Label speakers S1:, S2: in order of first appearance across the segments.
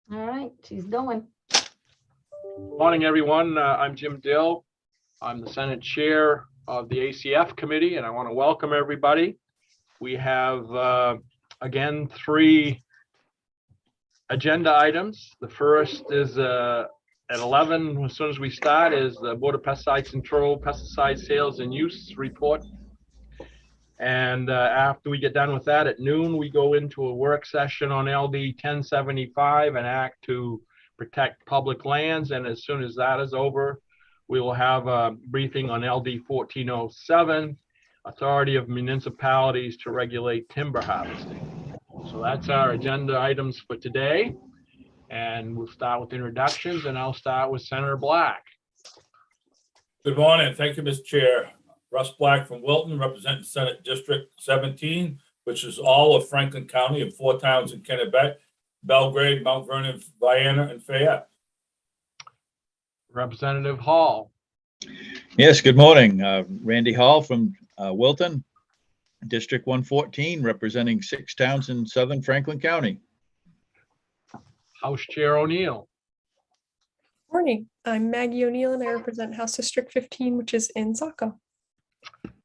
S1: All right, she's going.
S2: Morning, everyone. I'm Jim Dill. I'm the Senate Chair of the ACF Committee, and I want to welcome everybody. We have, again, 3 agenda items. The first is at 11, as soon as we start, is the Board of Pesticide Control, Pesticide Sales and Use Report. And after we get done with that at noon, we go into a work session on LD 1075, an act to protect public lands. And as soon as that is over, we will have a briefing on LD 1407, Authority of Municipalities to Regulate Timber Harvesting. So that's our agenda items for today. And we'll start with introductions, and I'll start with Senator Black.
S3: Good morning. Thank you, Mr. Chair. Russ Black from Wilton, representing Senate District 17, which is all of Franklin County and 4 towns in Kennebec, Belgrade, Mount Vernon, Vienna, and Fayette.
S2: Representative Hall.
S4: Yes, good morning. Randy Hall from Wilton, District 114, representing 6 towns in southern Franklin County.
S2: House Chair O'Neill.
S5: Morning, I'm Maggie O'Neill and I represent House District 15, which is in Saco.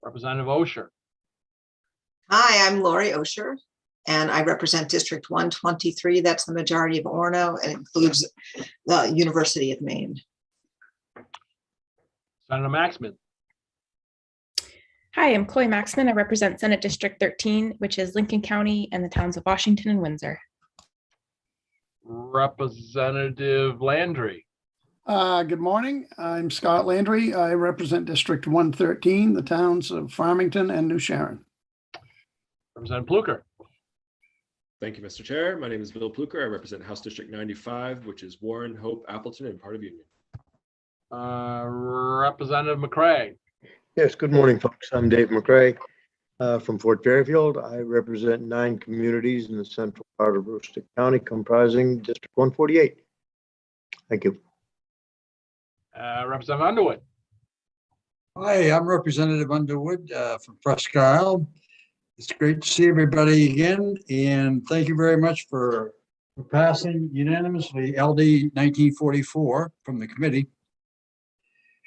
S2: Representative Osher.
S6: Hi, I'm Lori Osher, and I represent District 123. That's the majority of Orono and includes the University of Maine.
S2: Senator Maxman.
S7: Hi, I'm Chloe Maxman. I represent Senate District 13, which is Lincoln County and the towns of Washington and Windsor.
S2: Representative Landry.
S8: Good morning. I'm Scott Landry. I represent District 113, the towns of Farmington and New Sharon.
S2: Representative Pluker.
S9: Thank you, Mr. Chair. My name is Bill Pluker. I represent House District 95, which is Warren, Hope, Appleton, and part of Union.
S2: Representative McCray.
S10: Yes, good morning, folks. I'm Dave McCray from Fort Fairfield. I represent 9 communities in the central part of Aroostook County, comprising District 148. Thank you.
S2: Representative Underwood.
S11: Hi, I'm Representative Underwood from Presque Isle. It's great to see everybody again, and thank you very much for passing unanimously LD 1944 from the committee.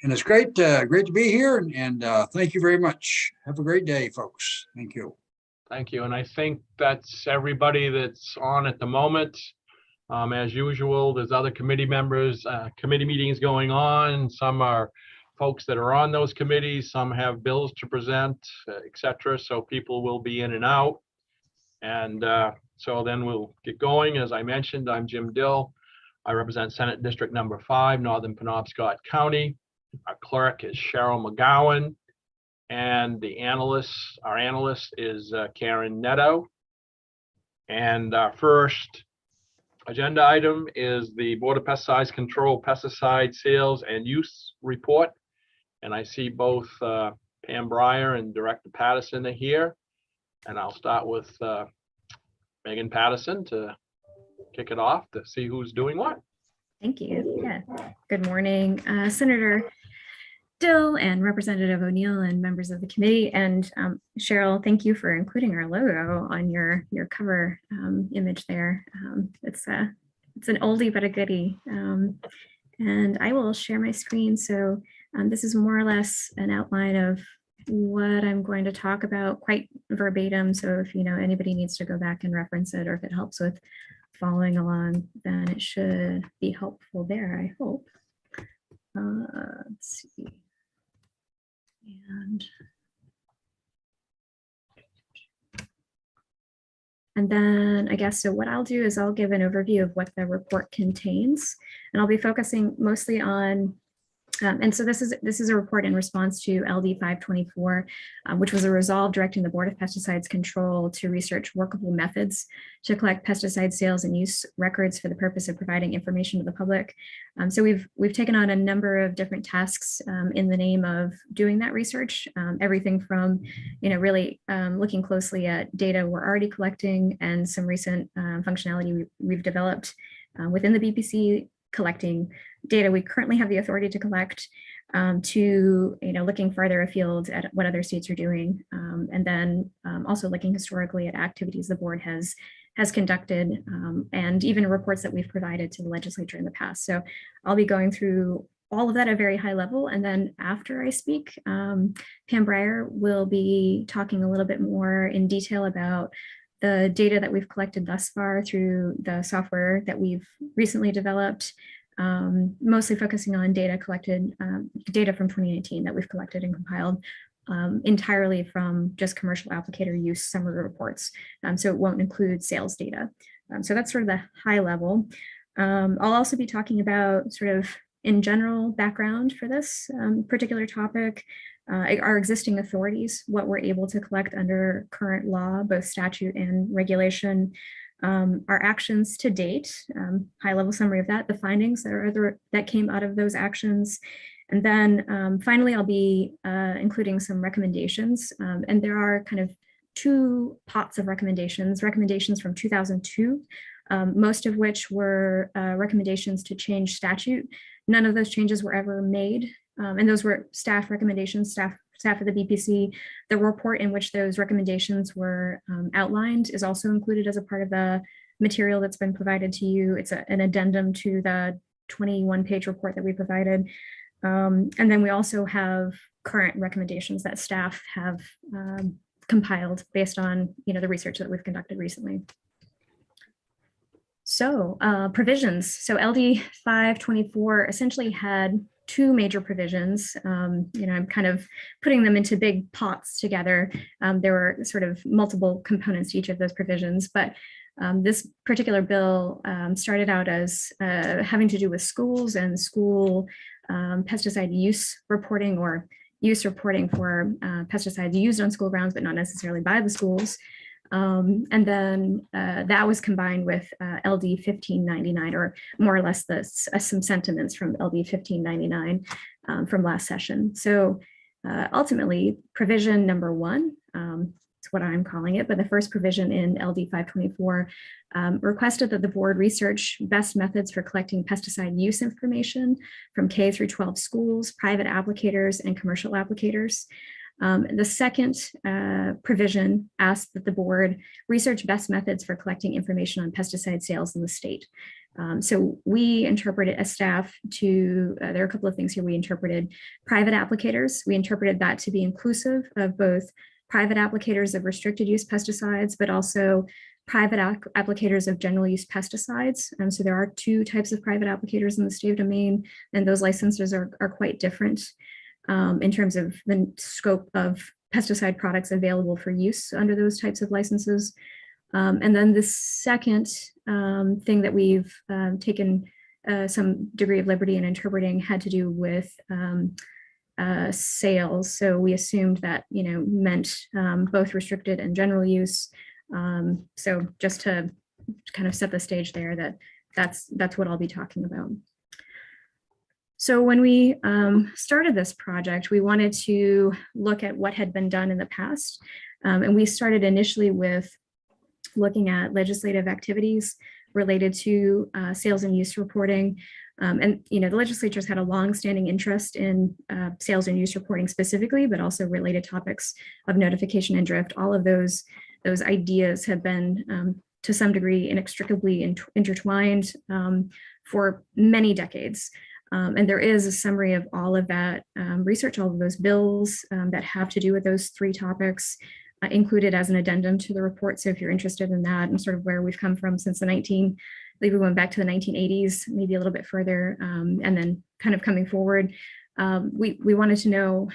S11: And it's great to be here, and thank you very much. Have a great day, folks. Thank you.
S2: Thank you. And I think that's everybody that's on at the moment. As usual, there's other committee members, committee meetings going on. Some are folks that are on those committees. Some have bills to present, etc. So people will be in and out. And so then we'll get going. As I mentioned, I'm Jim Dill. I represent Senate District number 5, Northern Penobscot County. Our clerk is Cheryl McGowan. And our analyst is Karen Netto. And our first agenda item is the Board of Pesticide Control, Pesticide Sales and Use Report. And I see both Pam Breyer and Director Patterson are here. And I'll start with Megan Patterson to kick it off to see who's doing what.
S12: Thank you. Yeah. Good morning, Senator Dill and Representative O'Neill and members of the committee. And Cheryl, thank you for including our logo on your cover image there. It's an oldie but a goodie. And I will share my screen. So this is more or less an outline of what I'm going to talk about, quite verbatim. So if anybody needs to go back and reference it, or if it helps with following along, then it should be helpful there, I hope. Let's see. And then I guess, so what I'll do is I'll give an overview of what the report contains, and I'll be focusing mostly on and so this is a report in response to LD 524, which was a resolve directing the Board of Pesticides Control to research workable methods to collect pesticide sales and use records for the purpose of providing information to the public. So we've taken on a number of different tasks in the name of doing that research, everything from really looking closely at data we're already collecting and some recent functionality we've developed within the BPC, collecting data we currently have the authority to collect, to looking farther afield at what other states are doing, and then also looking historically at activities the board has has conducted, and even reports that we've provided to the legislature in the past. So I'll be going through all of that at a very high level. And then after I speak, Pam Breyer will be talking a little bit more in detail about the data that we've collected thus far through the software that we've recently developed, mostly focusing on data collected, data from 2019 that we've collected and compiled entirely from just commercial applicator use summary reports. So it won't include sales data. So that's sort of the high level. I'll also be talking about sort of in general background for this particular topic, our existing authorities, what we're able to collect under current law, both statute and regulation, our actions to date, high level summary of that, the findings that came out of those actions. And then finally, I'll be including some recommendations. And there are kind of two pots of recommendations from 2002, most of which were recommendations to change statute. None of those changes were ever made. And those were staff recommendations, staff of the BPC. The report in which those recommendations were outlined is also included as a part of the material that's been provided to you. It's an addendum to the 21-page report that we provided. And then we also have current recommendations that staff have compiled based on the research that we've conducted recently. So provisions. So LD 524 essentially had two major provisions. I'm kind of putting them into big pots together. There were sort of multiple components to each of those provisions, but this particular bill started out as having to do with schools and school pesticide use reporting, or use reporting for pesticides used on school grounds, but not necessarily by the schools. And then that was combined with LD 1599, or more or less some sentiments from LD 1599 from last session. So ultimately, provision number one, is what I'm calling it, but the first provision in LD 524 requested that the board research best methods for collecting pesticide use information from K through 12 schools, private applicators, and commercial applicators. The second provision asked that the board research best methods for collecting information on pesticide sales in the state. So we interpreted as staff to, there are a couple of things here. We interpreted private applicators. We interpreted that to be inclusive of both private applicators of restricted use pesticides, but also private applicators of general use pesticides. So there are two types of private applicators in the state of Maine, and those licenses are quite different in terms of the scope of pesticide products available for use under those types of licenses. And then the second thing that we've taken some degree of liberty in interpreting had to do with sales. So we assumed that, meant both restricted and general use. So just to kind of set the stage there, that's what I'll be talking about. So when we started this project, we wanted to look at what had been done in the past. And we started initially with looking at legislative activities related to sales and use reporting. And the legislature's had a long-standing interest in sales and use reporting specifically, but also related topics of notification and drift. All of those ideas have been to some degree inextricably intertwined for many decades. And there is a summary of all of that research, all of those bills that have to do with those three topics included as an addendum to the report. So if you're interested in that and sort of where we've come from since I believe we went back to the 1980s, maybe a little bit further, and then kind of coming forward, we wanted to know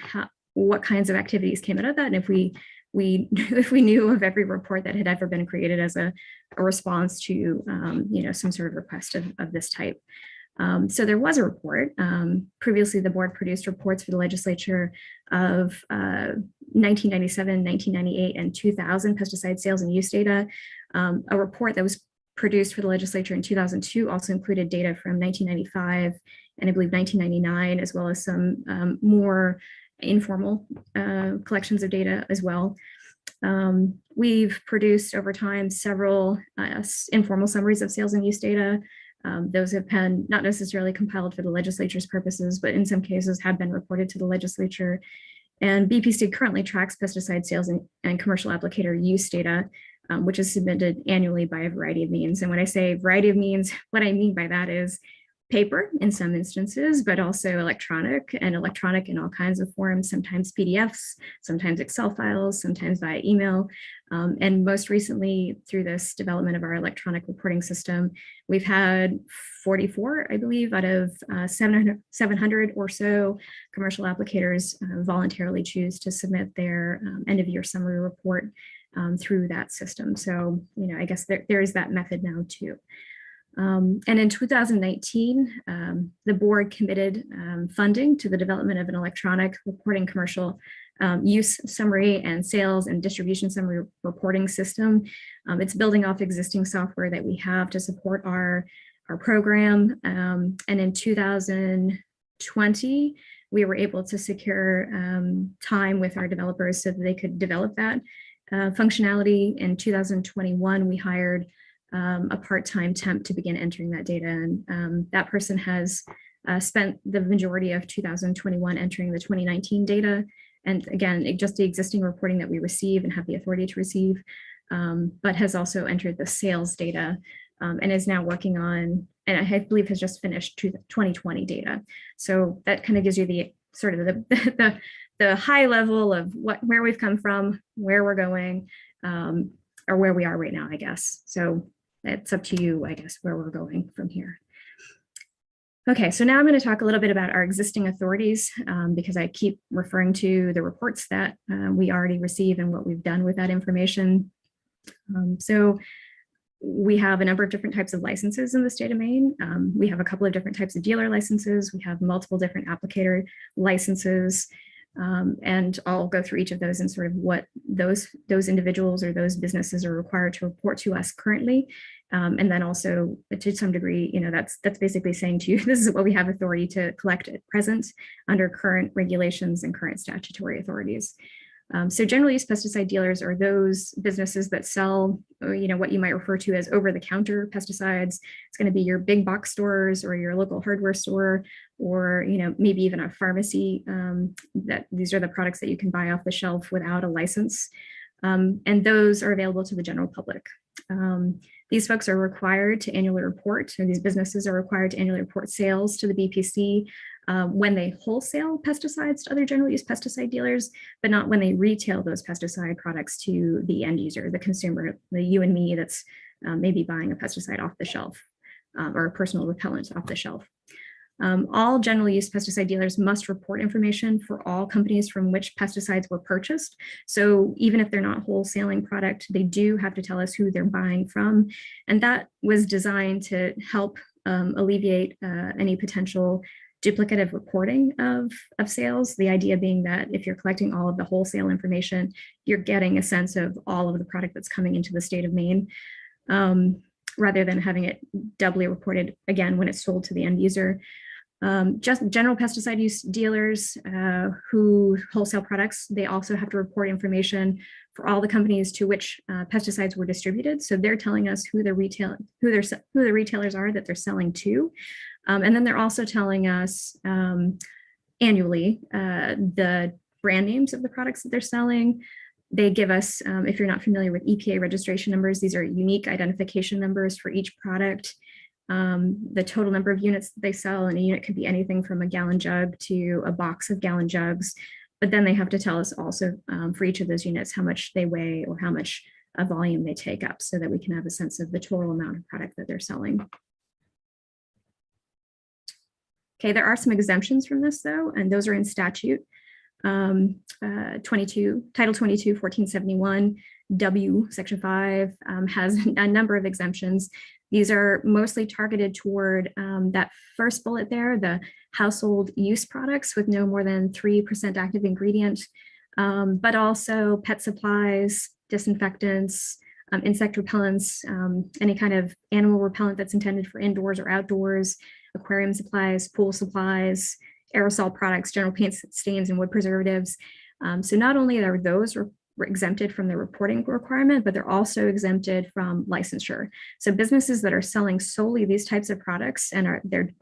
S12: what kinds of activities came out of that, and if we knew of every report that had ever been created as a response to some sort of request of this type. So there was a report. Previously, the board produced reports for the legislature of 1997, 1998, and 2000 pesticide sales and use data. A report that was produced for the legislature in 2002 also included data from 1995 and I believe 1999, as well as some more informal collections of data as well. We've produced over time several informal summaries of sales and use data. Those have been not necessarily compiled for the legislature's purposes, but in some cases have been reported to the legislature. And BPC currently tracks pesticide sales and commercial applicator use data which is submitted annually by a variety of means. And when I say variety of means, what I mean by that is paper in some instances, but also electronic in all kinds of forms, sometimes PDFs, sometimes Excel files, sometimes via email. And most recently, through this development of our electronic reporting system, we've had 44, I believe, out of 700 or so commercial applicators voluntarily choose to submit their end of year summary report through that system. So, I guess there is that method now too. And in 2019, the board committed funding to the development of an electronic reporting commercial use summary and sales and distribution summary reporting system. It's building off existing software that we have to support our program. And in 2020, we were able to secure time with our developers so that they could develop that functionality. In 2021, we hired a part-time temp to begin entering that data. And that person has spent the majority of 2021 entering the 2019 data. And again, just the existing reporting that we receive and have the authority to receive, but has also entered the sales data and is now working on, and I believe has just finished 2020 data. So that kind of gives you the sort of the high level of where we've come from, where we're going, or where we are right now, I guess. So it's up to you, I guess, where we're going from here. Okay, so now I'm going to talk a little bit about our existing authorities because I keep referring to the reports that we already receive and what we've done with that information. So we have a number of different types of licenses in the state of Maine. We have a couple of different types of dealer licenses. We have multiple different applicator licenses. And I'll go through each of those and sort of what those individuals or those businesses are required to report to us currently. And then also to some degree, that's basically saying to you, this is what we have authority to collect at present under current regulations and current statutory authorities. So general use pesticide dealers are those businesses that sell, what you might refer to as over-the-counter pesticides. It's going to be your big box stores or your local hardware store, or maybe even a pharmacy. That these are the products that you can buy off the shelf without a license, and those are available to the general public. These folks are required to annually report, or these businesses are required to annually report sales to the BPC when they wholesale pesticides to other general use pesticide dealers, but not when they retail those pesticide products to the end user, the consumer, the you and me that's maybe buying a pesticide off the shelf or a personal repellent off the shelf. All general use pesticide dealers must report information for all companies from which pesticides were purchased. So even if they're not wholesaling product, they do have to tell us who they're buying from. And that was designed to help alleviate any potential duplicative reporting of sales. The idea being that if you're collecting all of the wholesale information, you're getting a sense of all of the product that's coming into the state of Maine, rather than having it doubly reported again when it's sold to the end user. Just general pesticide use dealers who wholesale products, they also have to report information for all the companies to which pesticides were distributed. So they're telling us who the retailers are that they're selling to. And then they're also telling us annually the brand names of the products that they're selling. They give us, if you're not familiar with EPA registration numbers, these are unique identification numbers for each product. The total number of units that they sell, and a unit could be anything from a gallon jug to a box of gallon jugs. But then they have to tell us also for each of those units how much they weigh or how much volume they take up, so that we can have a sense of the total amount of product that they're selling. Okay, there are some exemptions from this though, and those are in statute. Title 22, 1471, W, Section 5 has a number of exemptions. These are mostly targeted toward that first bullet there, the household use products with no more than 3% active ingredient, but also pet supplies, disinfectants, insect repellents, any kind of animal repellent that's intended for indoors or outdoors, aquarium supplies, pool supplies, aerosol products, general paints, stains, and wood preservatives. So not only are those exempted from the reporting requirement, but they're also exempted from licensure. So businesses that are selling solely these types of products and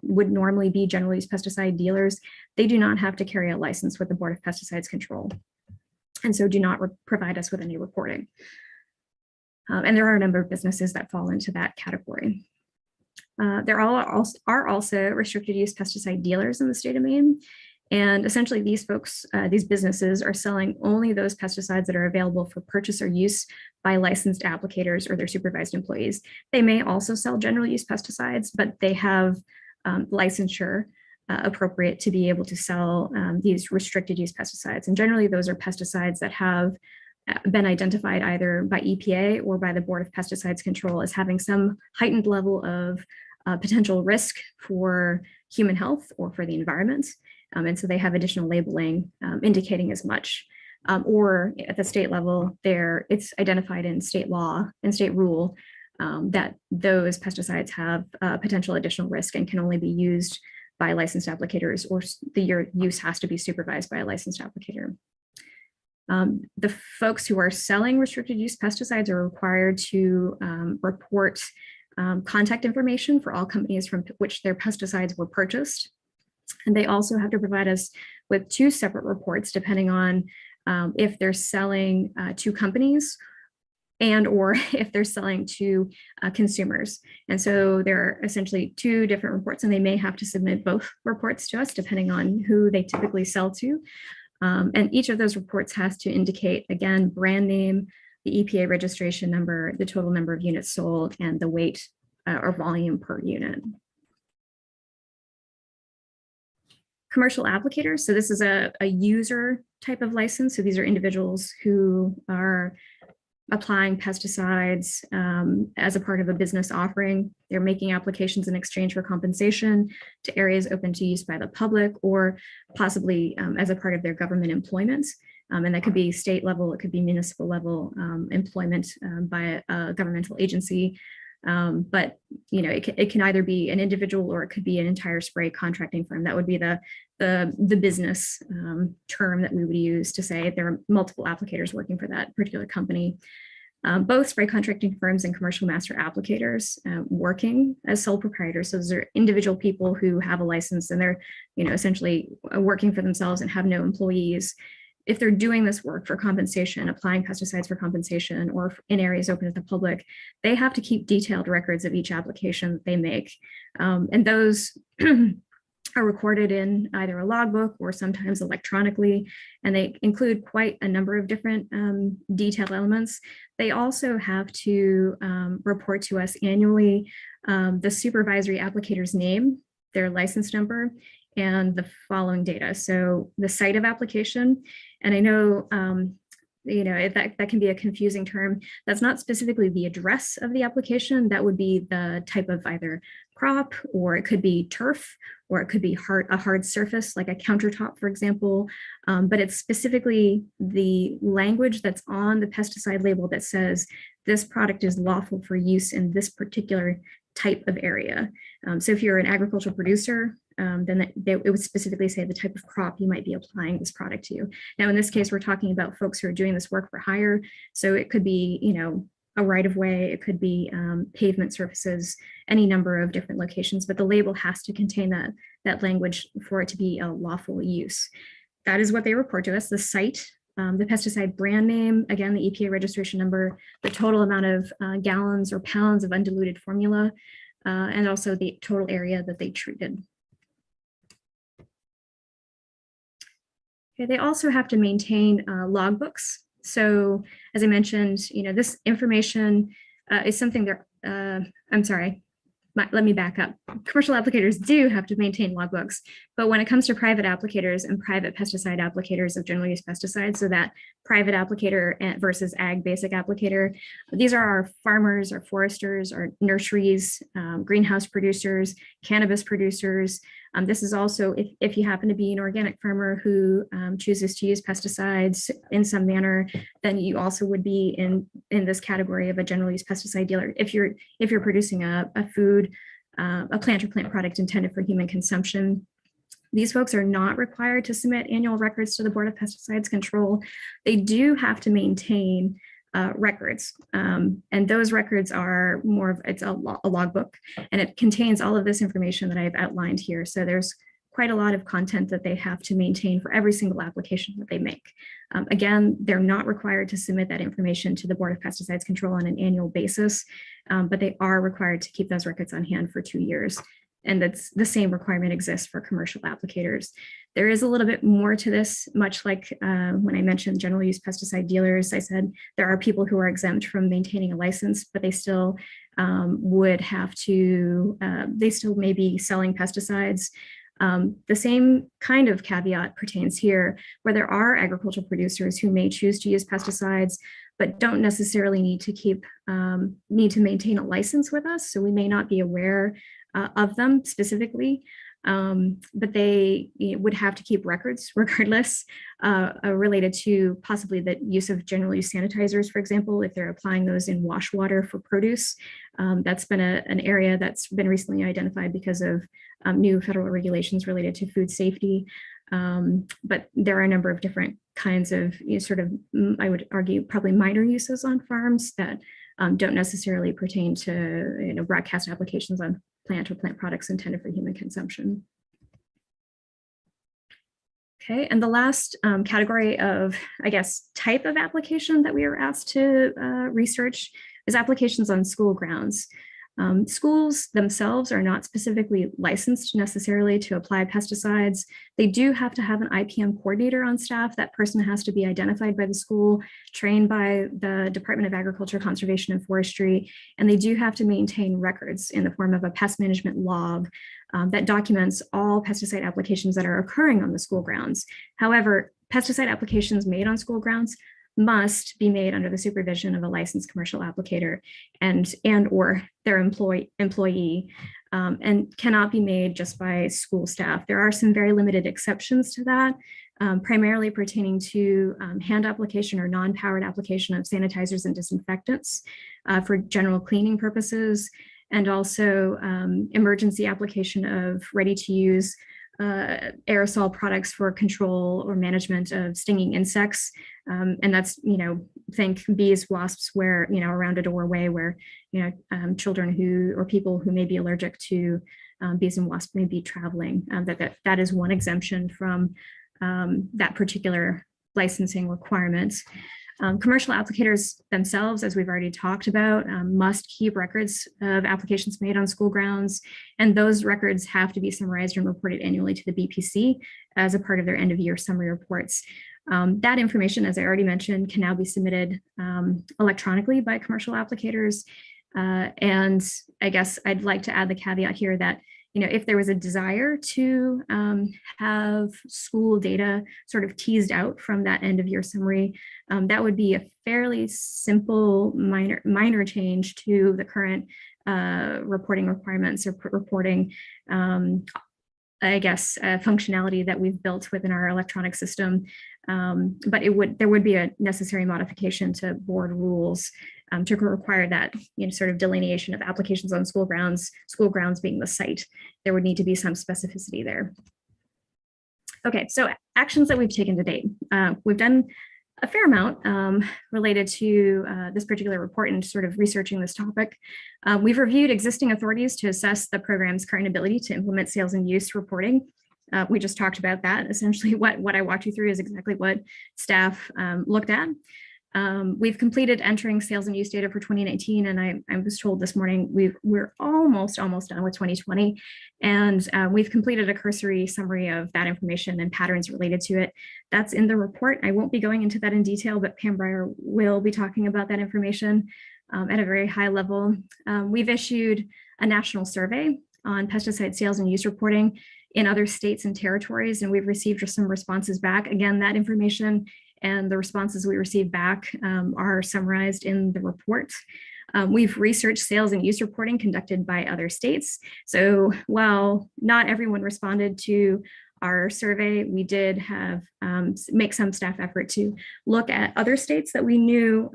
S12: would normally be general use pesticide dealers, they do not have to carry a license with the Board of Pesticides Control, and so do not provide us with any reporting. And there are a number of businesses that fall into that category. There are also restricted use pesticide dealers in the state of Maine. And essentially these folks, these businesses are selling only those pesticides that are available for purchase or use by licensed applicators or their supervised employees. They may also sell general use pesticides, but they have licensure appropriate to be able to sell these restricted use pesticides. And generally those are pesticides that have been identified either by EPA or by the Board of Pesticides Control as having some heightened level of potential risk for human health or for the environment. And so they have additional labeling indicating as much. Or at the state level, it's identified in state law and state rule that those pesticides have potential additional risk and can only be used by licensed applicators, or the use has to be supervised by a licensed applicator. The folks who are selling restricted use pesticides are required to report contact information for all companies from which their pesticides were purchased. And they also have to provide us with 2 separate reports depending on if they're selling to companies and or if they're selling to consumers. And so there are essentially 2 different reports, and they may have to submit both reports to us depending on who they typically sell to. And each of those reports has to indicate, again, brand name, the EPA registration number, the total number of units sold, and the weight or volume per unit. Commercial applicators. So this is a user type of license. So these are individuals who are applying pesticides as a part of a business offering. They're making applications in exchange for compensation to areas open to use by the public, or possibly as a part of their government employment. And that could be state level, it could be municipal level employment by a governmental agency. But it can either be an individual or it could be an entire spray contracting firm. That would be the business term that we would use to say there are multiple applicators working for that particular company. Both spray contracting firms and commercial master applicators working as sole proprietors. So those are individual people who have a license and they're essentially working for themselves and have no employees. If they're doing this work for compensation, applying pesticides for compensation or in areas open to the public, they have to keep detailed records of each application that they make. And those are recorded in either a logbook or sometimes electronically, and they include quite a number of different detailed elements. They also have to report to us annually the supervisory applicator's name, their license number, and the following data. So the site of application, and I know that can be a confusing term. That's not specifically the address of the application. That would be the type of either crop, or it could be turf, or it could be a hard surface like a countertop, for example. But it's specifically the language that's on the pesticide label that says this product is lawful for use in this particular type of area. So if you're an agricultural producer, then it would specifically say the type of crop you might be applying this product to. Now, in this case, we're talking about folks who are doing this work for hire. So it could be, a right of way, it could be pavement surfaces, any number of different locations, but the label has to contain that language for it to be a lawful use. That is what they report to us, the site, the pesticide brand name, again, the EPA registration number, the total amount of gallons or pounds of undiluted formula, and also the total area that they treated. Okay, they also have to maintain logbooks. So as I mentioned, this information is something that, I'm sorry, let me back up. Commercial applicators do have to maintain logbooks, but when it comes to private applicators and private pesticide applicators of general use pesticides, so that private applicator versus ag basic applicator, these are our farmers, our foresters, our nurseries, greenhouse producers, cannabis producers. This is also if you happen to be an organic farmer who chooses to use pesticides in some manner, then you also would be in this category of a general use pesticide dealer. If you're producing a food, a plant or plant product intended for human consumption, these folks are not required to submit annual records to the Board of Pesticides Control. They do have to maintain records, and those records are more of it's a logbook, and it contains all of this information that I've outlined here. So there's quite a lot of content that they have to maintain for every single application that they make. Again, they're not required to submit that information to the Board of Pesticides Control on an annual basis, but they are required to keep those records on hand for 2 years. And that's the same requirement exists for commercial applicators. There is a little bit more to this, much like when I mentioned general use pesticide dealers. I said there are people who are exempt from maintaining a license, but they still would have to, they still may be selling pesticides. The same kind of caveat pertains here, where there are agricultural producers who may choose to use pesticides, but don't necessarily need to maintain a license with us. So we may not be aware of them specifically, but they would have to keep records regardless, related to possibly the use of general use sanitizers, for example, if they're applying those in wash water for produce. That's been an area that's been recently identified because of new federal regulations related to food safety. But there are a number of different kinds of I would argue, probably minor uses on farms that don't necessarily pertain to broadcast applications on plant or plant products intended for human consumption. Okay, and the last category of, I guess, type of application that we were asked to research is applications on school grounds. Schools themselves are not specifically licensed necessarily to apply pesticides. They do have to have an IPM coordinator on staff. That person has to be identified by the school, trained by the Department of Agriculture, Conservation, and Forestry, and they do have to maintain records in the form of a pest management log that documents all pesticide applications that are occurring on the school grounds. However, pesticide applications made on school grounds must be made under the supervision of a licensed commercial applicator and or their employee, and cannot be made just by school staff. There are some very limited exceptions to that, primarily pertaining to hand application or non-powered application of sanitizers and disinfectants for general cleaning purposes, and also emergency application of ready-to-use aerosol products for control or management of stinging insects. And that's, think bees, wasps, where, around a doorway where, children or people who may be allergic to bees and wasps may be traveling. That is one exemption from that particular licensing requirement. Commercial applicators themselves, as we've already talked about, must keep records of applications made on school grounds, and those records have to be summarized and reported annually to the BPC as a part of their end of year summary reports. That information, as I already mentioned, can now be submitted electronically by commercial applicators. And I guess I'd like to add the caveat here that if there was a desire to have school data sort of teased out from that end of year summary, that would be a fairly simple minor change to the current reporting requirements or reporting, functionality that we've built within our electronic system. But there would be a necessary modification to board rules to require that sort of delineation of applications on school grounds being the site. There would need to be some specificity there. Okay, so actions that we've taken to date. We've done a fair amount related to this particular report and sort of researching this topic. We've reviewed existing authorities to assess the program's current ability to implement sales and use reporting. We just talked about that. Essentially, what I walked you through is exactly what staff looked at. We've completed entering sales and use data for 2019, and I was told this morning we're almost done with 2020, and we've completed a cursory summary of that information and patterns related to it. That's in the report. I won't be going into that in detail, but Pam Breyer will be talking about that information at a very high level. We've issued a national survey on pesticide sales and use reporting in other states and territories, and we've received some responses back. Again, that information and the responses we received back are summarized in the report. We've researched sales and use reporting conducted by other states. So while not everyone responded to our survey, we did have make some staff effort to look at other states that we knew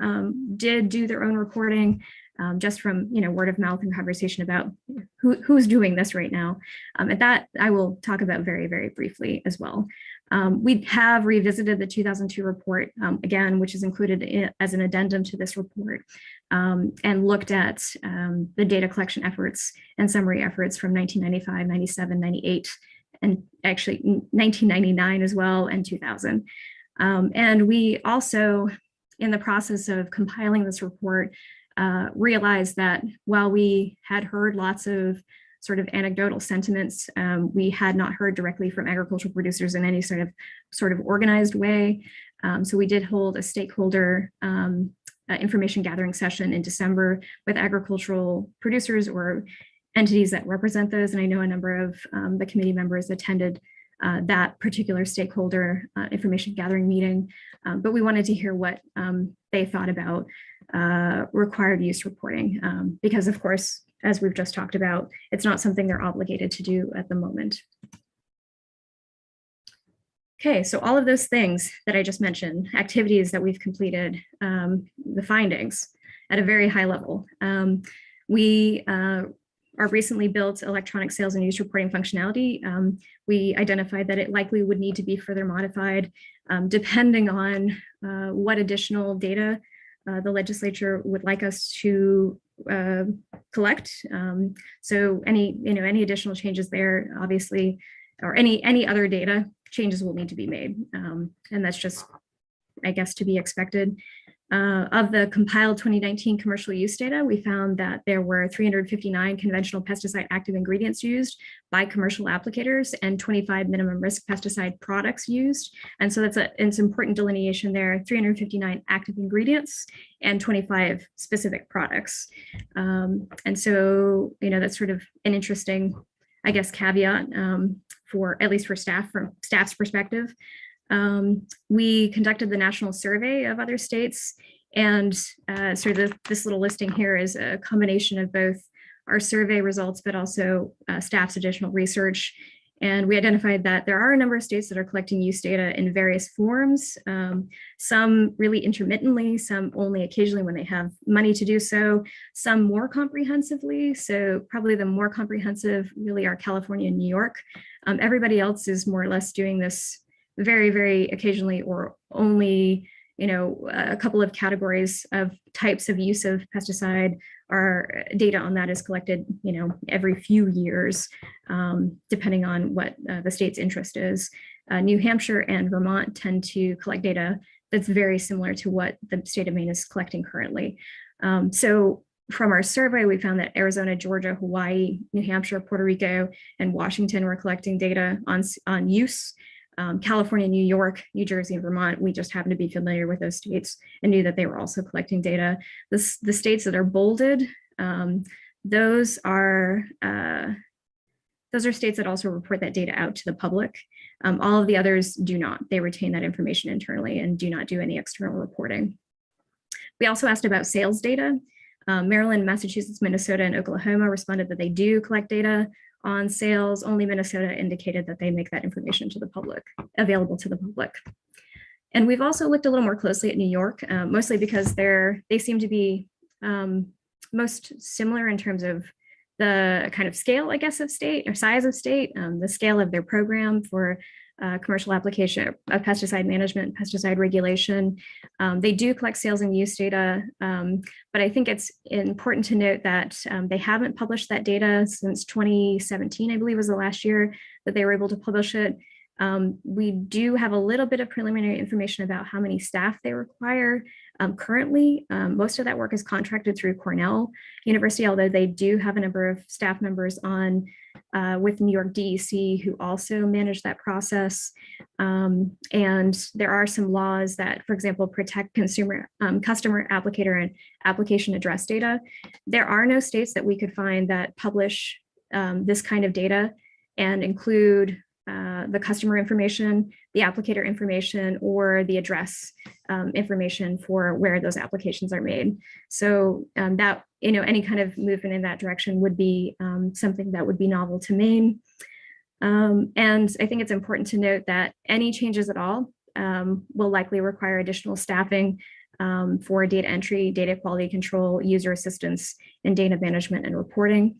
S12: did do their own reporting, just from word of mouth and conversation about who's doing this right now. And that I will talk about very, very briefly as well. We have revisited the 2002 report again, which is included as an addendum to this report, and looked at the data collection efforts and summary efforts from 1995, 97, 98, and actually 1999 as well, and 2000. And we also, in the process of compiling this report, realized that while we had heard lots of sort of anecdotal sentiments, we had not heard directly from agricultural producers in any sort of organized way. So we did hold a stakeholder information gathering session in December with agricultural producers or entities that represent those. And I know a number of the committee members attended that particular stakeholder information gathering meeting. But we wanted to hear what they thought about required use reporting, because of course, as we've just talked about, it's not something they're obligated to do at the moment. Okay, so all of those things that I just mentioned, activities that we've completed, the findings at a very high level. We our recently built electronic sales and use reporting functionality. We identified that it likely would need to be further modified depending on what additional data the legislature would like us to collect. So any additional changes there, obviously, or any other data changes will need to be made. And that's just, I guess, to be expected. Of the compiled 2019 commercial use data, we found that there were 359 conventional pesticide active ingredients used by commercial applicators and 25 minimum risk pesticide products used. And so it's an important delineation there, 359 active ingredients and 25 specific products. And so, that's sort of an interesting, I guess, caveat for, at least for staff, from staff's perspective. We conducted the national survey of other states, and sort of this little listing here is a combination of both our survey results, but also staff's additional research. And we identified that there are a number of states that are collecting use data in various forms, some really intermittently, some only occasionally when they have money to do so, some more comprehensively. So probably the more comprehensive really are California and New York. Everybody else is more or less doing this very, very occasionally, or only, a couple of categories of types of use of pesticide. Our data on that is collected, every few years, depending on what the state's interest is. New Hampshire and Vermont tend to collect data that's very similar to what the state of Maine is collecting currently. So from our survey, we found that Arizona, Georgia, Hawaii, New Hampshire, Puerto Rico, and Washington were collecting data on use. California, New York, New Jersey, and Vermont, we just happened to be familiar with those states and knew that they were also collecting data. The states that are bolded, those are states that also report that data out to the public. All of the others do not. They retain that information internally and do not do any external reporting. We also asked about sales data. Maryland, Massachusetts, Minnesota, and Oklahoma responded that they do collect data on sales. Only Minnesota indicated that they make that information to the public, available to the public. And we've also looked a little more closely at New York, mostly because they seem to be most similar in terms of the kind of scale, I guess, of state or size of state, the scale of their program for commercial application of pesticide management, pesticide regulation. They do collect sales and use data, but I think it's important to note that they haven't published that data since 2017, I believe was the last year that they were able to publish it. We do have a little bit of preliminary information about how many staff they require currently. Most of that work is contracted through Cornell University, although they do have a number of staff members on with New York DEC who also manage that process. And there are some laws that, for example, protect customer applicator and application address data. There are no states that we could find that publish this kind of data and include the customer information, the applicator information, or the address information for where those applications are made. So that, any kind of movement in that direction would be something that would be novel to Maine. And I think it's important to note that any changes at all will likely require additional staffing for data entry, data quality control, user assistance, and data management and reporting.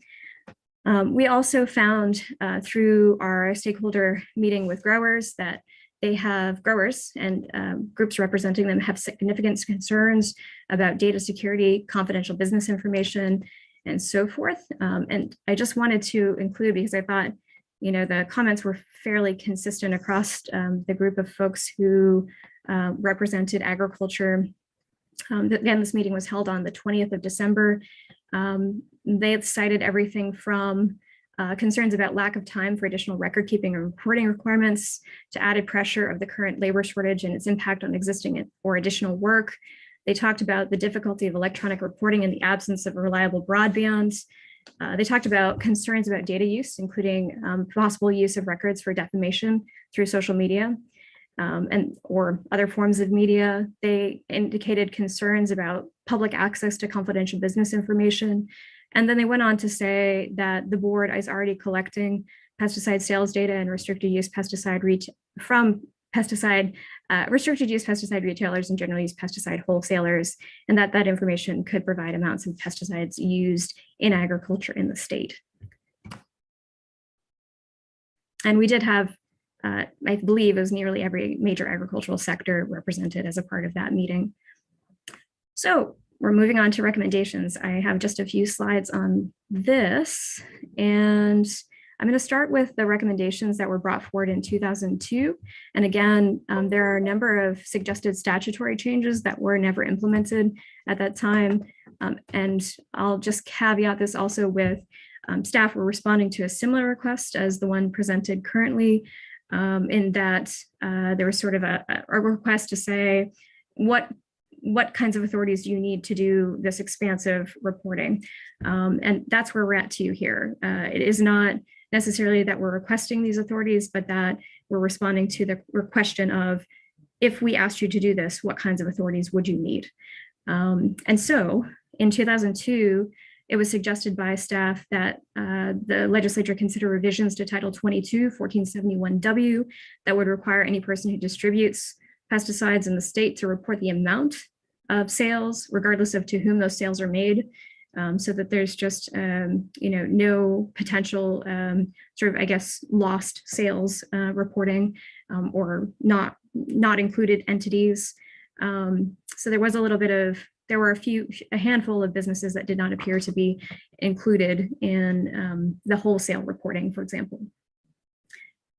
S12: We also found through our stakeholder meeting with growers that growers and groups representing them have significant concerns about data security, confidential business information, and so forth. And I just wanted to include, because I thought, the comments were fairly consistent across the group of folks who represented agriculture. Again, this meeting was held on the 20th of December. They had cited everything from concerns about lack of time for additional record keeping and reporting requirements to added pressure of the current labor shortage and its impact on existing or additional work. They talked about the difficulty of electronic reporting in the absence of reliable broadband. They talked about concerns about data use, including possible use of records for defamation through social media and or other forms of media. They indicated concerns about public access to confidential business information. And then they went on to say that the board is already collecting pesticide sales data and restricted use pesticide restricted use pesticide retailers and general use pesticide wholesalers, and that information could provide amounts of pesticides used in agriculture in the state. And we did have, I believe it was nearly every major agricultural sector represented as a part of that meeting. So we're moving on to recommendations. I have just a few slides on this, and I'm going to start with the recommendations that were brought forward in 2002. And again, there are a number of suggested statutory changes that were never implemented at that time. And I'll just caveat this also with staff were responding to a similar request as the one presented currently, in that there was sort of a request to say, what kinds of authorities do you need to do this expansive reporting? And that's where we're at to here. It is not necessarily that we're requesting these authorities, but that we're responding to the question of, if we asked you to do this, what kinds of authorities would you need? And so in 2002, it was suggested by staff that the legislature consider revisions to Title 22, 1471W, that would require any person who distributes pesticides in the state to report the amount of sales, regardless of to whom those sales are made, so that there's just no potential sort of, I guess, lost sales reporting or not included entities. So there was a little bit of, there were a handful of businesses that did not appear to be included in the wholesale reporting, for example.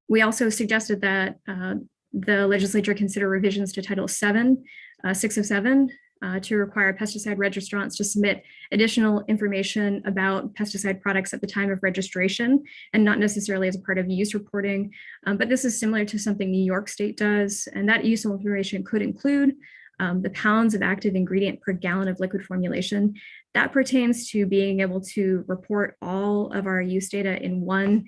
S12: We also suggested that the legislature consider revisions to Title 7, 607, to require pesticide registrants to submit additional information about pesticide products at the time of registration, and not necessarily as a part of use reporting. But this is similar to something New York State does, and that useful information could include the pounds of active ingredient per gallon of liquid formulation. That pertains to being able to report all of our use data in one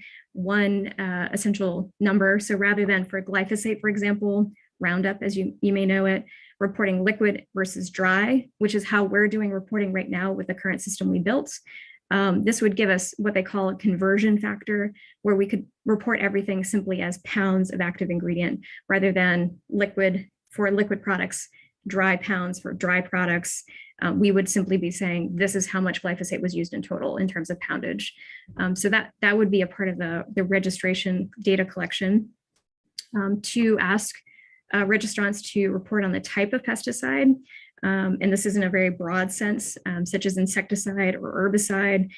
S12: essential number. So rather than for glyphosate, for example, Roundup, as you may know it, reporting liquid versus dry, which is how we're doing reporting right now with the current system we built. This would give us what they call a conversion factor, where we could report everything simply as pounds of active ingredient rather than liquid for liquid products, dry pounds for dry products. We would simply be saying, this is how much glyphosate was used in total in terms of poundage. So that would be a part of the registration data collection. To ask registrants to report on the type of pesticide, and this is in a very broad sense, such as insecticide or herbicide,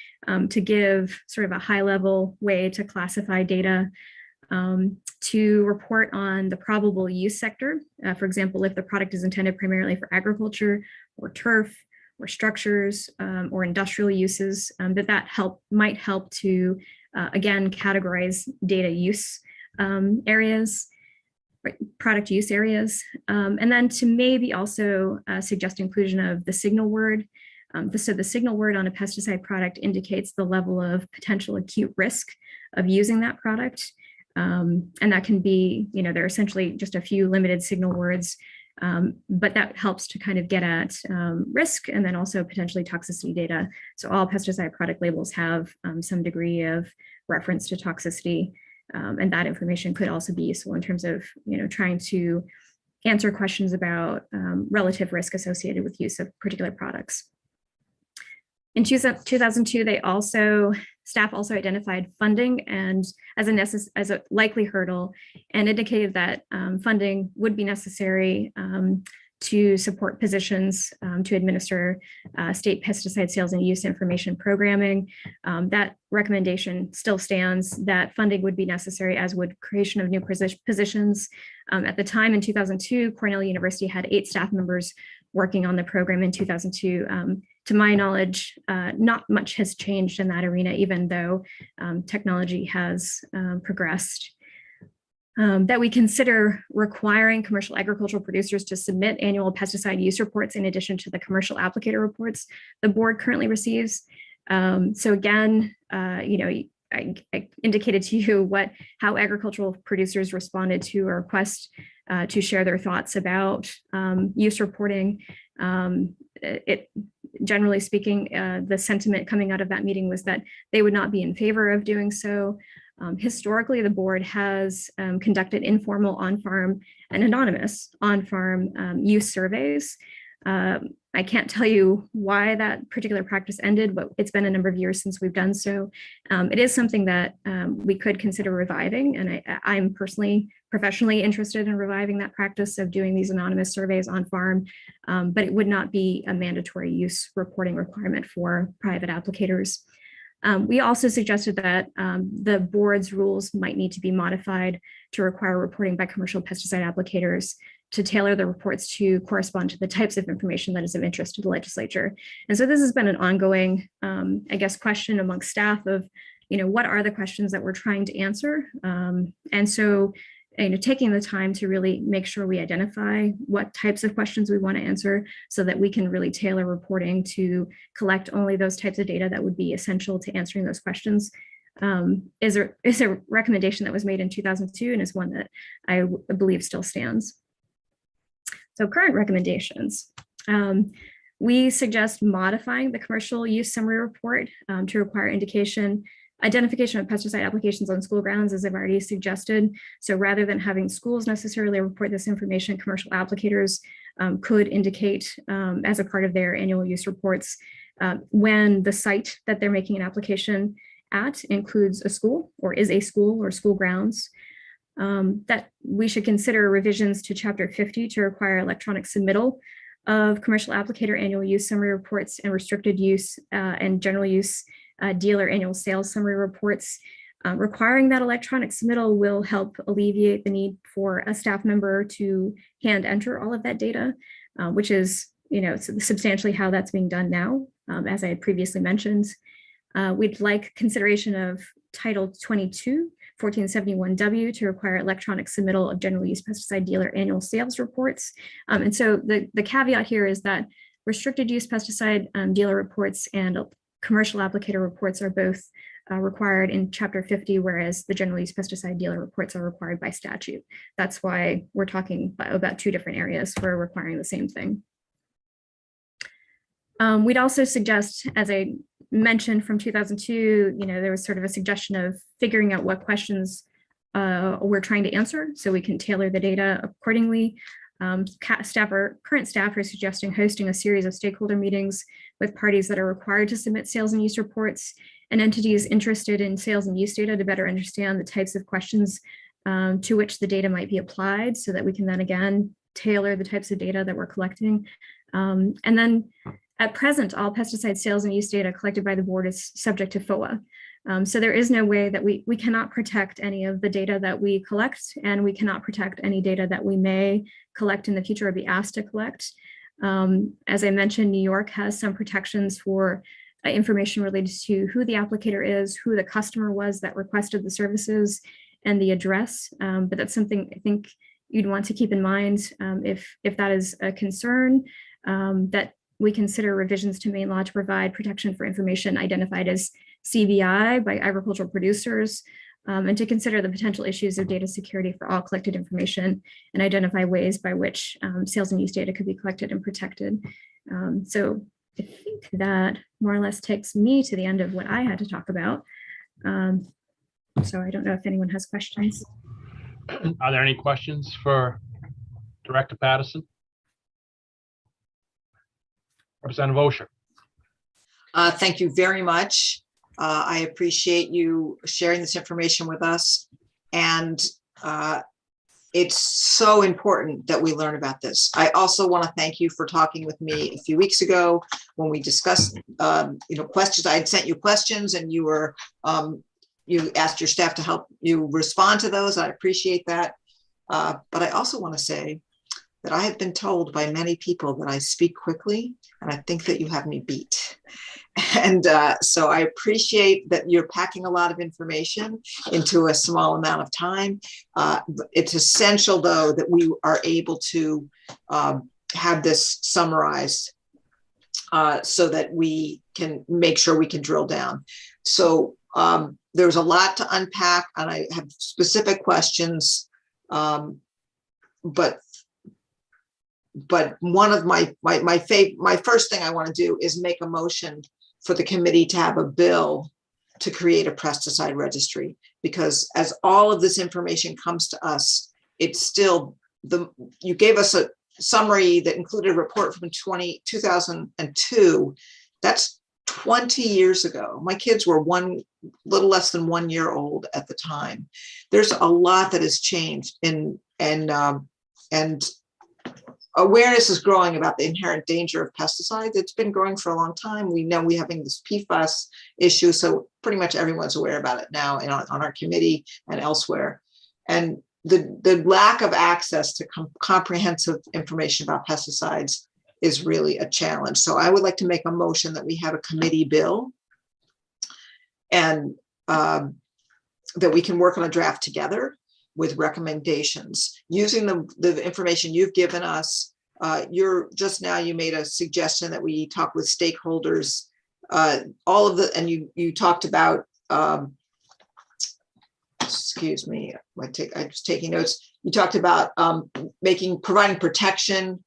S12: to give sort of a high-level way to classify data, to report on the probable use sector. For example, if the product is intended primarily for agriculture or turf or structures or industrial uses, that might help to, again, categorize data use areas, product use areas, and then to maybe also suggest inclusion of the signal word. So the signal word on a pesticide product indicates the level of potential acute risk of using that product. And that can be, there are essentially just a few limited signal words, but that helps to kind of get at risk and then also potentially toxicity data. So all pesticide product labels have some degree of reference to toxicity. And that information could also be useful in terms of, trying to answer questions about relative risk associated with use of particular products. In 2002, staff also identified funding and as a likely hurdle, and indicated that funding would be necessary to support positions to administer state pesticide sales and use information programming. That recommendation still stands. That funding would be necessary, as would creation of new positions. At the time in 2002, Cornell University had 8 staff members working on the program in 2002. To my knowledge, not much has changed in that arena, even though technology has progressed. That we consider requiring commercial agricultural producers to submit annual pesticide use reports in addition to the commercial applicator reports the board currently receives. So again, I indicated to you how agricultural producers responded to a request to share their thoughts about use reporting. Generally speaking, the sentiment coming out of that meeting was that they would not be in favor of doing so. Historically, the board has conducted informal on-farm and anonymous on-farm use surveys. I can't tell you why that particular practice ended, but it's been a number of years since we've done so. It is something that we could consider reviving, and I'm personally, professionally interested in reviving that practice of doing these anonymous surveys on farm, but it would not be a mandatory use reporting requirement for private applicators. We also suggested that the board's rules might need to be modified to require reporting by commercial pesticide applicators to tailor the reports to correspond to the types of information that is of interest to the legislature. And so this has been an ongoing, I guess, question amongst staff of, what are the questions that we're trying to answer? And so, taking the time to really make sure we identify what types of questions we want to answer so that we can really tailor reporting to collect only those types of data that would be essential to answering those questions is a recommendation that was made in 2002 and is one that I believe still stands. So current recommendations. We suggest modifying the commercial use summary report to require identification of pesticide applications on school grounds, as I've already suggested. So rather than having schools necessarily report this information, commercial applicators could indicate as a part of their annual use reports when the site that they're making an application at includes a school or is a school or school grounds. That we should consider revisions to Chapter 50 to require electronic submittal of commercial applicator annual use summary reports and restricted use and general use dealer annual sales summary reports. Requiring that electronic submittal will help alleviate the need for a staff member to hand enter all of that data, which is substantially how that's being done now, as I had previously mentioned. We'd like consideration of Title 22, 1471W to require electronic submittal of general use pesticide dealer annual sales reports. And so the caveat here is that restricted use pesticide dealer reports and commercial applicator reports are both required in Chapter 50, whereas the general use pesticide dealer reports are required by statute. That's why we're talking about 2 different areas for requiring the same thing. We'd also suggest, as I mentioned from 2002, there was sort of a suggestion of figuring out what questions we're trying to answer so we can tailor the data accordingly. Current staff are suggesting hosting a series of stakeholder meetings with parties that are required to submit sales and use reports and entities interested in sales and use data to better understand the types of questions to which the data might be applied so that we can then again tailor the types of data that we're collecting. And then at present, all pesticide sales and use data collected by the board is subject to FOA. So there is no way that we cannot protect any of the data that we collect, and we cannot protect any data that we may collect in the future or be asked to collect. As I mentioned, New York has some protections for information related to who the applicator is, who the customer was that requested the services, and the address. But that's something I think you'd want to keep in mind if that is a concern, that we consider revisions to Maine law to provide protection for information identified as CVI by agricultural producers, and to consider the potential issues of data security for all collected information and identify ways by which sales and use data could be collected and protected. So I think that more or less takes me to the end of what I had to talk about. So I don't know if anyone has questions.
S2: Are there any questions for Director Patterson? Representative Osher.
S6: Thank you very much. I appreciate you sharing this information with us. And it's so important that we learn about this. I also want to thank you for talking with me a few weeks ago when we discussed, questions. I had sent you questions, and you were, you asked your staff to help you respond to those. I appreciate that. But I also want to say that I have been told by many people that I speak quickly, and I think that you have me beat. And so I appreciate that you're packing a lot of information into a small amount of time. It's essential, though, that we are able to have this summarized so that we can make sure we can drill down. So there's a lot to unpack, and I have specific questions, but one of my first thing I want to do is make a motion for the committee to have a bill to create a pesticide registry, because as all of this information comes to us, it's still you gave us a summary that included a report from 2002. That's 20 years ago. My kids were little less than 1 year old at the time. There's a lot that has changed, and awareness is growing about the inherent danger of pesticides. It's been growing for a long time. We know we're having this PFAS issue, so pretty much everyone's aware about it now on our committee and elsewhere. And the lack of access to comprehensive information about pesticides is really a challenge. So I would like to make a motion that we have a committee bill, and that we can work on a draft together with recommendations using the information you've given us. You made a suggestion that we talk with stakeholders, and you talked about, excuse me, I was taking notes. You talked about providing protection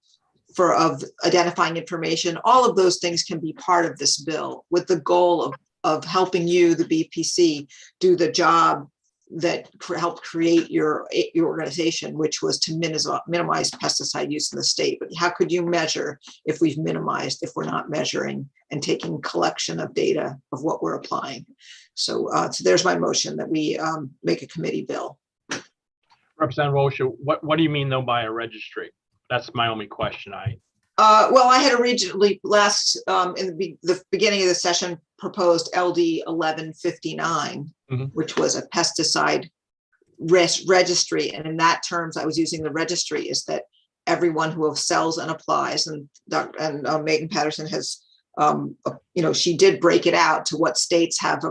S6: of identifying information. All of those things can be part of this bill, with the goal of helping you, the BPC, do the job that helped create your organization, which was to minimize pesticide use in the state. But how could you measure if we've minimized, if we're not measuring and taking collection of data of what we're applying? So there's my motion that we make a committee bill.
S2: Representative Osha, what do you mean though by a registry? That's my only question.
S6: Well, I had originally in the beginning of the session proposed LD 1159, which was a pesticide registry. And in that terms, I was using the registry is that everyone who sells and applies, and Megan Patterson has, she did break it out to what states have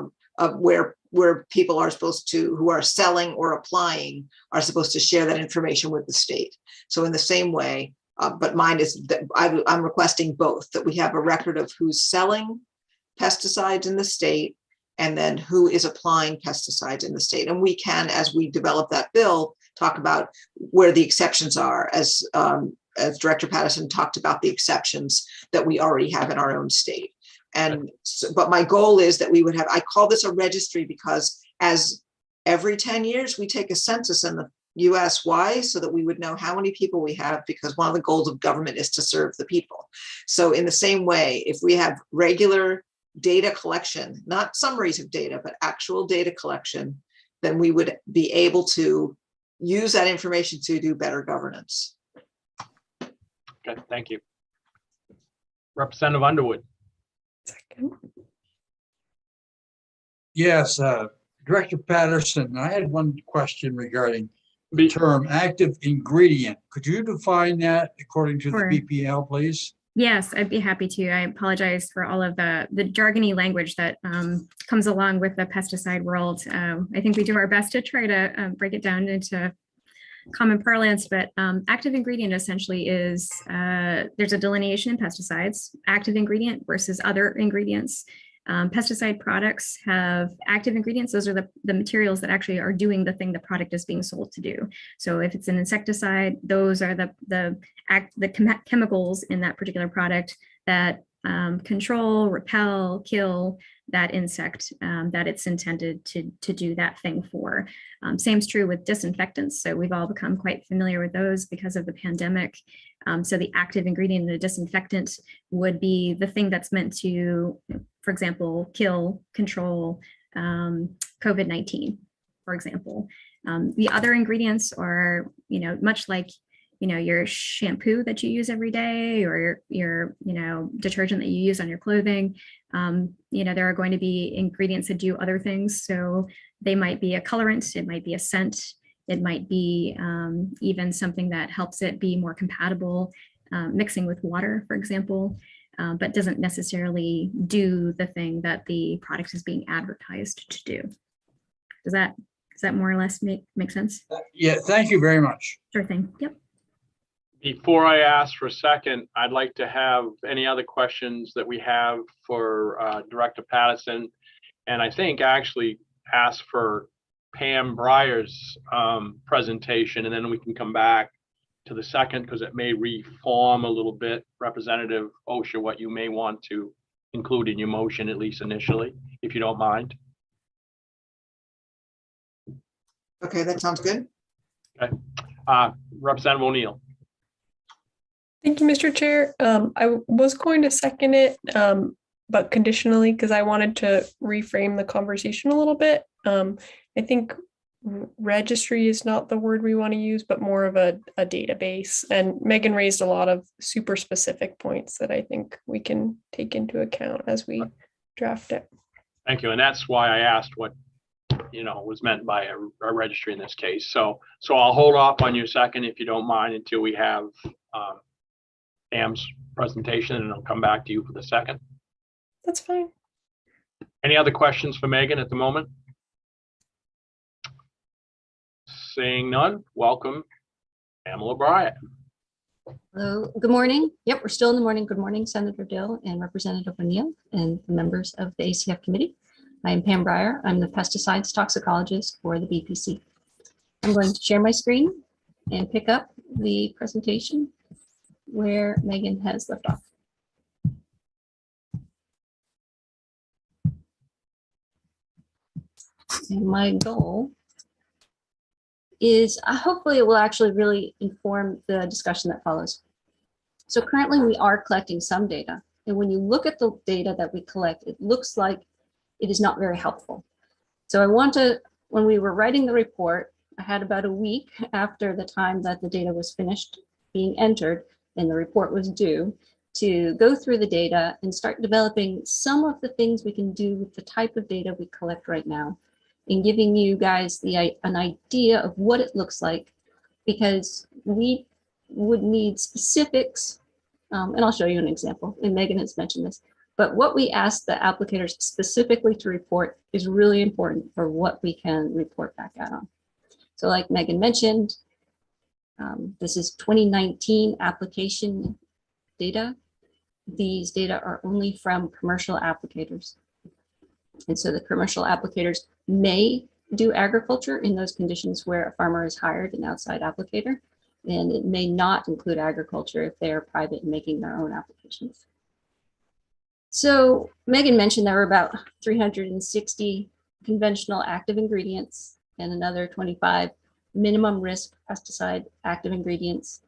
S6: where people are supposed to, who are selling or applying, are supposed to share that information with the state. So in the same way, but mine is that I'm requesting both, that we have a record of who's selling pesticides in the state and then who is applying pesticides in the state. And we can, as we develop that bill, talk about where the exceptions are, as Director Patterson talked about the exceptions that we already have in our own state. And but my goal is that we would have, I call this a registry because as every 10 years, we take a census in the US. Why? So that we would know how many people we have, because one of the goals of government is to serve the people. So in the same way, if we have regular data collection, not summaries of data, but actual data collection, then we would be able to use that information to do better governance.
S2: Okay, thank you. Representative Underwood.
S5: Second.
S11: Yes, Director Patterson, I had one question regarding the term active ingredient. Could you define that according to
S12: Sure.
S11: the BPL, please?
S12: Yes, I'd be happy to. I apologize for all of the jargony language that comes along with the pesticide world. I think we do our best to try to break it down into common parlance, but active ingredient essentially is there's a delineation in pesticides, active ingredient versus other ingredients. Pesticide products have active ingredients. Those are the materials that actually are doing the thing the product is being sold to do. So if it's an insecticide, those are the chemicals in that particular product that control, repel, kill that insect that it's intended to do that thing for. Same's true with disinfectants. So we've all become quite familiar with those because of the pandemic. So the active ingredient in a disinfectant would be the thing that's meant to, for example, kill, control COVID-19, for example. The other ingredients are, much like, your shampoo that you use every day, or your detergent that you use on your clothing. There are going to be ingredients that do other things. So they might be a colorant, it might be a scent, it might be even something that helps it be more compatible, mixing with water, for example, but doesn't necessarily do the thing that the product is being advertised to do. Does that more or less make sense?
S11: Yeah, thank you very much.
S12: Sure thing. Yep.
S2: Before I ask for a second, I'd like to have any other questions that we have for Director Patterson. And I think actually ask for Pam Breyer's presentation, and then we can come back to the second, because it may reform a little bit. Representative Osha, what you may want to include in your motion, at least initially, if you don't mind.
S6: Okay, that sounds good.
S2: Okay. Representative O'Neill.
S5: Thank you, Mr. Chair. I was going to second it, but conditionally, because I wanted to reframe the conversation a little bit. I think registry is not the word we want to use, but more of a database. And Megan raised a lot of super specific points that I think we can take into account as we draft it.
S2: Thank you. And that's why I asked what was meant by a registry in this case. So I'll hold off on your second, if you don't mind, until we have Pam's presentation, and I'll come back to you for the second.
S5: That's fine.
S2: Any other questions for Megan at the moment? Seeing none, welcome Pamela Bryant.
S1: Hello, good morning. Yep, we're still in the morning. Good morning, Senator Dill and Representative O'Neill and the members of the ACF committee. I am Pam Breyer. I'm the pesticides toxicologist for the BPC. I'm going to share my screen and pick up the presentation where Megan has left off. And my goal is hopefully it will actually really inform the discussion that follows. So currently we are collecting some data. And when you look at the data that we collect, it looks like it is not very helpful. So when we were writing the report, I had about a week after the time that the data was finished being entered and the report was due to go through the data and start developing some of the things we can do with the type of data we collect right now, and giving you guys an idea of what it looks like, because we would need specifics, and I'll show you an example, and Megan has mentioned this, but what we ask the applicators specifically to report is really important for what we can report back out on. So like Megan mentioned, this is 2019 application data. These data are only from commercial applicators. And so the commercial applicators may do agriculture in those conditions where a farmer has hired an outside applicator, and it may not include agriculture if they are private and making their own applications. So Megan mentioned there were about 360 conventional active ingredients and another 25 minimum risk pesticide active ingredients.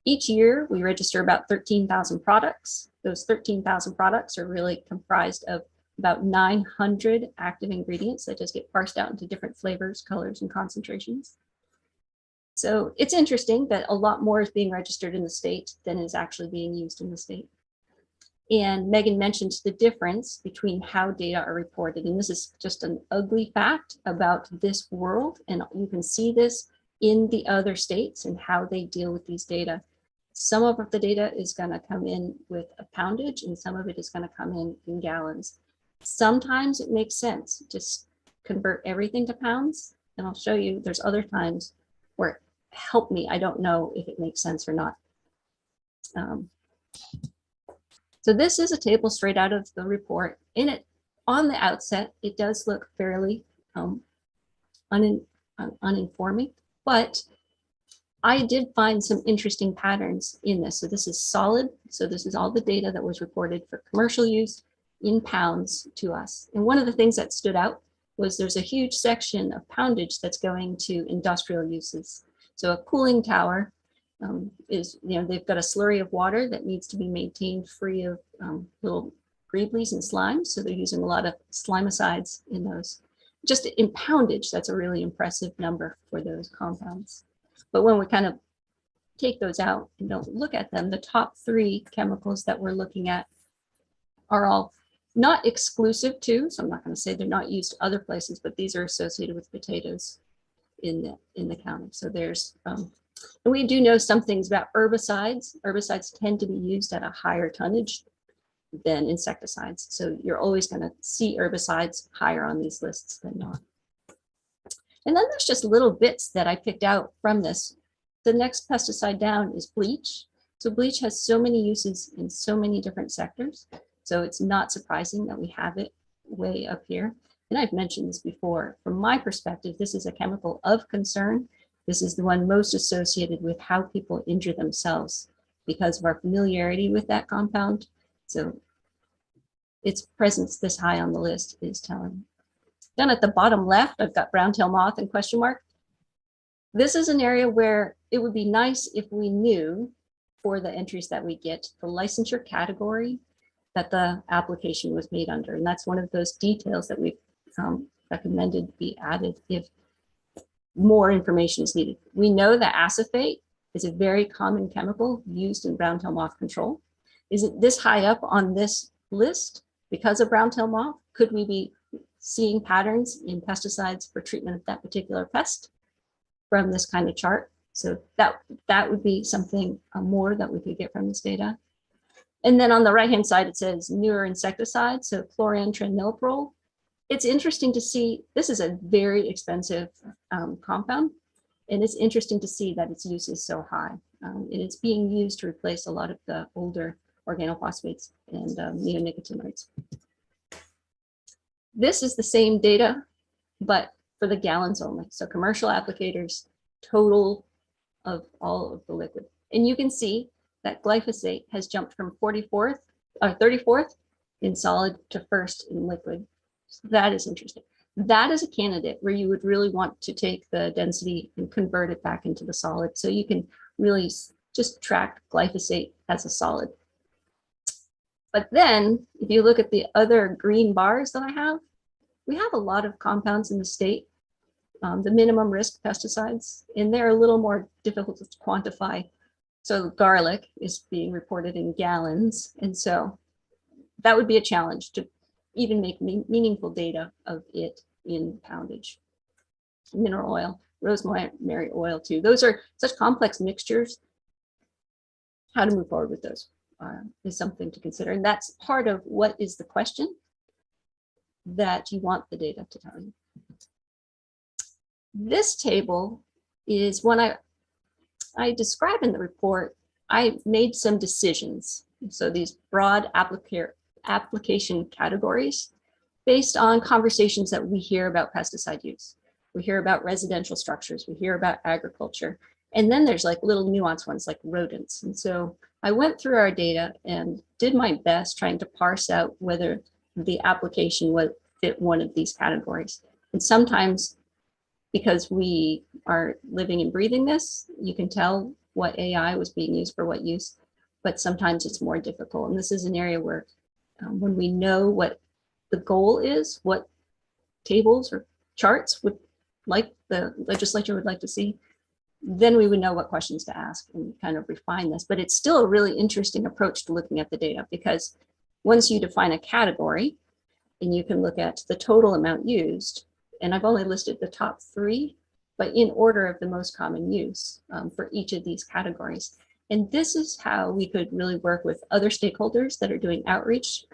S1: Each year we register about 13,000 products. Those 13,000 products are really comprised of about 900 active ingredients that just get parsed out into different flavors, colors, and concentrations. So it's interesting that a lot more is being registered in the state than is actually being used in the state. And Megan mentioned the difference between how data are reported. And this is just an ugly fact about this world. And you can see this in the other states and how they deal with these data. Some of the data is going to come in with a poundage, and some of it is going to come in gallons. Sometimes it makes sense to just convert everything to pounds. And I'll show you, there's other times where, help me, I don't know if it makes sense or not. So this is a table straight out of the report. In it, on the outset, it does look fairly uninforming, but I did find some interesting patterns in this. So this is solid. So this is all the data that was reported for commercial use in pounds to us. And one of the things that stood out was there's a huge section of poundage that's going to industrial uses. So a cooling tower is, they've got a slurry of water that needs to be maintained free of little greeblies and slimes. So they're using a lot of slimicides in those. just in poundage, that's a really impressive number for those compounds. But when we kind of take those out and don't look at them, the top 3 chemicals that we're looking at are all not exclusive to, so I'm not going to say they're not used other places, but these are associated with potatoes in the county. So there's, and we do know some things about herbicides. Herbicides tend to be used at a higher tonnage than insecticides. So you're always going to see herbicides higher on these lists than not. And then there's just little bits that I picked out from this. The next pesticide down is bleach. So bleach has so many uses in so many different sectors. So it's not surprising that we have it way up here. And I've mentioned this before. From my perspective, this is a chemical of concern. This is the one most associated with how people injure themselves because of our familiarity with that compound. So its presence this high on the list is telling. Down at the bottom left, I've got brown-tail moth and question mark. This is an area where it would be nice if we knew for the entries that we get the licensure category that the application was made under. And that's one of those details that we've recommended be added if more information is needed. We know that acephate is a very common chemical used in brown-tail moth control. Is it this high up on this list because of brown-tail moth? Could we be seeing patterns in pesticides for treatment of that particular pest from this kind of chart? So that would be something more that we could get from this data. And then on the right-hand side, it says newer insecticides, so chlorantraniliprole. It's interesting to see, this is a very expensive compound, and it's interesting to see that its use is so high. And it's being used to replace a lot of the older organophosphates and neonicotinoids. This is the same data, but for the gallons only. So commercial applicators, total of all of the liquid. And you can see that glyphosate has jumped from 34th in solid to 1st in liquid. So that is interesting. That is a candidate where you would really want to take the density and convert it back into the solid. So you can really just track glyphosate as a solid. But then if you look at the other green bars that I have, we have a lot of compounds in the state, the minimum risk pesticides, and they're a little more difficult to quantify. So garlic is being reported in gallons. And so that would be a challenge to even make meaningful data of it in poundage. Mineral oil, rosemary oil too. Those are such complex mixtures. How to move forward with those is something to consider. And that's part of what is the question that you want the data to tell you. This table is one I describe in the report. I made some decisions. So these broad application categories based on conversations that we hear about pesticide use. We hear about residential structures, we hear about agriculture, and then there's like little nuanced ones like rodents. And so I went through our data and did my best trying to parse out whether the application would fit one of these categories. And sometimes, because we are living and breathing this, you can tell what AI was being used for what use, but sometimes it's more difficult. And this is an area where when we know what the goal is, what tables or charts would like the legislature would like to see, then we would know what questions to ask and kind of refine this. But it's still a really interesting approach to looking at the data, because once you define a category and you can look at the total amount used, and I've only listed the top 3, but in order of the most common use for each of these categories. And this is how we could really work with other stakeholders that are doing outreach,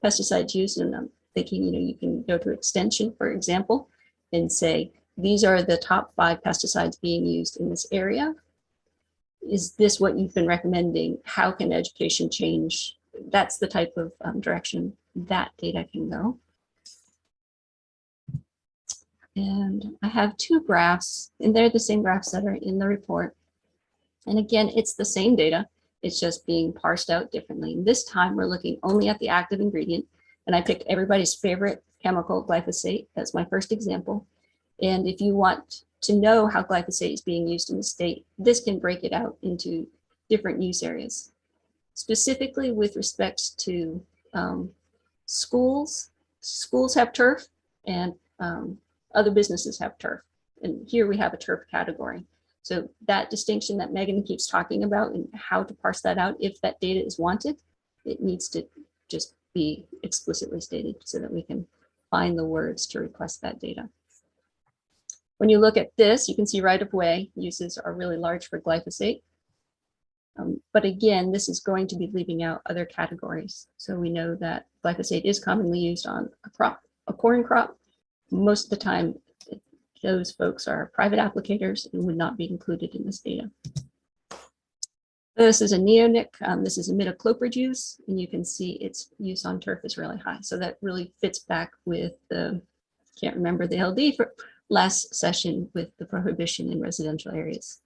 S1: pesticides use, and I'm thinking, you can go to extension, for example, and say, these are the top 5 pesticides being used in this area. Is this what you've been recommending? How can education change? That's the type of direction that data can go. And I have 2 graphs, and they're the same graphs that are in the report. And again, it's the same data. It's just being parsed out differently. And this time we're looking only at the active ingredient. And I picked everybody's favorite chemical, glyphosate. That's my first example. And if you want to know how glyphosate is being used in the state, this can break it out into different use areas. Specifically with respect to schools. Schools have turf, and Other businesses have turf, and here we have a turf category. So that distinction that Megan keeps talking about and how to parse that out, if that data is wanted, it needs to just be explicitly stated so that we can find the words to request that data. When you look at this, you can see right-of-way uses are really large for glyphosate. But again, this is going to be leaving out other categories. So we know that glyphosate is commonly used on a crop, a corn crop. Most of the time, those folks are private applicators and would not be included in this data. This is a neonic. This is imidacloprid use, and you can see its use on turf is really high. So that really fits back with the, can't remember the LD for last session with the prohibition in residential areas.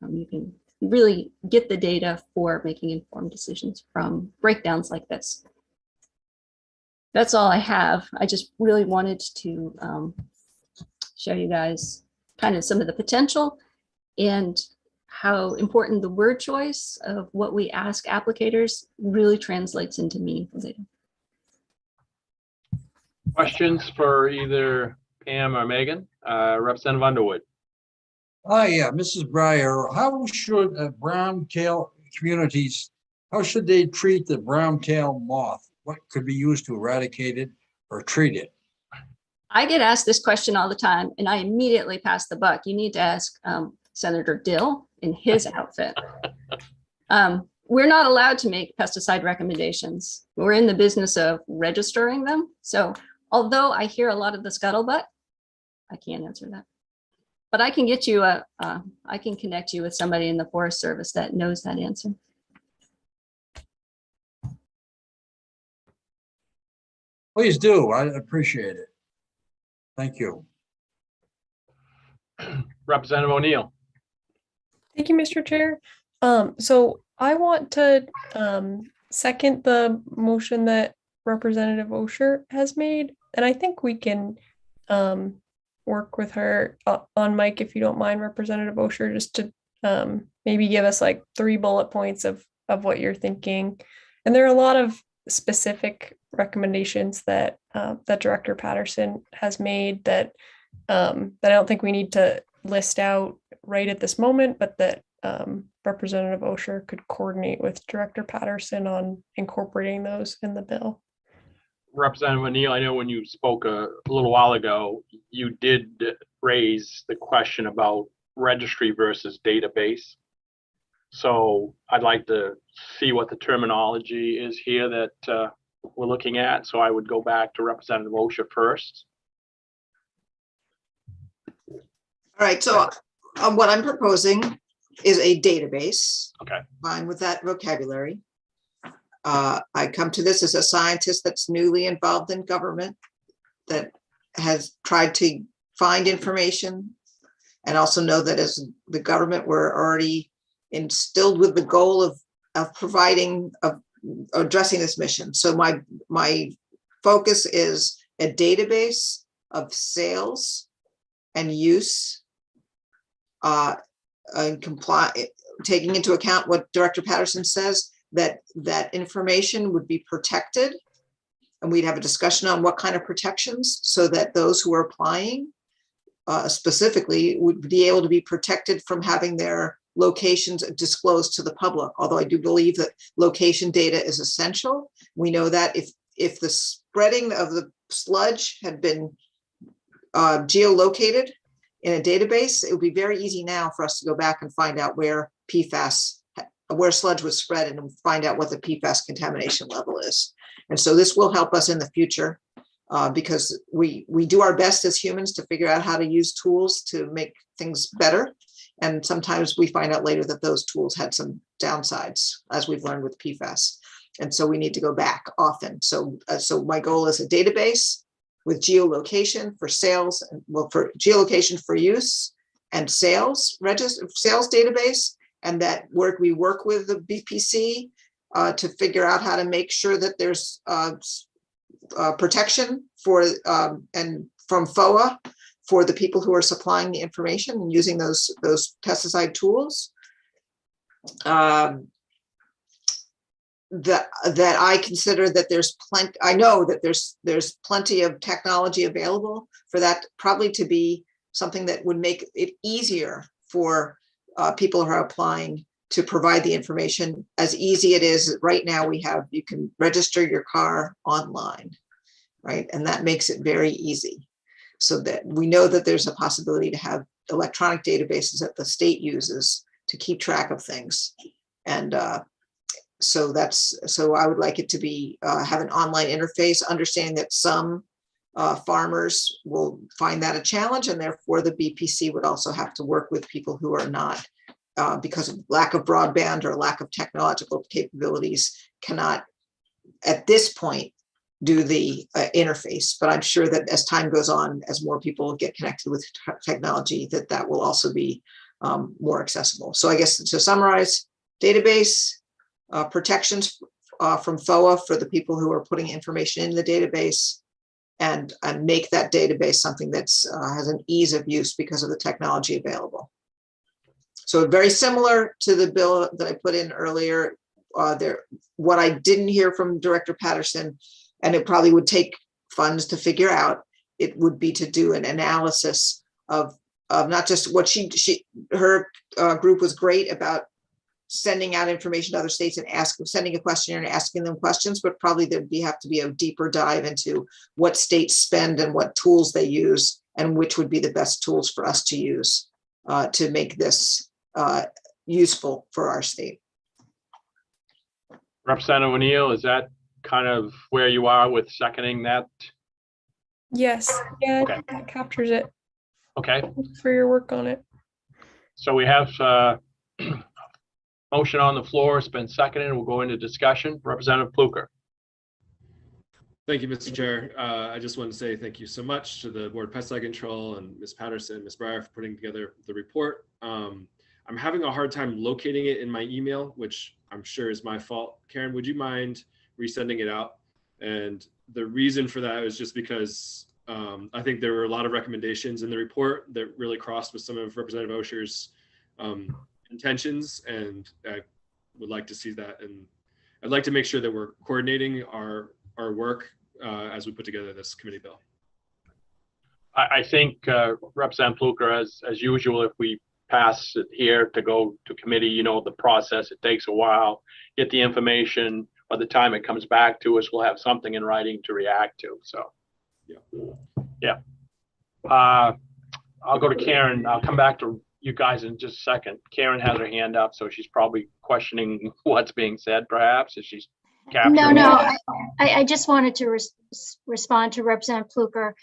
S1: You can really get the data for making informed decisions from breakdowns like this. That's all I have. I just really wanted to show you guys kind of some of the potential and how important the word choice of what we ask applicators really translates into meaningful data.
S2: Questions for either Pam or Megan? Representative Underwood.
S11: Hi, Mrs. Breyer, how should brown tail communities, how should they treat the brown tail moth? What could be used to eradicate it or treat it?
S1: I get asked this question all the time, and I immediately pass the buck. You need to ask Senator Dill in his outfit. We're not allowed to make pesticide recommendations. We're in the business of registering them. So although I hear a lot of the scuttlebutt, I can't answer that. But I can get you I can connect you with somebody in the Forest Service that knows that answer.
S11: Please do, I appreciate it. Thank you.
S2: Representative O'Neill.
S5: Thank you, Mr. Chair. So I want to second the motion that Representative Osher has made, and I think we can work with her on mic, if you don't mind, Representative Osher, just to maybe give us like 3 bullet points of what you're thinking. And there are a lot of specific recommendations that that Director Patterson has made that I don't think we need to list out right at this moment, but that Representative Osher could coordinate with Director Patterson on incorporating those in the bill.
S2: Representative O'Neill, I know when you spoke a little while ago, you did raise the question about registry versus database. So I'd like to see what the terminology is here that we're looking at. So I would go back to Representative Osher first.
S6: All right, so what I'm proposing is a database.
S2: Okay.
S6: Fine with that vocabulary. I come to this as a scientist that's newly involved in government, that has tried to find information, and also know that as the government, we're already instilled with the goal of providing, of addressing this mission. So my focus is a database of sales and use, and taking into account what Director Patterson says, that information would be protected, and we'd have a discussion on what kind of protections, so that those who are applying specifically would be able to be protected from having their locations disclosed to the public. Although I do believe that location data is essential. We know that if the spreading of the sludge had been geolocated in a database, it would be very easy now for us to go back and find out where sludge was spread and find out what the PFAS contamination level is. And so this will help us in the future because we do our best as humans to figure out how to use tools to make things better. And sometimes we find out later that those tools had some downsides, as we've learned with PFAS. And so we need to go back often. So my goal is a database with geolocation for sales, well, for geolocation for use and sales database, and that we work with the BPC to figure out how to make sure that there's protection for and from FOA for the people who are supplying the information and using those pesticide tools. that I consider that there's plenty, I know that there's plenty of technology available for that, probably to be something that would make it easier for people who are applying to provide the information. As easy it is right now, you can register your car online, right? And that makes it very easy. So that we know that there's a possibility to have electronic databases that the state uses to keep track of things. And so I would like it to be have an online interface, understanding that some farmers will find that a challenge, and therefore the BPC would also have to work with people who are not, because of lack of broadband or lack of technological capabilities, cannot at this point do the interface. But I'm sure that as time goes on, as more people get connected with technology, that will also be more accessible. So I guess to summarize, database, protections from FOA for the people who are putting information in the database, and make that database something that's has an ease of use because of the technology available. So very similar to the bill that I put in earlier. What I didn't hear from Director Patterson, and it probably would take funds to figure out, it would be to do an analysis of not just what her group was great about sending out information to other states and sending a questionnaire and asking them questions, but probably there'd have to be a deeper dive into what states spend and what tools they use, and which would be the best tools for us to use to make this useful for our state.
S2: Representative O'Neill, is that kind of where you are with seconding that?
S5: Yes, yeah,
S2: Okay.
S5: I think that captures it.
S2: Okay,
S5: Thanks for your work on it.
S2: so we have motion on the floor. It's been seconded. We'll go into discussion. Representative Pluker.
S9: Thank you, Mr. Chair. I just want to say thank you so much to the Board of Pesticide Control and Ms. Patterson, Ms. Breyer for putting together the report. I'm having a hard time locating it in my email, which I'm sure is my fault. Karen, would you mind resending it out? And the reason for that is just because I think there were a lot of recommendations in the report that really crossed with some of Representative Osher's intentions, and I would like to see that. And I'd like to make sure that we're coordinating our work as we put together this committee bill.
S2: I think Representative Pluker, as usual, if we pass it here to go to committee, you know the process, it takes a while, get the information. By the time it comes back to us, we'll have something in writing to react to. So yeah. I'll go to Karen. I'll come back to you guys in just a second. Karen has her hand up, so she's probably questioning what's being said, perhaps, as she's capturing.
S13: No, I just wanted to respond to Representative Pluker.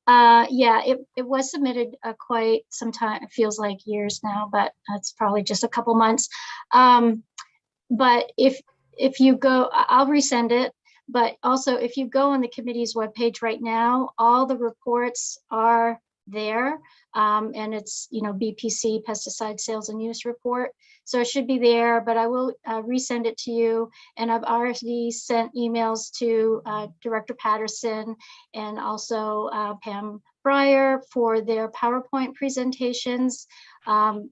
S13: Yeah, it was submitted quite some time. It feels like years now, but it's probably just a couple months. But if you go, I'll resend it. But also, if you go on the committee's webpage right now, all the reports are there. And it's, BPC pesticide sales and use report. So it should be there, but I will resend it to you. And I've already sent emails to Director Patterson and also Pam Breyer for their PowerPoint presentations,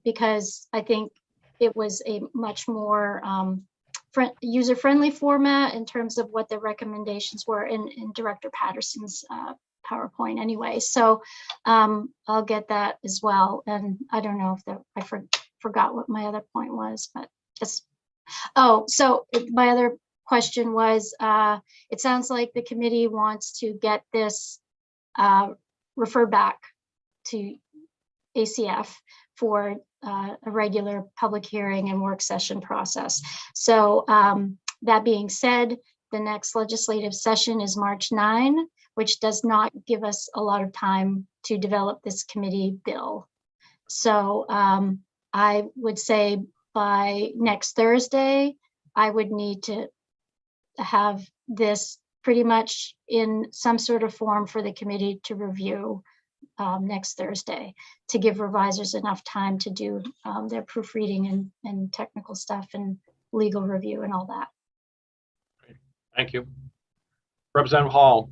S13: because I think it was a much more user-friendly format in terms of what the recommendations were in Director Patterson's PowerPoint anyway. So I'll get that as well. And I don't know if I forgot what my other point was, but just, so my other question was, it sounds like the committee wants to get this referred back to ACF for a regular public hearing and work session process. So that being said, the next legislative session is March 9, which does not give us a lot of time to develop this committee bill. So I would say by next Thursday, I would need to have this pretty much in some sort of form for the committee to review next Thursday, to give revisers enough time to do their proofreading and technical stuff and legal review and all that.
S2: Thank you. Representative Hall.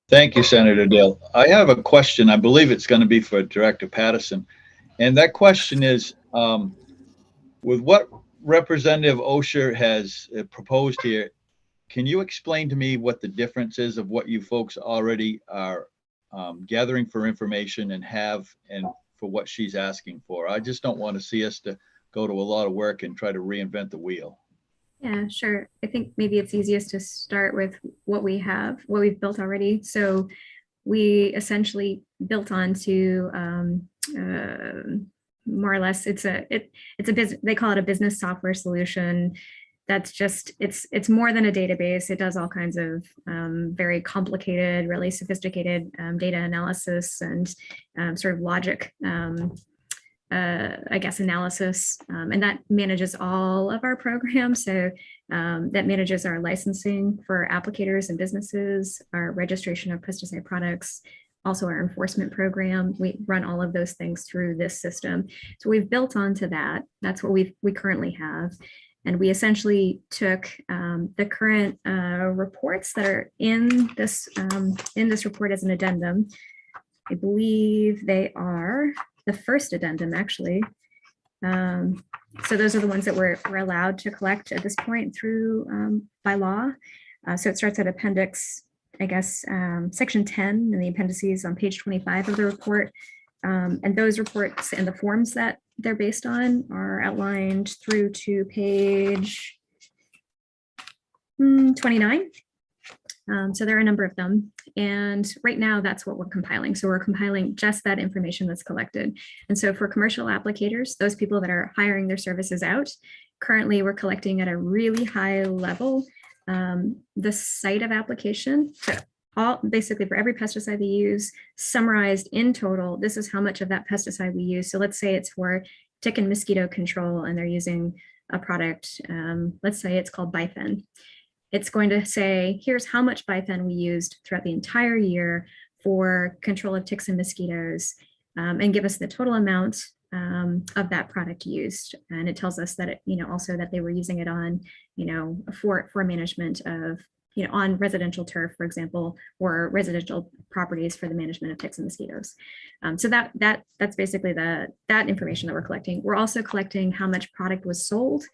S4: Thank you, Senator Dale. I have a question. I believe it's going to be for Director Patterson. And that question is, with what Representative Osher has proposed here, can you explain to me what the difference is of what you folks already are gathering for information and have, and for what she's asking for? I just don't want to see us to go to a lot of work and try to reinvent the wheel.
S12: Yeah, sure. I think maybe it's easiest to start with what we have, what we've built already. So we essentially built onto more or less, it's a business, they call it a business software solution. That's just, it's more than a database. It does all kinds of very complicated, really sophisticated data analysis and sort of logic, I guess, analysis. And that manages all of our programs. So that manages our licensing for applicators and businesses, our registration of pesticide products, also our enforcement program. We run all of those things through this system. So we've built onto that. That's what we currently have. And we essentially took the current reports that are in this report as an addendum. I believe they are the first addendum, actually. So those are the ones that we're allowed to collect at this point through by law. So it starts at appendix, I guess, section 10 in the appendices on page 25 of the report. And those reports and the forms that they're based on are outlined through to page 29. So there are a number of them. And right now that's what we're compiling. So we're compiling just that information that's collected. And so for commercial applicators, those people that are hiring their services out, currently we're collecting at a really high level the site of application. So all basically for every pesticide we use, summarized in total, this is how much of that pesticide we use. So let's say it's for tick and mosquito control and they're using a product, let's say it's called Bifen. It's going to say, here's how much Bifen we used throughout the entire year for control of ticks and mosquitoes, and give us the total amount of that product used. And it tells us that, it, also that they were using it on, for management of, on residential turf, for example, or residential properties for the management of ticks and mosquitoes. So that's basically that information that we're collecting. We're also collecting how much product was sold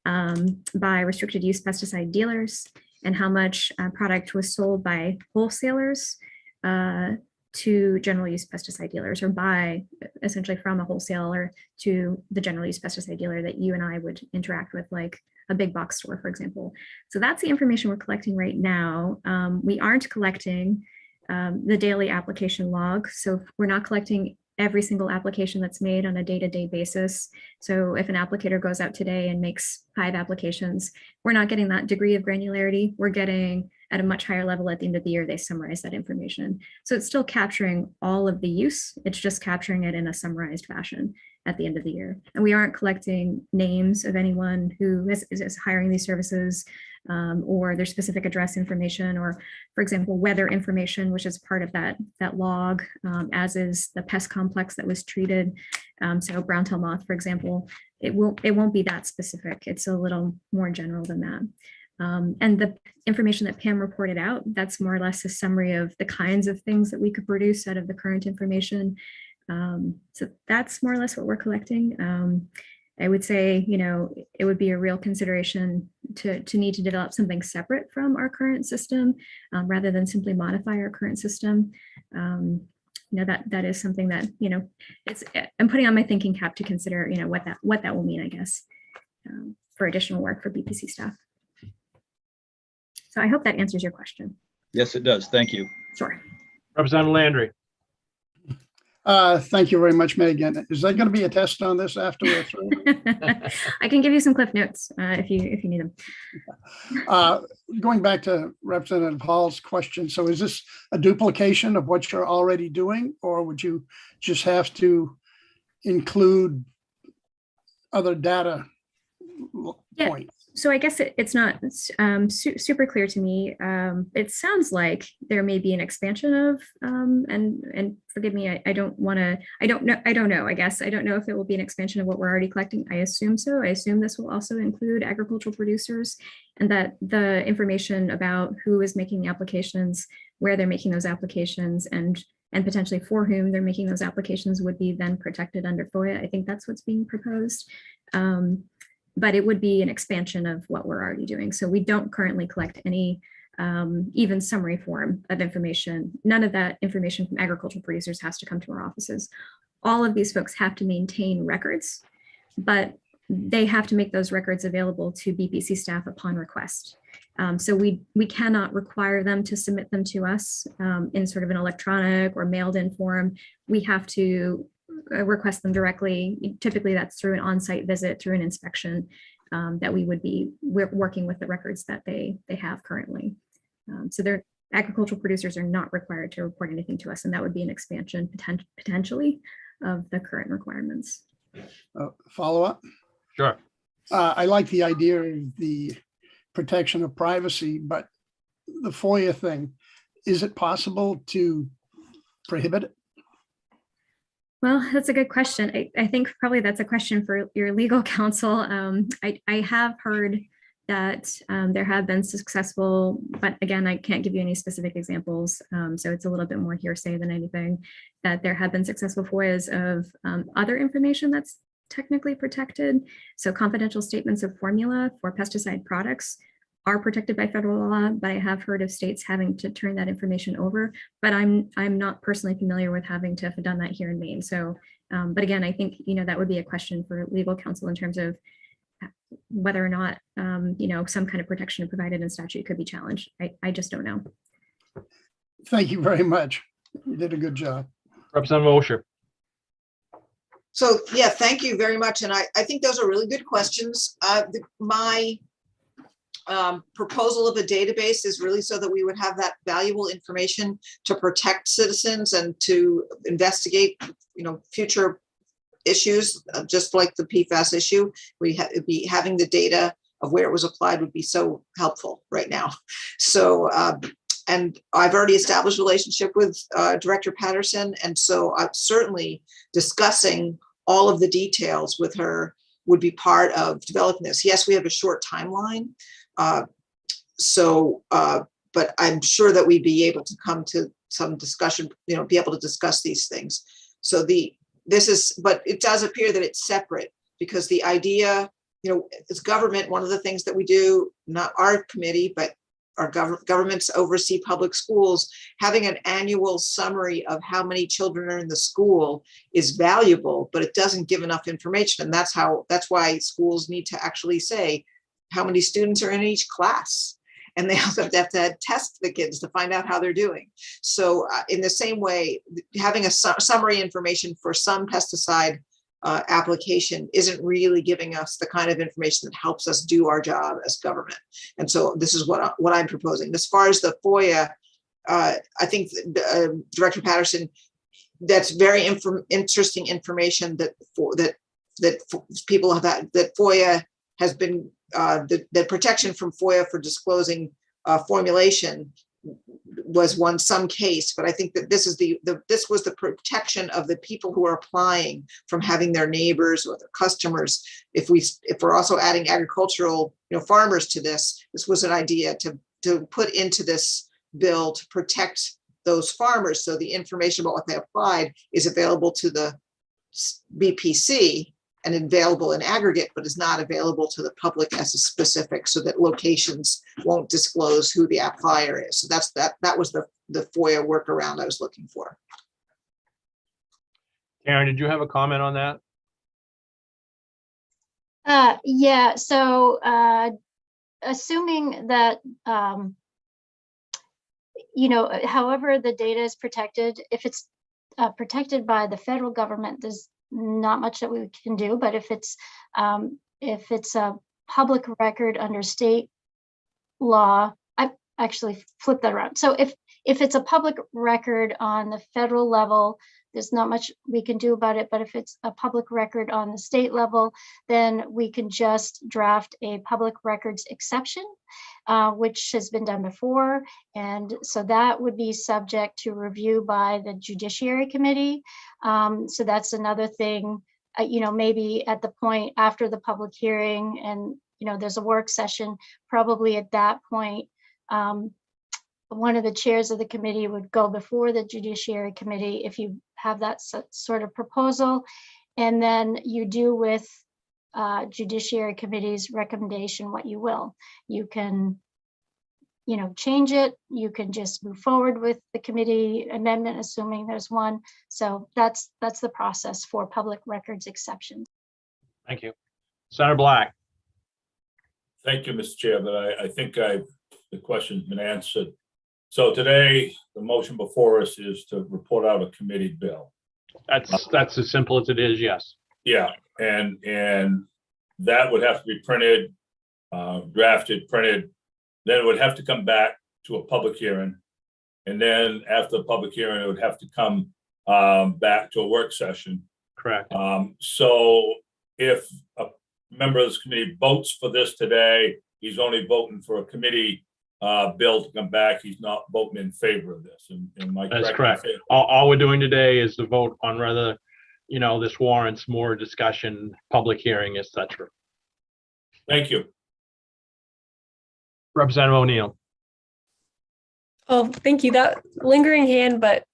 S12: by restricted use pesticide dealers and how much product was sold by wholesalers to general use pesticide dealers, or by essentially from a wholesaler to the general use pesticide dealer that you and I would interact with, like a big box store, for example. So that's the information we're collecting right now. We aren't collecting the daily application log. So we're not collecting every single application that's made on a day-to-day basis. So if an applicator goes out today and makes 5 applications, we're not getting that degree of granularity. We're getting at a much higher level at the end of the year, they summarize that information. So it's still capturing all of the use. It's just capturing it in a summarized fashion at the end of the year. And we aren't collecting names of anyone who is hiring these services, or their specific address information, or, for example, weather information, which is part of that log, as is the pest complex that was treated. So brown-tail moth, for example, it won't be that specific. It's a little more general than that. And the information that Pam reported out, that's more or less a summary of the kinds of things that we could produce out of the current information. So that's more or less what we're collecting. I would say, it would be a real consideration to need to develop something separate from our current system, rather than simply modify our current system. That is something that, I'm putting on my thinking cap to consider, what that will mean, I guess, for additional work for BPC staff. So I hope that answers your question.
S4: Yes, it does. Thank you.
S12: Sure.
S2: Representative Landry.
S8: Thank you very much, Megan. Is there going to be a test on this after we're through?
S12: I can give you some cliff notes if you need them.
S8: Going back to Representative Hall's question, so is this a duplication of what you're already doing, or would you just have to include other data points?
S12: So I guess it's not super clear to me. It sounds like there may be an expansion of, and forgive me, I don't know. I guess I don't know if it will be an expansion of what we're already collecting. I assume so. I assume this will also include agricultural producers, and that the information about who is making the applications, where they're making those applications, and potentially for whom they're making those applications would be then protected under FOIA. I think that's what's being proposed. but it would be an expansion of what we're already doing. So we don't currently collect any even summary form of information. None of that information from agricultural producers has to come to our offices. All of these folks have to maintain records, but they have to make those records available to BPC staff upon request. So we cannot require them to submit them to us in sort of an electronic or mailed in form. We have to request them directly. Typically that's through an on-site visit, through an inspection, that we would be working with the records that they have currently. So their agricultural producers are not required to report anything to us, and that would be an expansion potentially of the current requirements.
S8: Follow up?
S2: Sure.
S8: I like the idea of the protection of privacy, but the FOIA thing, is it possible to prohibit it?
S12: Well, that's a good question. I think probably that's a question for your legal counsel. I have heard that there have been successful, but again, I can't give you any specific examples. So it's a little bit more hearsay than anything, that there have been successful FOIAs of other information that's technically protected. So confidential statements of formula for pesticide products are protected by federal law, but I have heard of states having to turn that information over, but I'm not personally familiar with having to have done that here in Maine. So, but again, I think, that would be a question for legal counsel in terms of whether or not, some kind of protection provided in statute could be challenged. I just don't know.
S8: Thank you very much. You did a good job.
S2: Representative Osher.
S6: So, yeah, thank you very much. And I think those are really good questions. My proposal of a database is really so that we would have that valuable information to protect citizens and to investigate, future issues, just like the PFAS issue. Be having the data of where it was applied would be so helpful right now. So, and I've already established a relationship with Director Patterson, and so I'm certainly discussing all of the details with her would be part of developing this. Yes, we have a short timeline. But I'm sure that we'd be able to come to some discussion, be able to discuss these things. So but it does appear that it's separate, because the idea, as government, one of the things that we do, not our committee, but our governments oversee public schools, having an annual summary of how many children are in the school is valuable, but it doesn't give enough information. And that's why schools need to actually say how many students are in each class. And they also have to test the kids to find out how they're doing. So in the same way, having a summary information for some pesticide application isn't really giving us the kind of information that helps us do our job as government. And so this is what I'm proposing. As far as the FOIA, I think Director Patterson, that's very interesting information that people have had, that FOIA has been, the protection from FOIA for disclosing formulation was some case, but I think that this is this was the protection of the people who are applying from having their neighbors or their customers. If we're also adding agricultural, farmers to this was an idea to put into this bill to protect those farmers. So the information about what they applied is available to the BPC and available in aggregate, but is not available to the public as a specific, so that locations won't disclose who the applier is. So that was the FOIA workaround I was looking for.
S2: Karen, did you have a comment on that?
S13: Yeah, so assuming that, however the data is protected, if it's protected by the federal government, there's not much that we can do. But if it's a public record under state law, I actually flip that around. So if it's a public record on the federal level, there's not much we can do about it. But if it's a public record on the state level, then we can just draft a public records exception, which has been done before. And so that would be subject to review by the Judiciary Committee. So that's another thing, maybe at the point after the public hearing and, there's a work session, probably at that point, one of the chairs of the committee would go before the Judiciary Committee if you have that sort of proposal. And then you do with Judiciary Committee's recommendation what you will. You can, change it. You can just move forward with the committee amendment, assuming there's one. So that's the process for public records exceptions.
S2: Thank you. Senator Black.
S3: Thank you, Mr. Chair, but I think the question's been answered. So today, the motion before us is to report out a committee bill.
S2: That's as simple as it is, yes.
S3: Yeah, and that would have to be printed, drafted, printed. Then it would have to come back to a public hearing. And then after the public hearing, it would have to come back to a work session.
S2: Correct.
S3: So if a member of this committee votes for this today, he's only voting for a committee bill to come back. He's not voting in favor of this. Am I
S2: That's
S3: correct?
S2: correct. All we're doing today is to vote on whether, this warrants more discussion, public hearing, etc.
S3: Thank you.
S2: Representative O'Neill.
S5: Oh, thank you. That lingering hand, but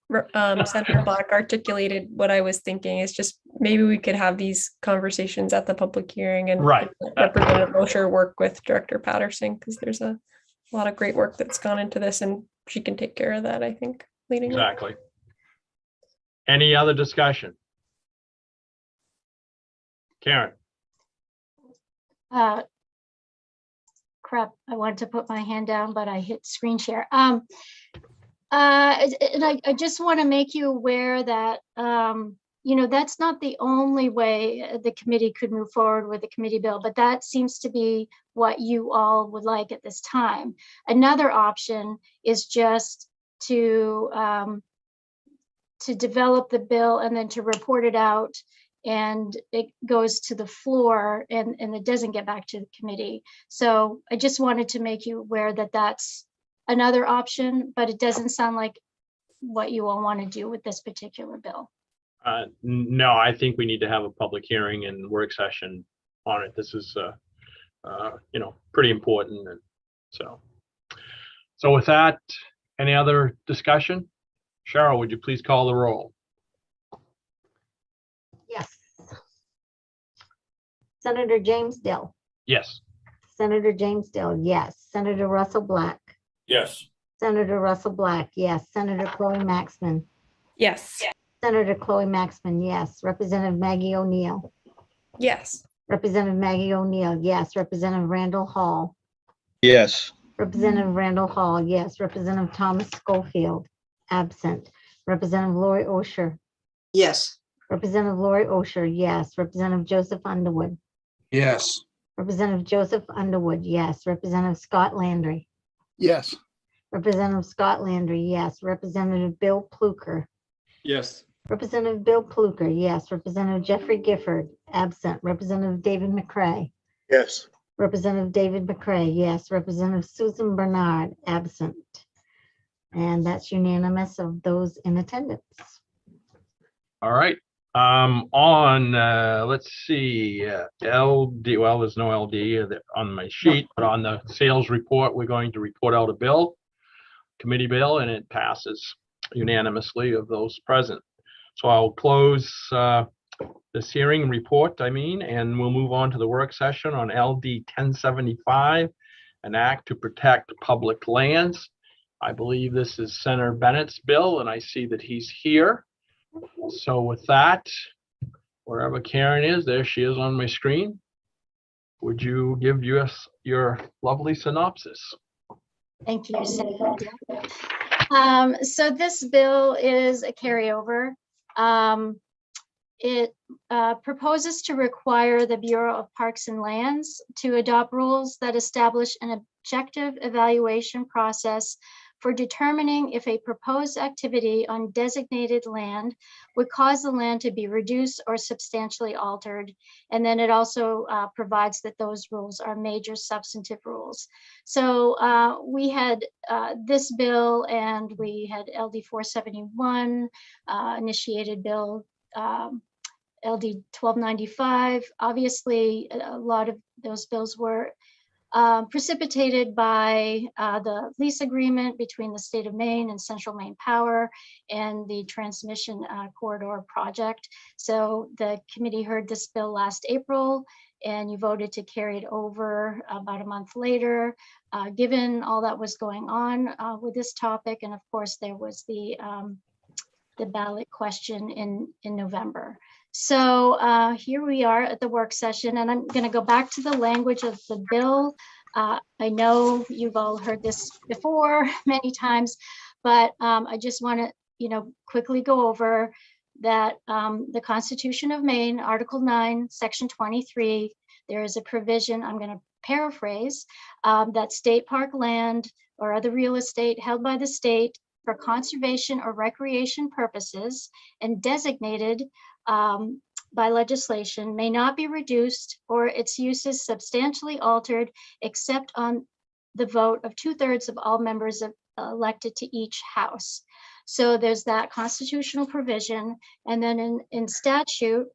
S5: Senator Black articulated what I was thinking. Is just maybe we could have these conversations at the public hearing and
S2: Right.
S5: Representative Mosher work with Director Patterson, because there's a lot of great work that's gone into this, and she can take care of that, I think, leading up.
S2: Exactly. Any other discussion? Karen.
S13: Crap, I wanted to put my hand down, but I hit screen share. And I just want to make you aware that, that's not the only way the committee could move forward with a committee bill, but that seems to be what you all would like at this time. Another option is just to develop the bill and then to report it out, and it goes to the floor and it doesn't get back to the committee. So I just wanted to make you aware that that's another option, but it doesn't sound like what you all want to do with this particular bill.
S2: No, I think we need to have a public hearing and work session on it. This is, pretty important. And so with that, any other discussion? Cheryl, would you please call the roll?
S14: Yes. Senator James Dill.
S2: Yes.
S14: Senator James Dill, yes. Senator Russell Black.
S3: Yes.
S14: Senator Russell Black, yes. Senator Chloe Maxman.
S5: Yes.
S14: Senator Chloe Maxman, yes. Representative Maggie O'Neill.
S5: Yes.
S14: Representative Maggie O'Neill, yes. Representative Randall Hall.
S4: Yes.
S14: Representative Randall Hall, yes. Representative Thomas Schofield, absent. Representative Lori Osher.
S6: Yes.
S14: Representative Lori Osher, yes. Representative Joseph Underwood.
S11: Yes.
S14: Representative Joseph Underwood, yes. Representative Scott Landry.
S8: Yes.
S14: Representative Scott Landry, yes. Representative Bill Pluker.
S9: Yes.
S14: Representative Bill Pluker, yes. Representative Jeffrey Gifford, absent. Representative David McCray.
S10: Yes.
S14: Representative David McCray, yes. Representative Susan Bernard, absent. And that's unanimous of those in attendance.
S2: All right. Let's see, LD, well, there's no LD on my sheet, but on the sales report, we're going to report out a bill, committee bill, and it passes unanimously of those present. So I'll close this hearing report, and we'll move on to the work session on LD 1075, an act to protect public lands. I believe this is Senator Bennett's bill, and I see that he's here. So with that, wherever Karen is, there she is on my screen. Would you give us your lovely synopsis?
S13: Thank you, Senator. So this bill is a carryover. It proposes to require the Bureau of Parks and Lands to adopt rules that establish an objective evaluation process for determining if a proposed activity on designated land would cause the land to be reduced or substantially altered. And then it also provides that those rules are major substantive rules. So we had this bill, and we had LD 471, initiated bill LD 1295. Obviously, a lot of those bills were precipitated by the lease agreement between the state of Maine and Central Maine Power and the transmission corridor project. So the committee heard this bill last April, and you voted to carry it over about a month later, given all that was going on with this topic. And of course, there was the ballot question in November. So here we are at the work session, and I'm going to go back to the language of the bill. I know you've all heard this before many times, but I just want to, quickly go over that the Constitution of Maine, Article 9, Section 23, there is a provision, I'm going to paraphrase, that state park land or other real estate held by the state for conservation or recreation purposes and designated by legislation may not be reduced or its uses substantially altered except on the vote of 2/3 of all members elected to each house. So there's that constitutional provision. And then in statute,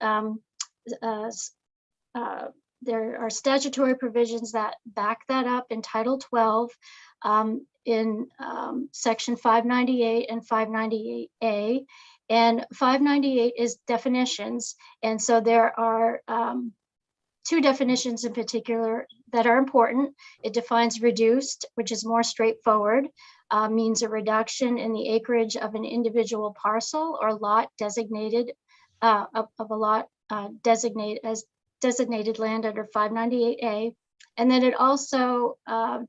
S13: there are statutory provisions that back that up in Title 12, in Section 598 and 598A. And 598 is definitions. And so there are two definitions in particular that are important. It defines reduced, which is more straightforward, means a reduction in the acreage of an individual parcel or lot designated of a lot designated as designated land under 598A. And then it also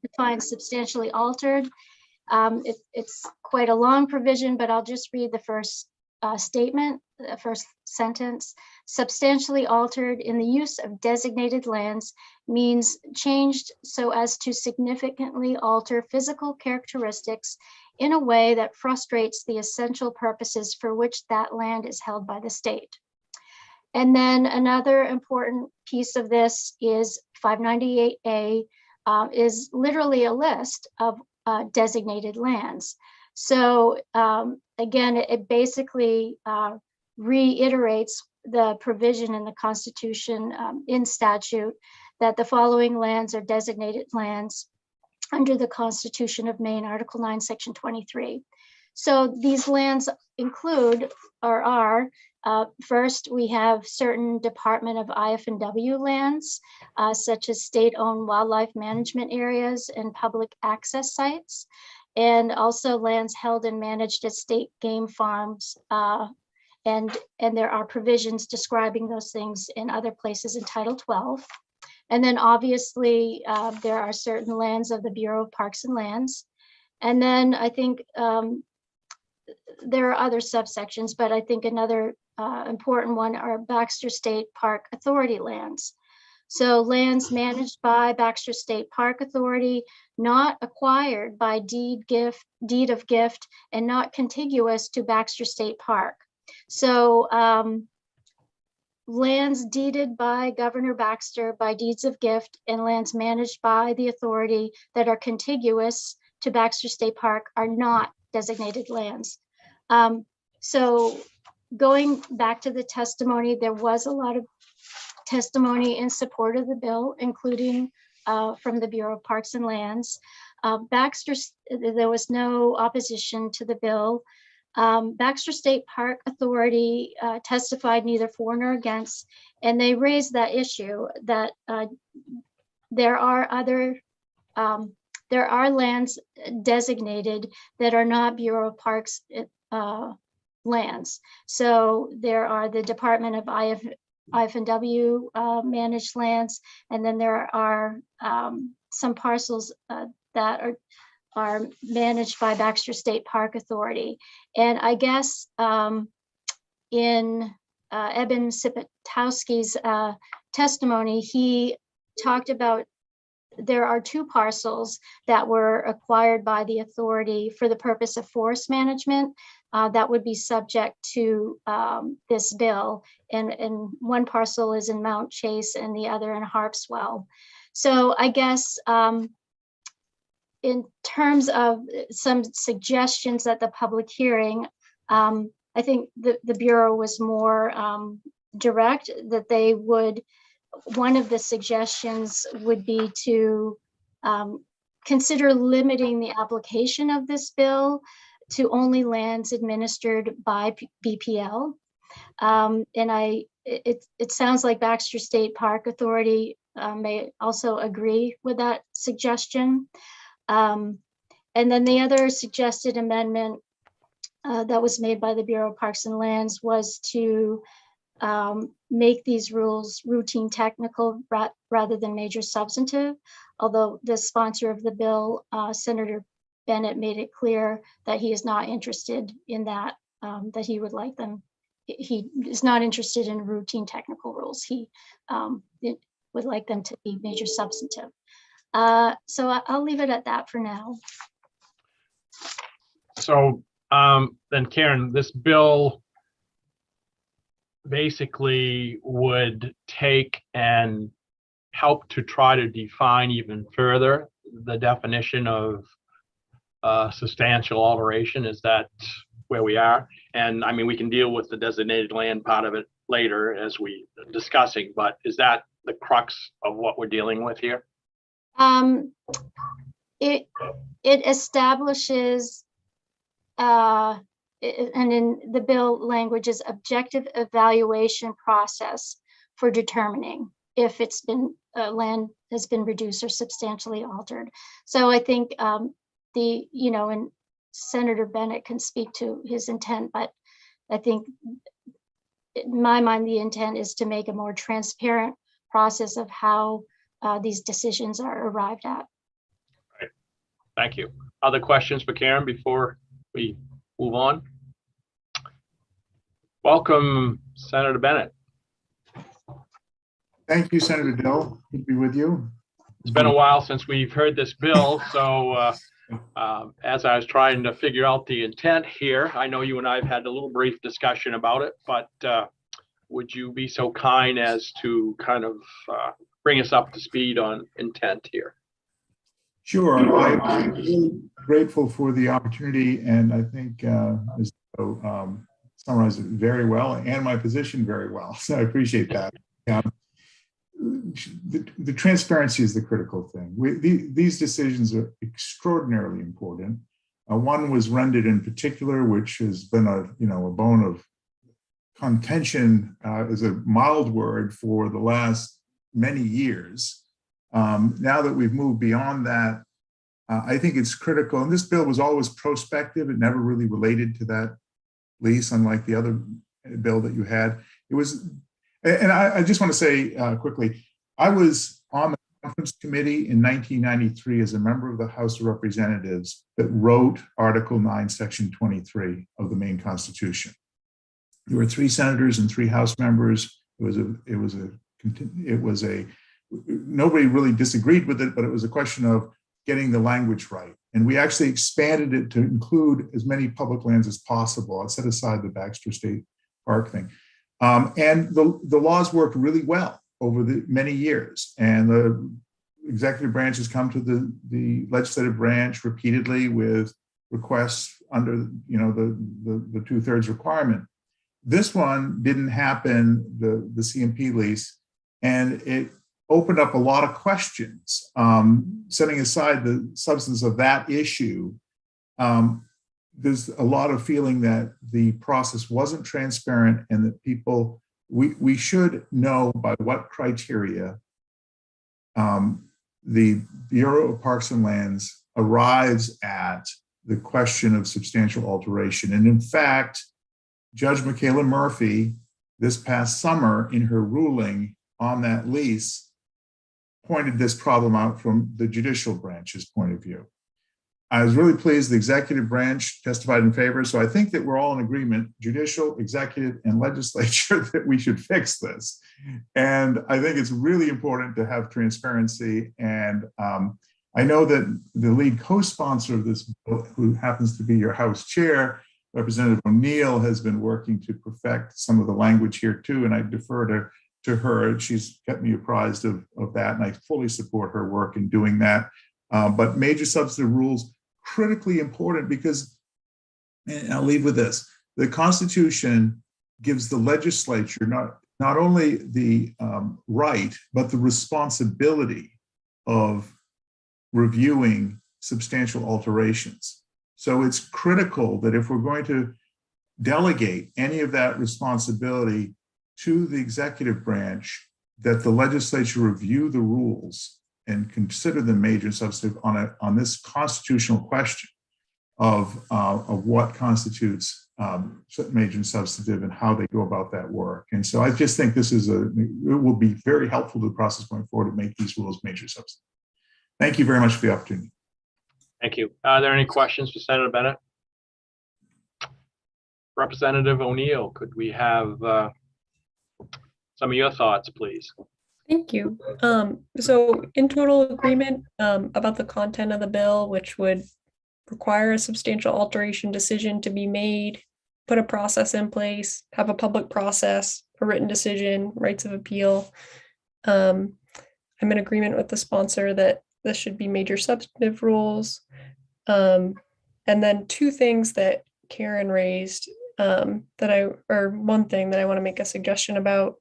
S13: defines substantially altered. It's quite a long provision, but I'll just read the first statement, the first sentence. Substantially altered in the use of designated lands means changed so as to significantly alter physical characteristics in a way that frustrates the essential purposes for which that land is held by the state. And then another important piece of this is 598A is literally a list of designated lands. So again, it basically reiterates the provision in the Constitution in statute that the following lands are designated lands under the Constitution of Maine, Article 9, Section 23. So these lands include or are first, we have certain Department of IF&W lands, such as state-owned wildlife management areas and public access sites, and also lands held and managed at state game farms. And there are provisions describing those things in other places in Title 12. And then obviously, there are certain lands of the Bureau of Parks and Lands. And then I think there are other subsections, but I think another important one are Baxter State Park Authority lands. So lands managed by Baxter State Park Authority, not acquired by deed of gift, and not contiguous to Baxter State Park. So lands deeded by Governor Baxter by deeds of gift and lands managed by the authority that are contiguous to Baxter State Park are not designated lands. So going back to the testimony, there was a lot of testimony in support of the bill, including from the Bureau of Parks and Lands. There was no opposition to the bill. Baxter State Park Authority testified neither for nor against, and they raised that issue that there are lands designated that are not Bureau of Parks lands. So there are the Department of IF&W managed lands, and then there are some parcels that are managed by Baxter State Park Authority. And I guess in Eben Sipatowski's testimony, he talked about there are two parcels that were acquired by the authority for the purpose of forest management that would be subject to this bill. And one parcel is in Mount Chase and the other in Harpswell. So I guess in terms of some suggestions at the public hearing, I think the Bureau was more direct that they would, one of the suggestions would be to consider limiting the application of this bill to only lands administered by BPL. And it sounds like Baxter State Park Authority may also agree with that suggestion. And then the other suggested amendment that was made by the Bureau of Parks and Lands was to make these rules routine technical rather than major substantive. Although the sponsor of the bill, Senator Bennett, made it clear that he is not interested in that, that he would like them. He is not interested in routine technical rules. He would like them to be major substantive. So I'll leave it at that for now.
S2: So then Karen, this bill basically would take and help to try to define even further the definition of substantial alteration. Is that where we are? And I mean, we can deal with the designated land part of it later as we discussing, but is that the crux of what we're dealing with here?
S13: It establishes, and in the bill language is objective evaluation process for determining if it's been land has been reduced or substantially altered. So I think and Senator Bennett can speak to his intent, but I think in my mind, the intent is to make a more transparent process of how these decisions are arrived at.
S2: Right. Thank you. Other questions for Karen before we move on? Welcome, Senator Bennett.
S15: Thank you, Senator Dill. Good to be with you.
S2: It's been a while since we've heard this bill, so as I was trying to figure out the intent here, I know you and I have had a little brief discussion about it, but would you be so kind as to kind of bring us up to speed on intent here?
S15: Sure. I'm really grateful for the opportunity, and I think Ms. summarized it very well and my position very well, so I appreciate that. The transparency is the critical thing. These decisions are extraordinarily important. One was rendered in particular, which has been a bone of contention, is a mild word, for the last many years. Now that we've moved beyond that, I think it's critical. And this bill was always prospective. It never really related to that lease, unlike the other bill that you had. It was. And I just want to say quickly, I was on the conference committee in 1993 as a member of the House of Representatives that wrote Article 9, Section 23 of the Maine Constitution. There were 3 senators and 3 House members. Nobody really disagreed with it, but it was a question of getting the language right. And we actually expanded it to include as many public lands as possible. I set aside the Baxter State Park thing. And the laws worked really well over the many years. And the executive branch has come to the legislative branch repeatedly with requests under the 2/3 requirement. This one didn't happen, the CMP lease, and it opened up a lot of questions. Setting aside the substance of that issue, there's a lot of feeling that the process wasn't transparent and that we should know by what criteria the Bureau of Parks and Lands arrives at the question of substantial alteration. And in fact, Judge Michaela Murphy, this past summer in her ruling on that lease, pointed this problem out from the judicial branch's point of view. I was really pleased the executive branch testified in favor. So I think that we're all in agreement, judicial, executive, and legislature, that we should fix this. And I think it's really important to have transparency. And I know that the lead co-sponsor of this bill, who happens to be your House chair, Representative O'Neill, has been working to perfect some of the language here too. And I defer to her. She's kept me apprised of that. And I fully support her work in doing that. But major substantive rules, critically important, because, and I'll leave with this, the Constitution gives the legislature not only the right, but the responsibility of reviewing substantial alterations. So it's critical that if we're going to delegate any of that responsibility to the executive branch, that the legislature review the rules and consider them major and substantive on this constitutional question of what constitutes major and substantive and how they go about that work. And so I just think it will be very helpful to the process going forward to make these rules major and substantive. Thank you very much for the opportunity.
S2: Thank you. Are there any questions for Senator Bennett? Representative O'Neill, could we have some of your thoughts, please?
S5: Thank you. So in total agreement about the content of the bill, which would require a substantial alteration decision to be made, put a process in place, have a public process, a written decision, rights of appeal. I'm in agreement with the sponsor that this should be major substantive rules. And then two things that Karen raised one thing that I want to make a suggestion about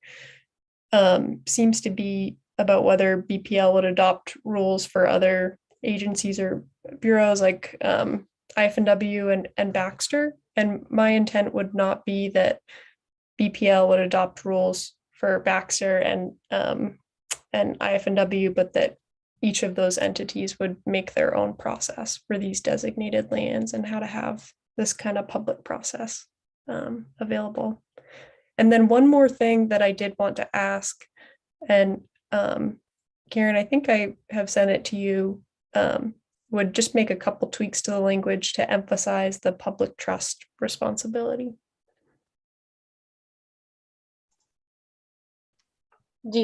S5: seems to be about whether BPL would adopt rules for other agencies or bureaus like IF&W and Baxter. And my intent would not be that BPL would adopt rules for Baxter and IF&W, but that each of those entities would make their own process for these designated lands and how to have this kind of public process available. And then one more thing that I did want to ask, and Karen, I think I have sent it to you, would just make a couple tweaks to the language to emphasize the public trust responsibility.
S13: Would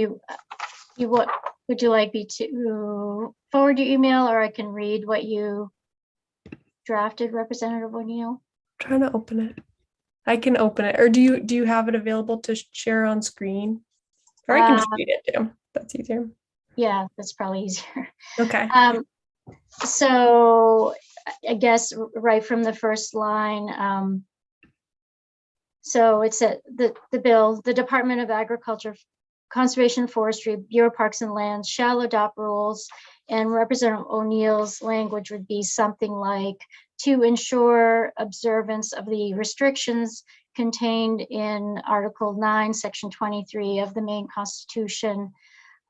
S13: you like me to forward your email, or I can read what you drafted, Representative O'Neill?
S5: I'm trying to open it. I can open it, or do you have it available to share on screen? Or I can just read it too. That's easier.
S13: Yeah, that's probably easier.
S5: Okay.
S13: So I guess right from the first line. So it's the bill, the Department of Agriculture, Conservation and Forestry, Bureau of Parks and Lands shall adopt rules, and Representative O'Neill's language would be something like, to ensure observance of the restrictions contained in Article 9, Section 23 of the Maine Constitution,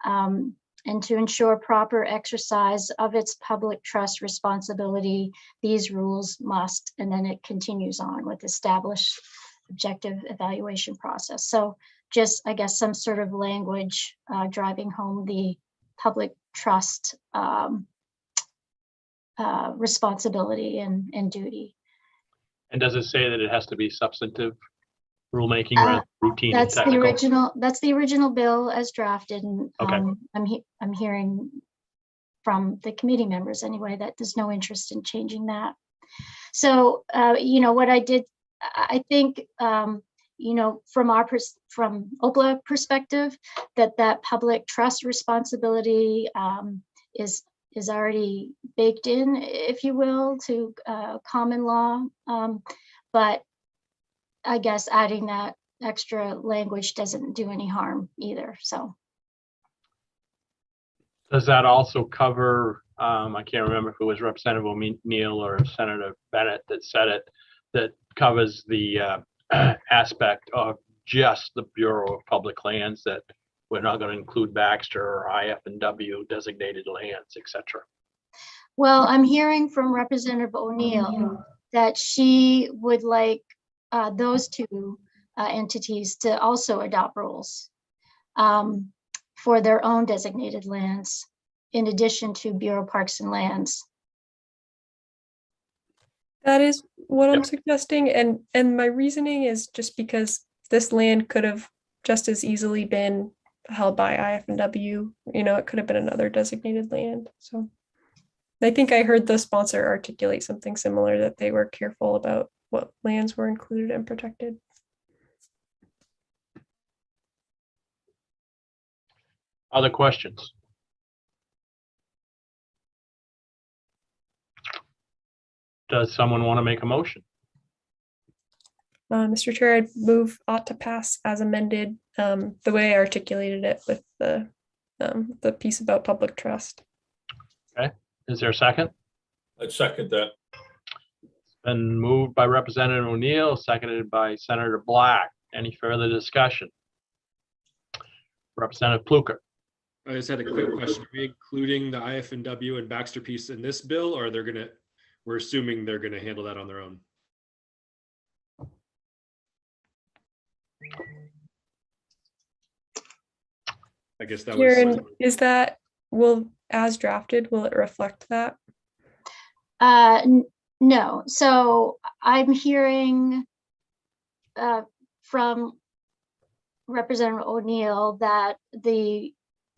S13: and to ensure proper exercise of its public trust responsibility, these rules must, and then it continues on with established objective evaluation process. So just, I guess, some sort of language driving home the public trust responsibility and duty.
S2: And does it say that it has to be substantive rulemaking rather than routine and
S13: That's the
S2: technical?
S13: original. That's the original bill as drafted, and
S2: Okay.
S13: I'm hearing from the committee members anyway that there's no interest in changing that. So what I did, I think from OPLA perspective, that public trust responsibility is already baked in, if you will, to common law. But I guess adding that extra language doesn't do any harm either. So
S2: Does that also cover, I can't remember if it was Representative O'Neill or Senator Bennett that said it, that covers the aspect of just the Bureau of Public Lands, that we're not going to include Baxter or IF&W designated lands, etc.
S13: well, I'm hearing from Representative O'Neill that she would like those two entities to also adopt rules for their own designated lands, in addition to Bureau of Parks and Lands.
S5: That is what I'm suggesting, and my reasoning is just because this land could have just as easily been held by IF&W. It could have been another designated land. So I think I heard the sponsor articulate something similar, that they were careful about what lands were included and protected.
S2: Other questions? Does someone want to make a motion?
S5: Mr. Chair, I'd move ought to pass as amended, the way I articulated it with the piece about public trust.
S2: Okay, Is there a second?
S3: I'd second that.
S2: Been moved by Representative O'Neill, seconded by Senator Black. Any further discussion? Representative Pluker.
S9: I just had a quick question. Are we including the IF&W and Baxter piece in this bill, or we're assuming they're gonna handle that on their own? I guess that was.
S5: Karen, as drafted, will it reflect that?
S13: No. So I'm hearing from Representative O'Neill that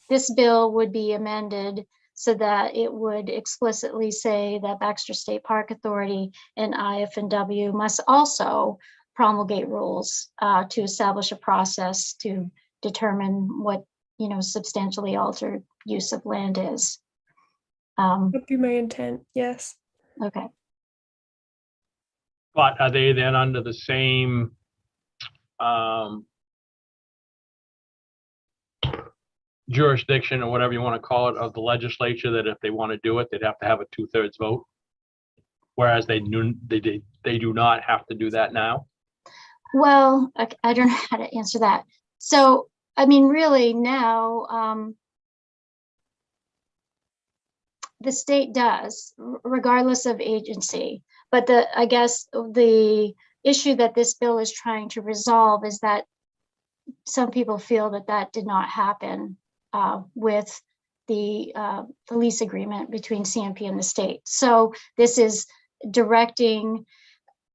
S13: this bill would be amended so that it would explicitly say that Baxter State Park Authority and IF&W must also promulgate rules to establish a process to determine what, substantially altered use of land is.
S5: Would be my intent, yes.
S13: Okay.
S2: But are they then under the same jurisdiction or whatever you want to call it of the legislature, that if they want to do it, they'd have to have a 2/3 vote? Whereas they do not have to do that now?
S13: Well, I don't know how to answer that. So, I mean, really now, the state does, regardless of agency. But I guess the issue that this bill is trying to resolve is that some people feel that did not happen with the lease agreement between CMP and the state. So this is directing,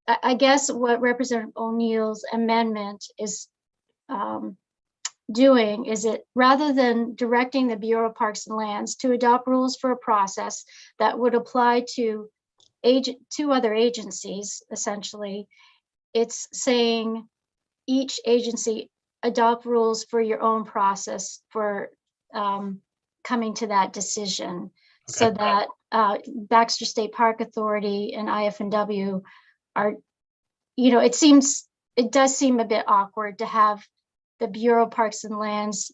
S13: I guess what Representative O'Neill's amendment is doing is it, rather than directing the Bureau of Parks and Lands to adopt rules for a process that would apply to other agencies, essentially, it's saying each agency adopt rules for your own process for coming to that decision. Okay. So that Baxter State Park Authority and IF&W are, it does seem a bit awkward to have the Bureau of Parks and Lands,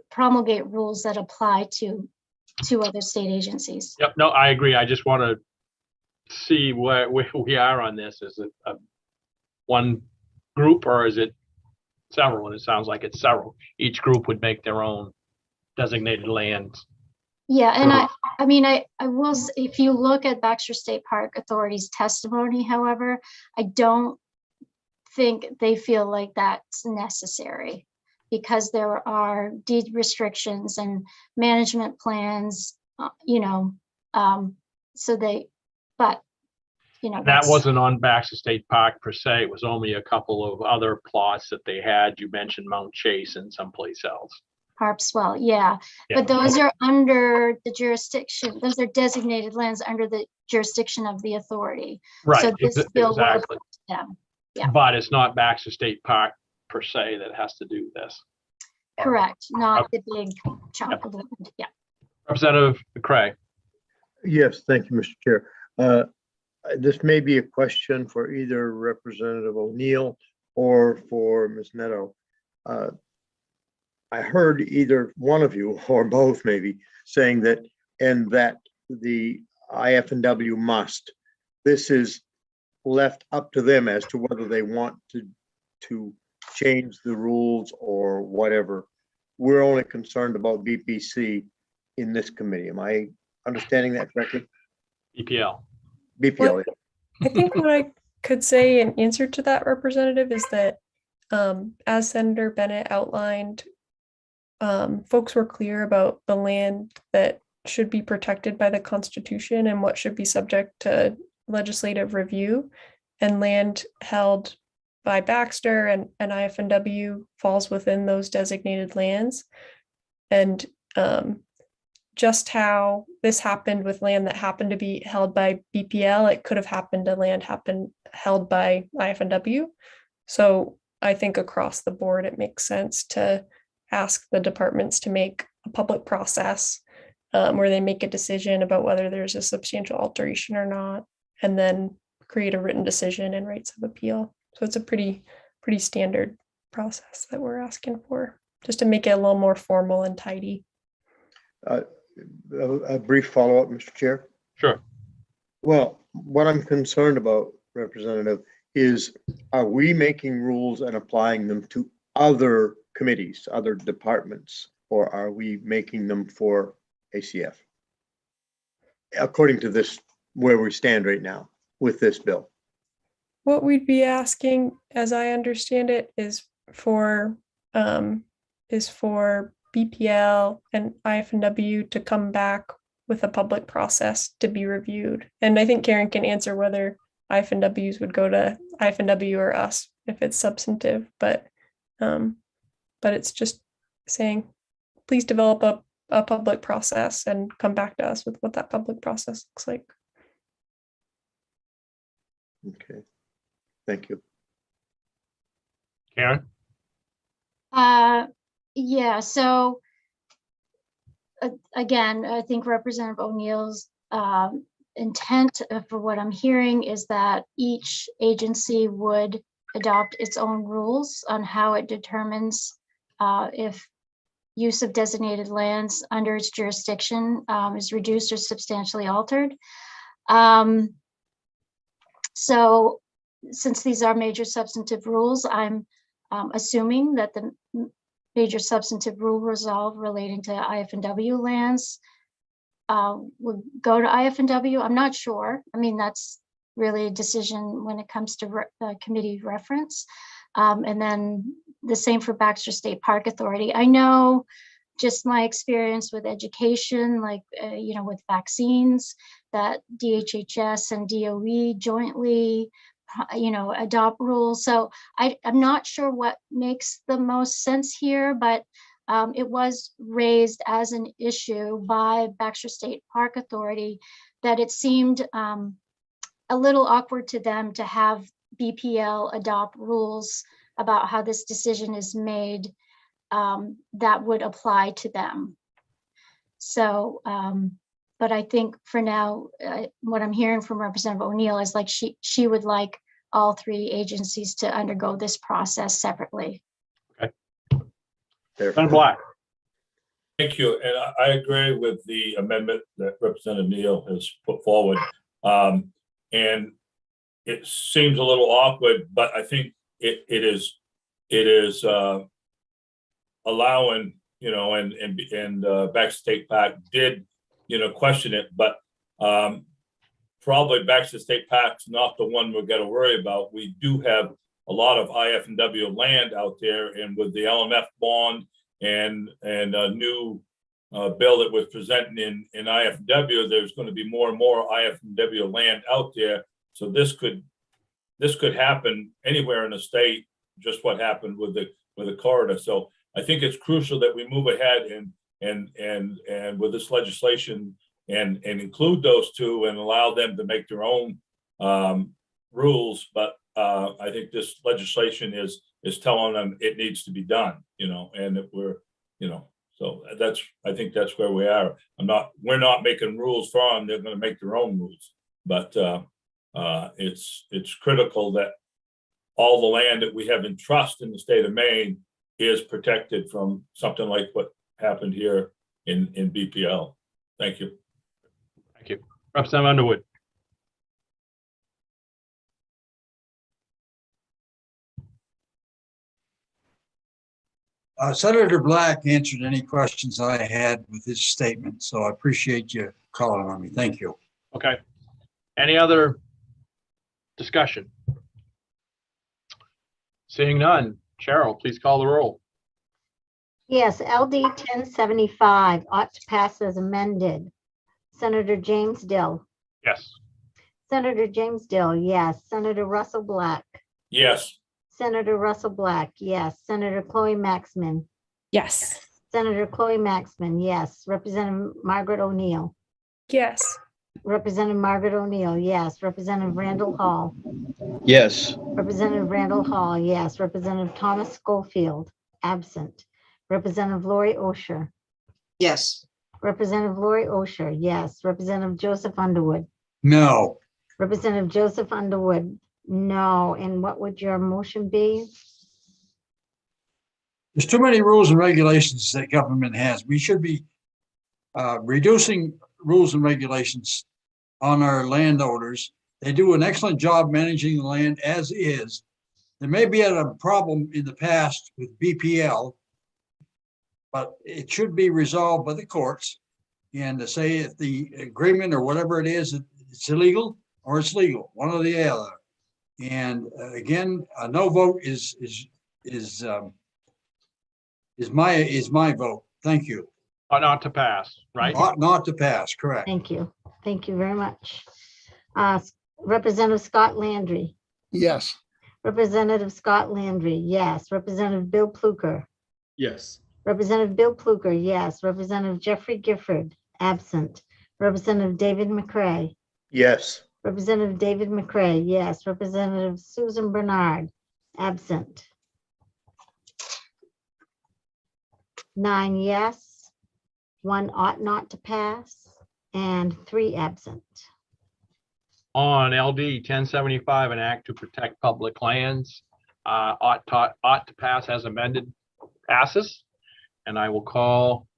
S13: promulgate rules that apply to other state agencies.
S2: Yep, no, I agree. I just want to see where we are on this. Is it one group or is it several? And it sounds like it's several. Each group would make their own designated lands.
S13: Yeah, and I will, if you look at Baxter State Park Authority's testimony, however, I don't think they feel like that's necessary because there are deed restrictions and management plans, so they, but,
S2: that wasn't on Baxter State Park per se. It was only a couple of other plots that they had. You mentioned Mount Chase and someplace else.
S13: Harpswell, yeah. But those are under the jurisdiction, those are designated lands under the jurisdiction of the authority.
S2: Right,
S13: So this bill will
S2: exactly.
S13: apply to them. Yeah.
S2: But it's not Baxter State Park per se that has to do this.
S13: Correct, not the big chunk of land. Yeah.
S2: Representative McCray.
S10: Yes, thank you, Mr. Chair. This may be a question for either Representative O'Neill or for Ms. Neto. I heard either one of you or both maybe saying that the IF&W must. This is left up to them as to whether they want to change the rules or whatever. We're only concerned about BPC in this committee. Am I understanding that correctly?
S2: BPL.
S10: BPL.
S5: I think what I could say in answer to that, Representative, is that as Senator Bennett outlined, folks were clear about the land that should be protected by the Constitution and what should be subject to legislative review, and land held by Baxter and IF&W falls within those designated lands. And just how this happened with land that happened to be held by BPL, it could have happened to land held by IF&W. So I think across the board, it makes sense to ask the departments to make a public process where they make a decision about whether there's a substantial alteration or not, and then create a written decision and rights of appeal. So it's a pretty standard process that we're asking for, just to make it a little more formal and tidy.
S10: a brief follow-up, Mr. Chair?
S2: Sure.
S10: Well, what I'm concerned about, Representative, is are we making rules and applying them to other committees, other departments, or are we making them for ACF? According to this, where we stand right now with this bill.
S5: What we'd be asking, as I understand it, is for BPL and IF&W to come back with a public process to be reviewed. And I think Karen can answer whether IF&Ws would go to IF&W or us if it's substantive, but it's just saying, please develop a public process and come back to us with what that public process looks like.
S10: Okay, thank you.
S2: Karen?
S13: Yeah, so again, I think Representative O'Neill's intent for what I'm hearing is that each agency would adopt its own rules on how it determines if use of designated lands under its jurisdiction is reduced or substantially altered. So since these are major substantive rules, I'm assuming that the major substantive rule resolve relating to IF&W lands would go to IF&W. I'm not sure. I mean, that's really a decision when it comes to committee reference. And then the same for Baxter State Park Authority. I know just my experience with education, like, with vaccines, that DHHS and DOE jointly, adopt rules. So I'm not sure what makes the most sense here, but it was raised as an issue by Baxter State Park Authority that it seemed a little awkward to them to have BPL adopt rules about how this decision is made that would apply to them. So, but I think for now, what I'm hearing from Representative O'Neill is like she would like all three agencies to undergo this process separately.
S2: Okay.
S10: There.
S2: Black.
S3: Thank you. And I agree with the amendment that Representative Neal has put forward. And it seems a little awkward, but I think it is allowing, and Baxter State Park did, question it, but probably Baxter State Park's not the one we're going to worry about. We do have a lot of IF&W land out there, and with the LMF bond and a new bill that was presented in IF&W, there's going to be more and more IF&W land out there. So this could happen anywhere in the state, just what happened with the corridor. So I think it's crucial that we move ahead and with this legislation and include those two and allow them to make their own rules. But I think this legislation is telling them it needs to be done, and that we're, so I think that's where we are. We're not making rules for them. They're going to make their own rules, but it's critical that all the land that we have in trust in the state of Maine is protected from something like what happened here in BPL. Thank you.
S2: Thank you. Representative Underwood.
S11: Senator Black answered any questions I had with his statement, so I appreciate you calling on me. Thank you.
S2: Okay. Any other discussion? Seeing none. Cheryl, please call the roll.
S14: Yes, LD 1075 ought to pass as amended. Senator James Dill.
S2: Yes.
S14: Senator James Dill, yes. Senator Russell Black.
S3: Yes.
S14: Senator Russell Black, yes. Senator Chloe Maxman.
S7: Yes.
S14: Senator Chloe Maxman, yes. Representative Margaret O'Neill.
S5: Yes.
S14: Representative Margaret O'Neill, yes. Representative Randall Hall.
S4: Yes.
S14: Representative Randall Hall, yes. Representative Thomas Schofield, absent. Representative Lori Osher.
S6: Yes.
S14: Representative Lori Osher, yes. Representative Joseph Underwood.
S11: No.
S14: Representative Joseph Underwood, no. And what would your motion be?
S11: There's too many rules and regulations that government has. We should be reducing rules and regulations on our landowners. They do an excellent job managing the land as is. There may be a problem in the past with BPL, but it should be resolved by the courts. And to say if the agreement or whatever it is, it's illegal or it's legal, one or the other. And again, a no vote is my vote. Thank you.
S2: Ought not to pass, right?
S11: Ought not to pass, correct.
S14: Thank you. Thank you very much. Representative Scott Landry.
S8: Yes.
S14: Representative Scott Landry, yes. Representative Bill Pluker.
S9: Yes.
S14: Representative Bill Pluker, yes. Representative Jeffrey Gifford, absent. Representative David McCray.
S10: Yes.
S14: Representative David McCray, yes. Representative Susan Bernard, absent. 9 yes, 1 ought not to pass, and 3 absent.
S2: On LD 1075, an act to protect public lands, ought to pass as amended, passes. And I will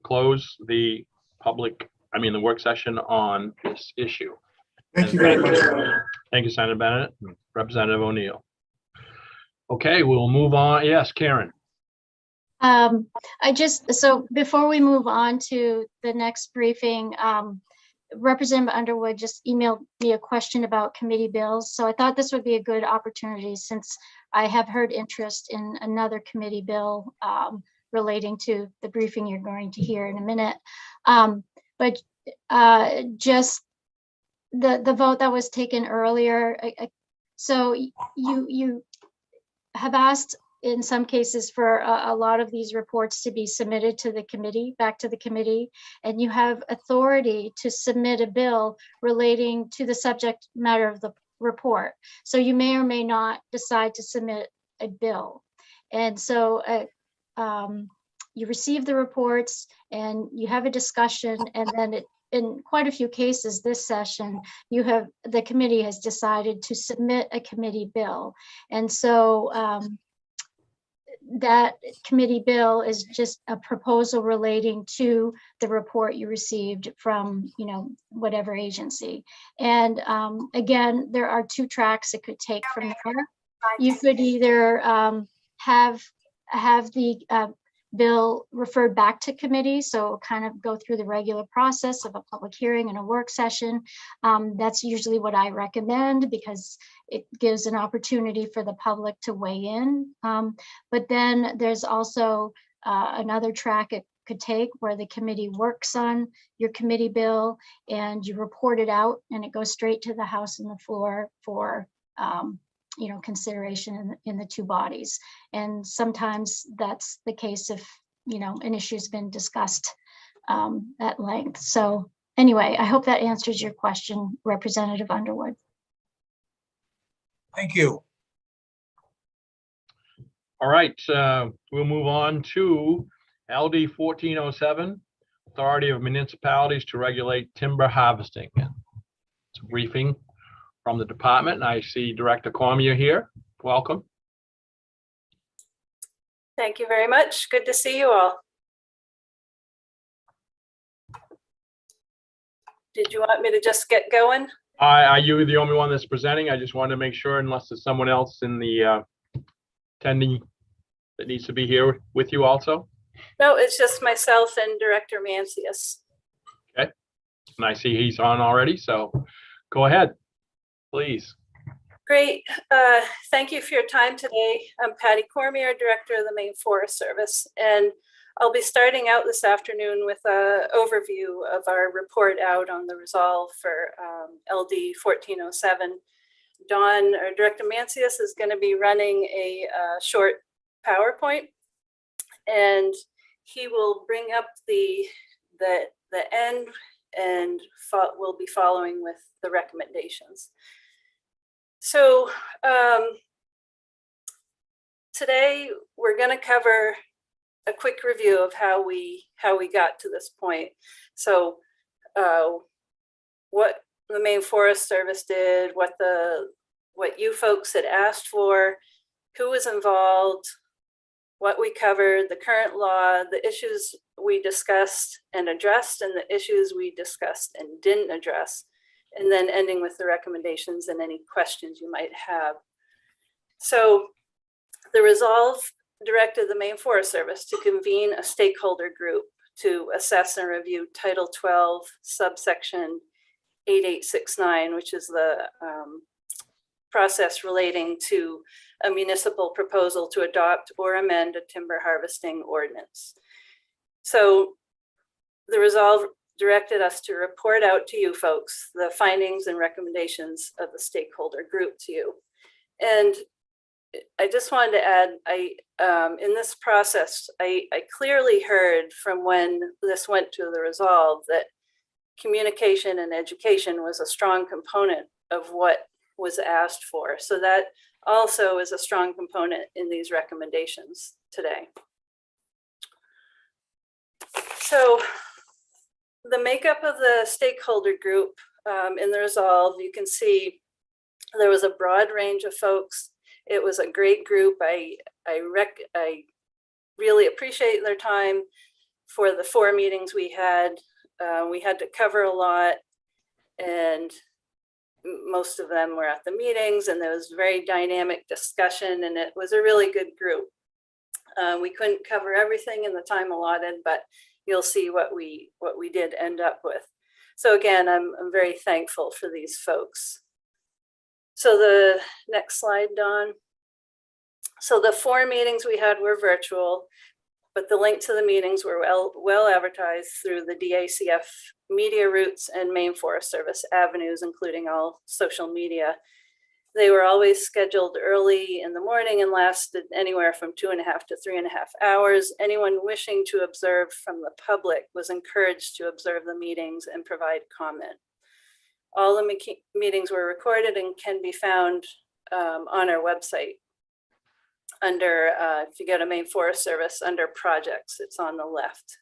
S2: close the the work session on this issue.
S15: Thank you very much.
S2: Thank you, Senator Bennett, and Representative O'Neill. Okay, we'll move on. Yes, Karen.
S13: So before we move on to the next briefing, Representative Underwood just emailed me a question about committee bills. So I thought this would be a good opportunity since I have heard interest in another committee bill relating to the briefing you're going to hear in a minute. But just the vote that was taken earlier. So you have asked in some cases for a lot of these reports to be submitted to the committee, back to the committee, and you have authority to submit a bill relating to the subject matter of the report. So you may or may not decide to submit a bill. And so you receive the reports and you have a discussion, and then in quite a few cases this session, the committee has decided to submit a committee bill. And so that committee bill is just a proposal relating to the report you received from, whatever agency. And again, there are 2 tracks it could take from there. You could either have the bill referred back to committee, so kind of go through the regular process of a public hearing and a work session. That's usually what I recommend because it gives an opportunity for the public to weigh in. But then there's also another track it could take where the committee works on your committee bill and you report it out, and it goes straight to the House and the floor for consideration in the 2 bodies. And sometimes that's the case if, an issue's been discussed at length. So anyway, I hope that answers your question, Representative Underwood.
S11: Thank you.
S2: All right, we'll move on to LD 1407, Authority of Municipalities to Regulate Timber Harvesting. It's a briefing from the department, and I see Director Cormier here. Welcome.
S16: Thank you very much. Good to see you all. Did you want me to just get going?
S2: Are you the only one that's presenting? I just wanted to make sure, unless there's someone else in the attending that needs to be here with you also.
S16: No, it's just myself and Director Mancius.
S2: Okay, and I see he's on already, so go ahead, please.
S16: Great. Thank you for your time today. I'm Patty Cormier, Director of the Maine Forest Service, and I'll be starting out this afternoon with an overview of our report out on the resolve for LD 1407. Dawn, or Director Mancius, is going to be running a short PowerPoint, and he will bring up the end, and we'll be following with the recommendations. So today we're going to cover a quick review of how we got to this point. So what the Maine Forest Service did, what you folks had asked for, who was involved, what we covered, the current law, the issues we discussed and addressed, and the issues we discussed and didn't address, and then ending with the recommendations and any questions you might have. So the resolve directed the Maine Forest Service to convene a stakeholder group to assess and review Title 12, subsection 8869, which is the process relating to a municipal proposal to adopt or amend a timber harvesting ordinance. So the resolve directed us to report out to you folks the findings and recommendations of the stakeholder group to you. And I just wanted to add, in this process, I clearly heard from when this went to the resolve that communication and education was a strong component of what was asked for. So that also is a strong component in these recommendations today. So the makeup of the stakeholder group in the resolve, you can see there was a broad range of folks. It was a great group. I really appreciate their time for the 4 meetings we had. We had to cover a lot, and most of them were at the meetings, and there was very dynamic discussion, and it was a really good group. We couldn't cover everything in the time allotted, but you'll see what we did end up with. So again, I'm very thankful for these folks. So the next slide, Dawn. So the 4 meetings we had were virtual, but the link to the meetings were well advertised through the DACF media routes and Maine Forest Service avenues, including all social media. They were always scheduled early in the morning and lasted anywhere from 2.5 to 3.5 hours. Anyone wishing to observe from the public was encouraged to observe the meetings and provide comment. All the meetings were recorded and can be found on our website under, if you go to Maine Forest Service, under projects, it's on the left.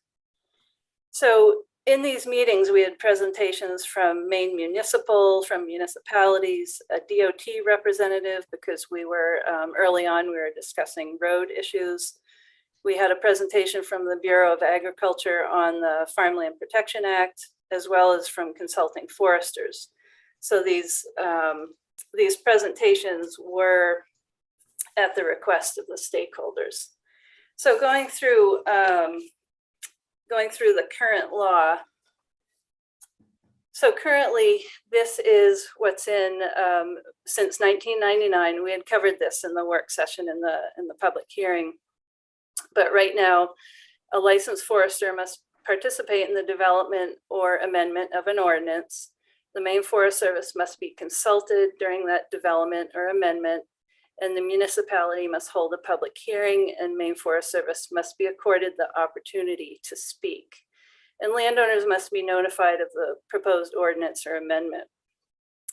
S16: So in these meetings, we had presentations from Maine Municipal, from municipalities, a DOT representative, because we were, early on, we were discussing road issues. We had a presentation from the Bureau of Agriculture on the Farmland Protection Act, as well as from consulting foresters. So these presentations were at the request of the stakeholders. So going through the current law. So currently, this is what's in since 1999. We had covered this in the work session in the public hearing. But right now, a licensed forester must participate in the development or amendment of an ordinance. The Maine Forest Service must be consulted during that development or amendment, and the municipality must hold a public hearing, and Maine Forest Service must be accorded the opportunity to speak. And landowners must be notified of the proposed ordinance or amendment.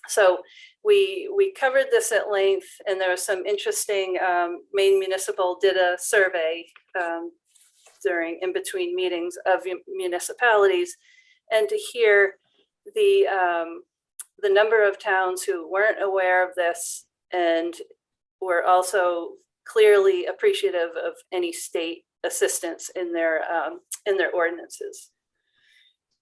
S16: So we covered this at length, and there was some interesting, Maine Municipal did a survey in between meetings of municipalities, and to hear the number of towns who weren't aware of this and were also clearly appreciative of any state assistance in their ordinances.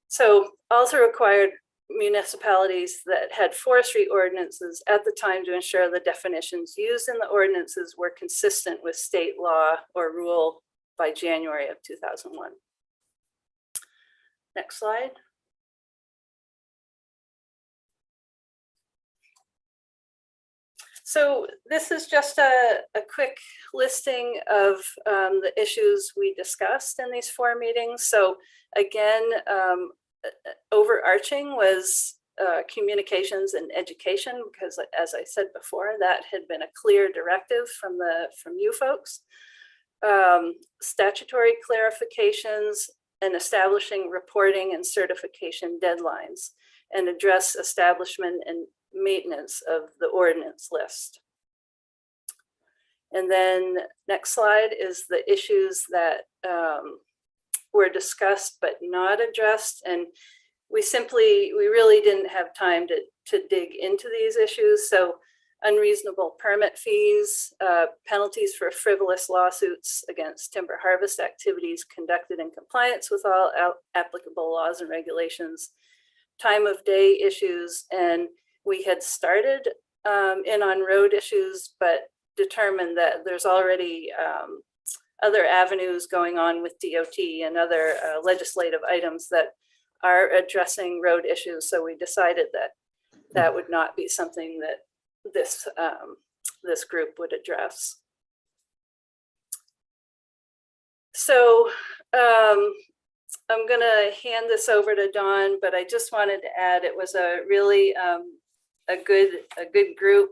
S16: So also required municipalities that had forestry ordinances at the time to ensure the definitions used in the ordinances were consistent with state law or rule by January of 2001. Next slide. So this is just a quick listing of the issues we discussed in these 4 meetings. So again, overarching was communications and education, because as I said before, that had been a clear directive from you folks. Statutory clarifications and establishing reporting and certification deadlines, and address establishment and maintenance of the ordinance list. And then next slide is the issues that were discussed but not addressed, and we really didn't have time to dig into these issues. So unreasonable permit fees, penalties for frivolous lawsuits against timber harvest activities conducted in compliance with all applicable laws and regulations, time of day issues, and we had started in on road issues, but determined that there's already other avenues going on with DOT and other legislative items that are addressing road issues. So we decided that that would not be something that this group would address. So I'm going to hand this over to Dawn, but I just wanted to add it was a really a good group,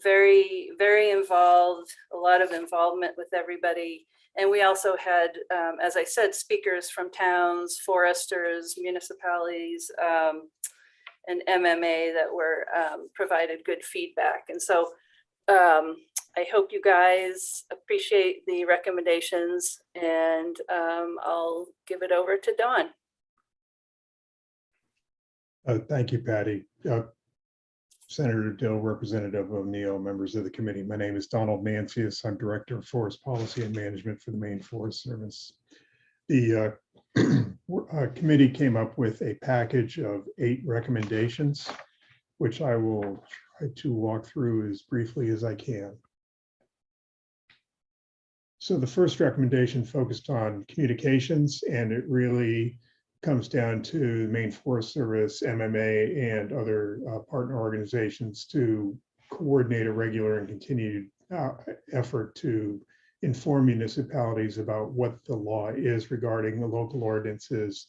S16: very involved, a lot of involvement with everybody. And we also had, as I said, speakers from towns, foresters, municipalities, and MMA that were provided good feedback. And so I hope you guys appreciate the recommendations, and I'll give it over to Dawn.
S17: Thank you, Patty. Senator Dill, Representative O'Neill, members of the committee. My name is Donald Mancius. I'm Director of Forest Policy and Management for the Maine Forest Service. The committee came up with a package of 8 recommendations, which I will try to walk through as briefly as I can. So the first recommendation focused on communications, and it really comes down to the Maine Forest Service, MMA, and other partner organizations to coordinate a regular and continued effort to inform municipalities about what the law is regarding the local ordinances,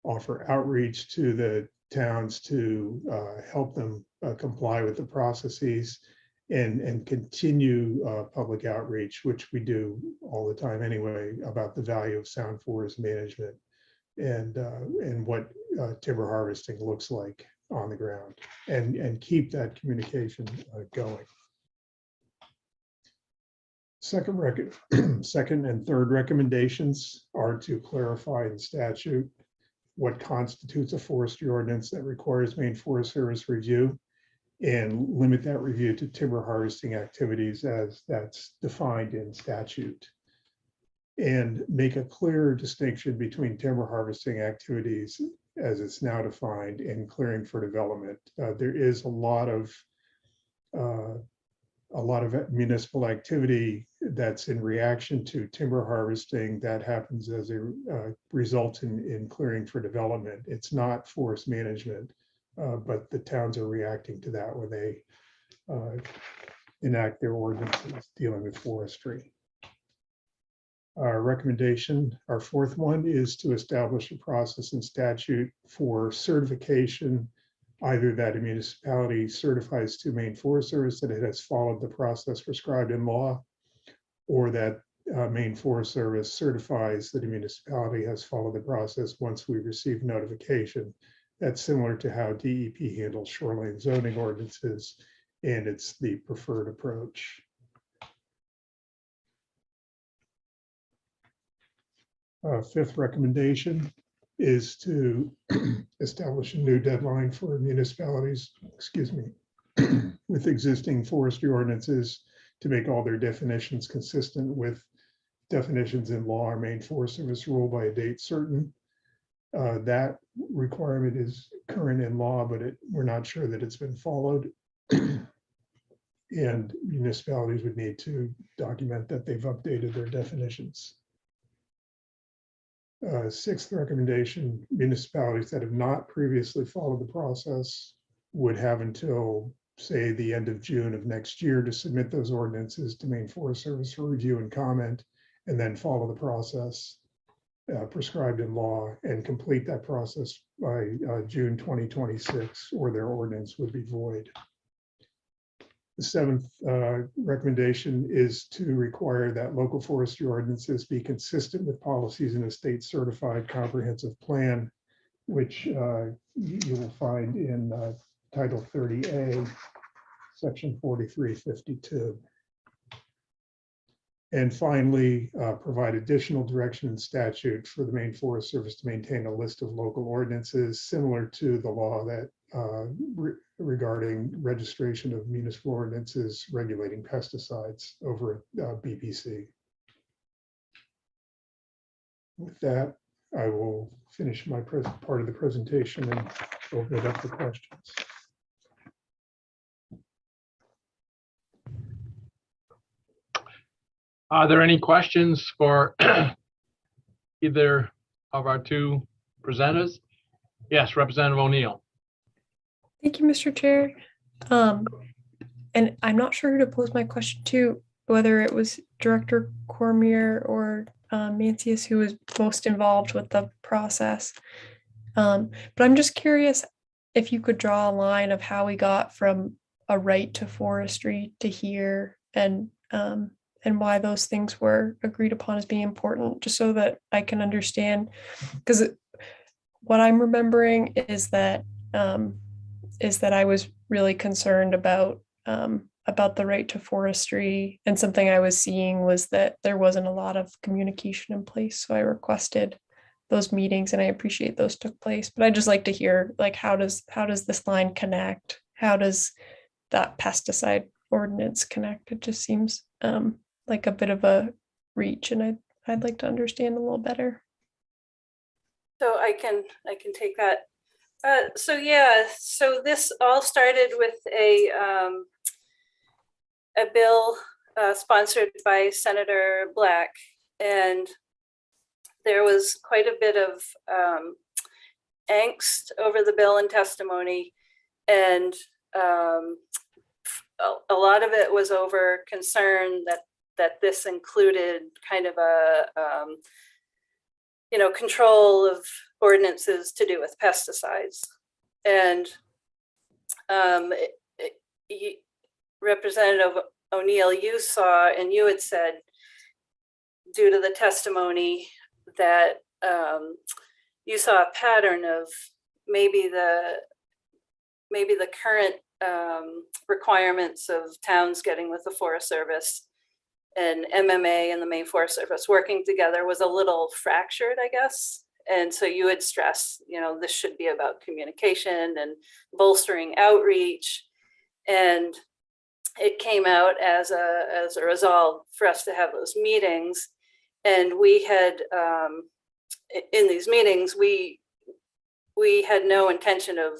S17: offer outreach to the towns to help them comply with the processes, and continue public outreach, which we do all the time anyway, about the value of sound forest management and what timber harvesting looks like on the ground, and keep that communication going. Second and third recommendations are to clarify in statute what constitutes a forestry ordinance that requires Maine Forest Service review, and limit that review to timber harvesting activities as that's defined in statute, and make a clear distinction between timber harvesting activities as it's now defined and clearing for development. There is a lot of municipal activity that's in reaction to timber harvesting that happens as a result in clearing for development. It's not forest management, but the towns are reacting to that when they enact their ordinances dealing with forestry. Our recommendation, our fourth one, is to establish a process in statute for certification, either that a municipality certifies to Maine Forest Service that it has followed the process prescribed in law, or that Maine Forest Service certifies that a municipality has followed the process once we receive notification. That's similar to how DEP handles shoreline zoning ordinances, and it's the preferred approach. Fifth recommendation is to establish a new deadline for municipalities, with existing forestry ordinances to make all their definitions consistent with definitions in law or Maine Forest Service rule by a date certain. That requirement is current in law, but we're not sure that it's been followed. And municipalities would need to document that they've updated their definitions. Sixth recommendation, municipalities that have not previously followed the process would have until, say, the end of June of next year to submit those ordinances to Maine Forest Service for review and comment, and then follow the process prescribed in law and complete that process by June 2026, or their ordinance would be void. The seventh recommendation is to require that local forestry ordinances be consistent with policies in a state certified comprehensive plan, which you will find in Title 30A, Section 4352. And finally, provide additional direction in statute for the Maine Forest Service to maintain a list of local ordinances similar to the law that regarding registration of municipal ordinances regulating pesticides over at BPC. With that, I will finish my part of the presentation and open it up for questions.
S2: Are there any questions for either of our two presenters? Yes, Representative O'Neill.
S5: Thank you, Mr. Chair. And I'm not sure who to pose my question to, whether it was Director Cormier or Mancius who was most involved with the process. But I'm just curious if you could draw a line of how we got from a right to forestry to here, and why those things were agreed upon as being important, just so that I can understand. Because what I'm remembering is that I was really concerned about the right to forestry, and something I was seeing was that there wasn't a lot of communication in place. So I requested those meetings, and I appreciate those took place. But I'd just like to hear, like, how does this line connect? How does that pesticide ordinance connect? It just seems like a bit of a reach, and I'd like to understand a little better.
S16: So I can take that. So this all started with a bill sponsored by Senator Black, and there was quite a bit of angst over the bill and testimony, and a lot of it was over concern that this included kind of a control of ordinances to do with pesticides. And Representative O'Neill, you saw, and you had said, due to the testimony, that you saw a pattern of maybe the current requirements of towns getting with the Forest Service and MMA and the Maine Forest Service working together was a little fractured, I guess. And so you would stress, this should be about communication and bolstering outreach. And it came out as a resolve for us to have those meetings. And we had, in these meetings, we had no intention of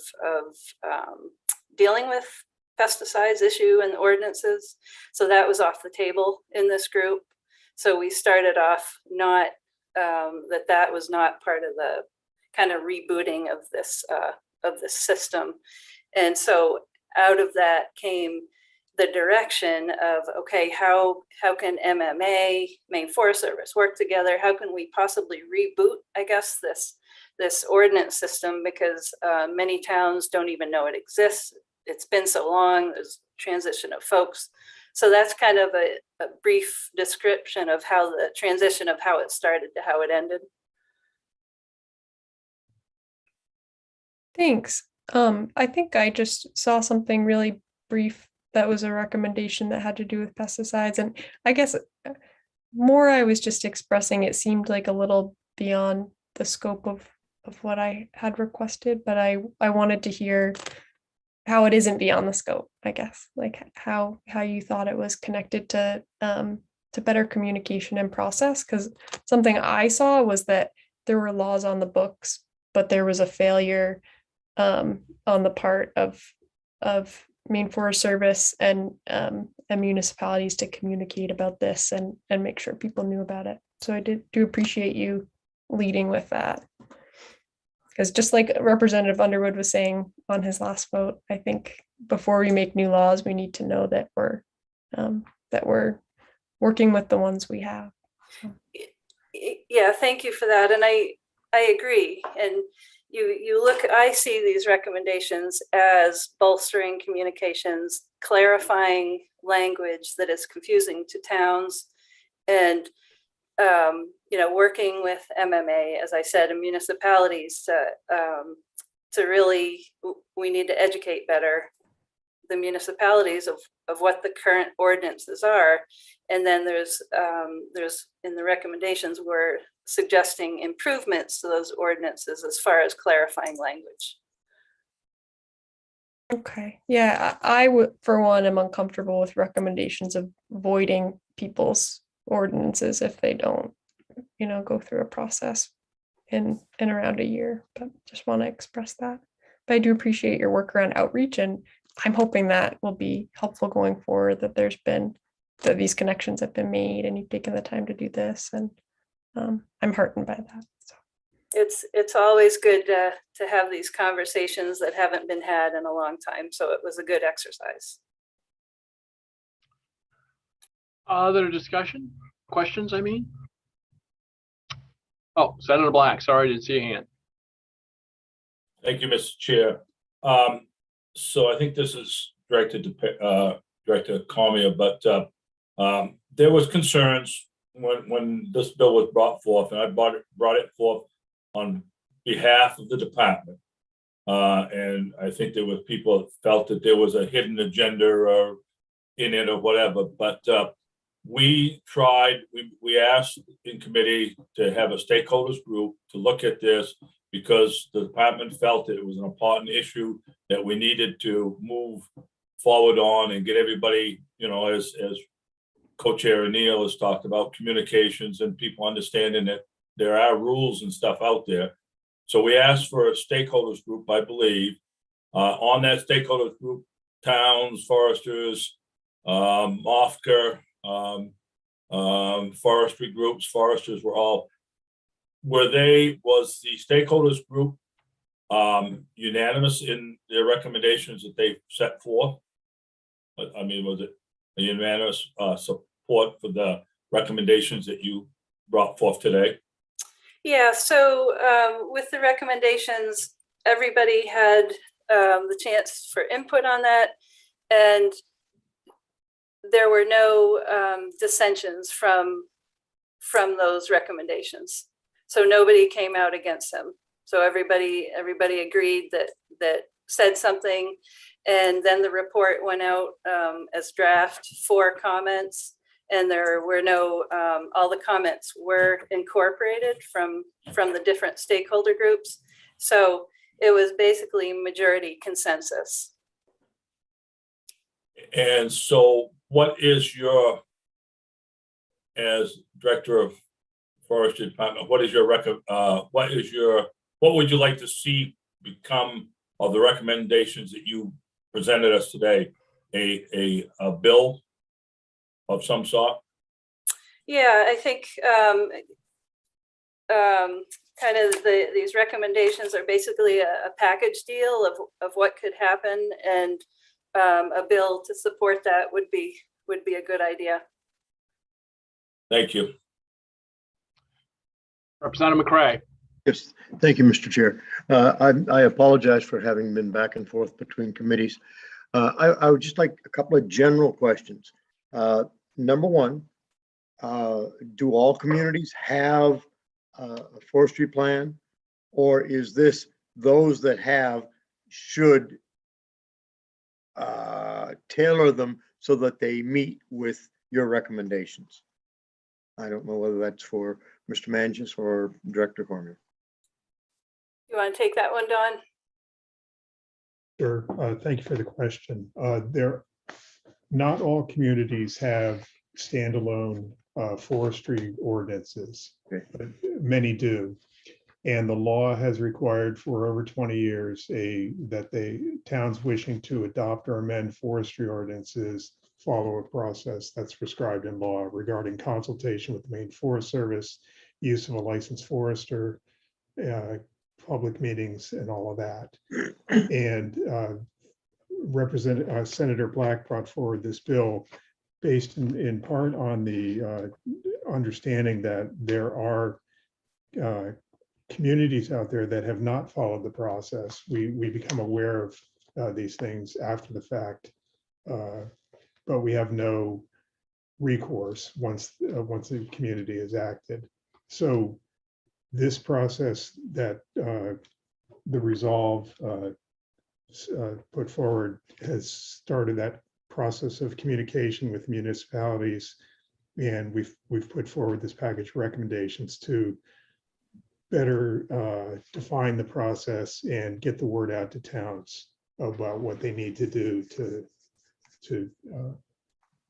S16: dealing with pesticides issue and ordinances. So that was off the table in this group. So we started off not, that was not part of the kind of rebooting of this system. And so out of that came the direction of, okay, how can MMA, Maine Forest Service work together? How can we possibly reboot, I guess, this ordinance system, because many towns don't even know it exists. It's been so long, there's transition of folks. So that's kind of a brief description of how the transition of how it started to how it ended.
S5: Thanks. I think I just saw something really brief that was a recommendation that had to do with pesticides. And I guess more I was just expressing, it seemed like a little beyond the scope of what I had requested, but I wanted to hear how it isn't beyond the scope, I guess, like how you thought it was connected to better communication and process. Because something I saw was that there were laws on the books, but there was a failure on the part of Maine Forest Service and municipalities to communicate about this and make sure people knew about it. So I do appreciate you leading with that. Because just like Representative Underwood was saying on his last vote, I think before we make new laws, we need to know that we're working with the ones we have. So.
S16: Yeah, thank you for that. And I agree. And you look, I see these recommendations as bolstering communications, clarifying language that is confusing to towns, and working with MMA, as I said, and municipalities to really, we need to educate better the municipalities of what the current ordinances are. And then there's in the recommendations, we're suggesting improvements to those ordinances as far as clarifying language.
S5: Okay, yeah, I would, for one, am uncomfortable with recommendations of voiding people's ordinances if they don't, go through a process in around a year, but just want to express that. But I do appreciate your work around outreach, and I'm hoping that will be helpful going forward, that these connections have been made and you've taken the time to do this, and I'm heartened by that. So.
S16: It's always good to have these conversations that haven't been had in a long time. So it was a good exercise.
S2: Other discussion? Questions, I mean? Oh, Senator Black, sorry, I didn't see a hand.
S3: Thank you, Mr. Chair. So I think this is directed to Director Cormier, but there was concerns when this bill was brought forth, and I brought it forth on behalf of the department. And I think there were people that felt that there was a hidden agenda or in it or whatever, but we asked in committee to have a stakeholders group to look at this because the department felt that it was an important issue that we needed to move forward on and get everybody, as Co-Chair O'Neill has talked about, communications and people understanding that there are rules and stuff out there. So we asked for a stakeholders group, I believe. On that stakeholders group, towns, foresters, MOFCA, forestry groups, foresters was the stakeholders group unanimous in their recommendations that they set forth? I mean, was it a unanimous support for the recommendations that you brought forth today?
S16: Yeah, so with the recommendations, everybody had the chance for input on that, and there were no dissensions from those recommendations. So nobody came out against them. So everybody agreed that said something, and then the report went out as draft for comments. And there were no, all the comments were incorporated from the different stakeholder groups. So it was basically majority consensus.
S3: And so what is as Director of Forestry Department, what would you like to see become of the recommendations that you presented us today? A bill of some sort?
S16: Yeah, I think kind of these recommendations are basically a package deal of what could happen, and a bill to support that would be a good idea.
S3: Thank you.
S2: Representative McCray.
S10: Yes, thank you, Mr. Chair. I apologize for having been back and forth between committees. I would just like a couple of general questions. Number one, do all communities have a forestry plan, or is this those that have should tailor them so that they meet with your recommendations? I don't know whether that's for Mr. Manges or Director Cormier.
S16: You want to take that one, Don?
S17: Sure. Thank you for the question. Not all communities have standalone forestry ordinances, but many do. And the law has required for over 20 years that the towns wishing to adopt or amend forestry ordinances follow a process that's prescribed in law regarding consultation with the Maine Forest Service, use of a licensed forester, public meetings, and all of that. And Senator Black brought forward this bill based in part on the understanding that there are communities out there that have not followed the process. We become aware of these things after the fact, but we have no recourse once the community has acted. So this process that the resolve put forward has started that process of communication with municipalities, and we've put forward this package of recommendations to better define the process and get the word out to towns about what they need to do to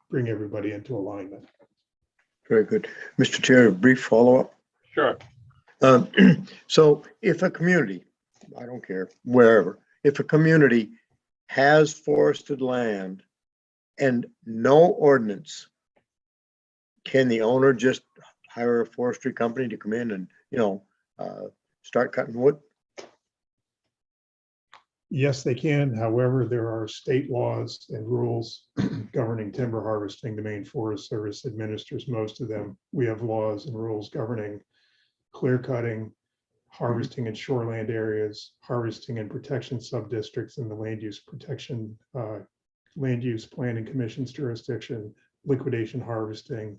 S17: bring everybody into alignment.
S10: Very good. Mr. Chair, a brief follow-up.
S2: Sure.
S10: So if a community, I don't care, wherever, if a community has forested land and no ordinance, can the owner just hire a forestry company to come in and, start cutting wood?
S17: Yes, they can. However, there are state laws and rules governing timber harvesting. The Maine Forest Service administers most of them. We have laws and rules governing clear cutting, harvesting in shoreland areas, harvesting in protection sub-districts in the land use protection, land use planning commission's jurisdiction, liquidation harvesting.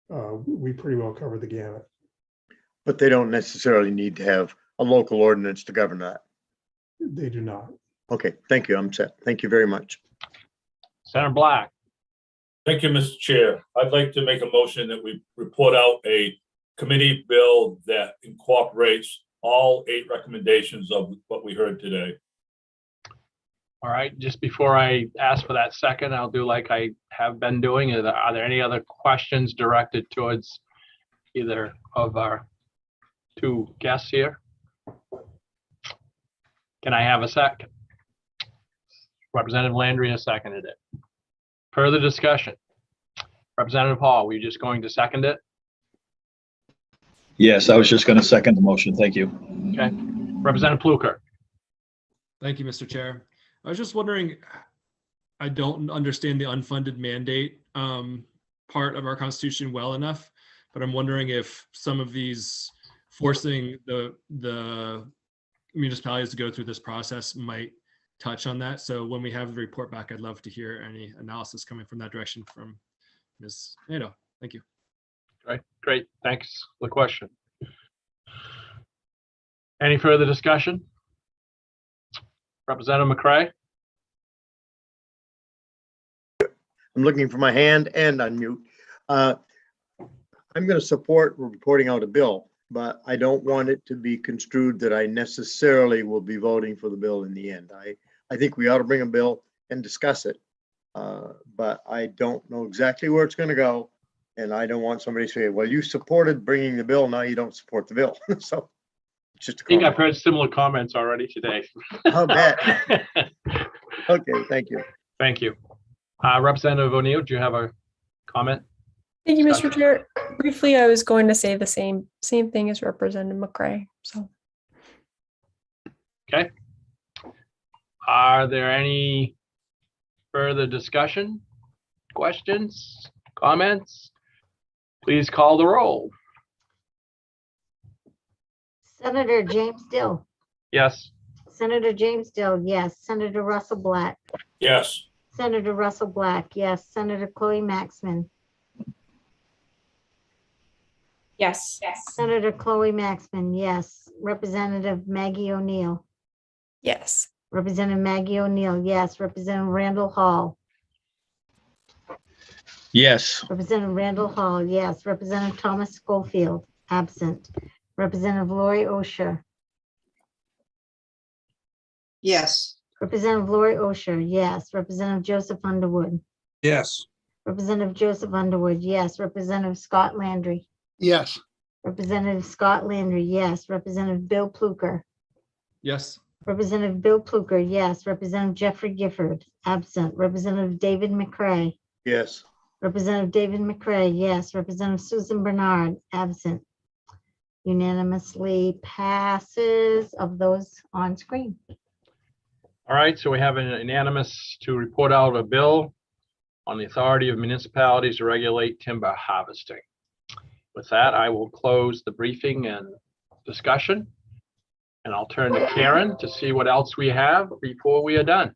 S17: We pretty well cover the gamut.
S10: But they don't necessarily need to have a local ordinance to govern that.
S17: They do not.
S10: Okay, thank you. I'm set. Thank you very much.
S2: Senator Black.
S3: Thank you, Mr. Chair. I'd like to make a motion that we report out a committee bill that incorporates all 8 recommendations of what we heard today.
S2: All right, just before I ask for that second, I'll do like I have been doing. Are there any other questions directed towards either of our 2 guests here? Can I have a second? Representative Landry has seconded it. Further discussion? Representative Hall, were you just going to second it?
S4: Yes, I was just going to second the motion. Thank you.
S2: Okay. Representative Pluker.
S9: Thank you, Mr. Chair. I was just wondering, I don't understand the unfunded mandate part of our Constitution well enough, but I'm wondering if some of these forcing the municipalities to go through this process might touch on that. So when we have the report back, I'd love to hear any analysis coming from that direction from Ms. Nato. Thank you.
S2: Great. Thanks for the question. Any further discussion? Representative McCray?
S10: I'm looking for my hand and unmute. I'm going to support reporting out a bill, but I don't want it to be construed that I necessarily will be voting for the bill in the end. I think we ought to bring a bill and discuss it, but I don't know exactly where it's going to go. And I don't want somebody to say, well, you supported bringing the bill, now you don't support the bill. So it's just a
S2: I think
S10: comment.
S2: I've heard similar comments already today.
S10: I'll bet. Okay, thank you.
S2: Thank you. Representative O'Neill, do you have a comment?
S5: Thank you, Mr. Chair. Briefly, I was going to say the same thing as Representative McCray. So,
S2: Okay. Are there any further discussion, questions, comments? Please call the roll.
S14: Senator James Dill,
S2: Yes.
S14: Senator James Dill, yes. Senator Russell Black,
S3: Yes.
S14: Senator Russell Black, yes. Senator Chloe Maxman,
S7: Yes.
S14: Senator Chloe Maxman, yes. Representative Maggie O'Neill,
S5: yes.
S14: Representative Maggie O'Neill, yes. Representative Randall Hall,
S4: Yes.
S14: Representative Randall Hall, yes. Representative Thomas Schofield, absent. Representative Lori Osher,
S6: Yes.
S14: Representative Lori Osher, yes. Representative Joseph Underwood,
S11: Yes.
S14: Representative Joseph Underwood, yes. Representative Scott Landry,
S8: Yes.
S14: Representative Scott Landry, yes. Representative Bill Pluker,
S9: Yes.
S14: Representative Bill Pluker, yes. Representative Jeffrey Gifford, absent. Representative David McCray,
S10: Yes.
S14: Representative David McCray, yes. Representative Susan Bernard, absent. Unanimously passes of those on screen.
S2: All right, so we have an unanimous to report out a bill on the authority of municipalities to regulate timber harvesting. With that, I will close the briefing and discussion, and I'll turn to Karen to see what else we have before we are done.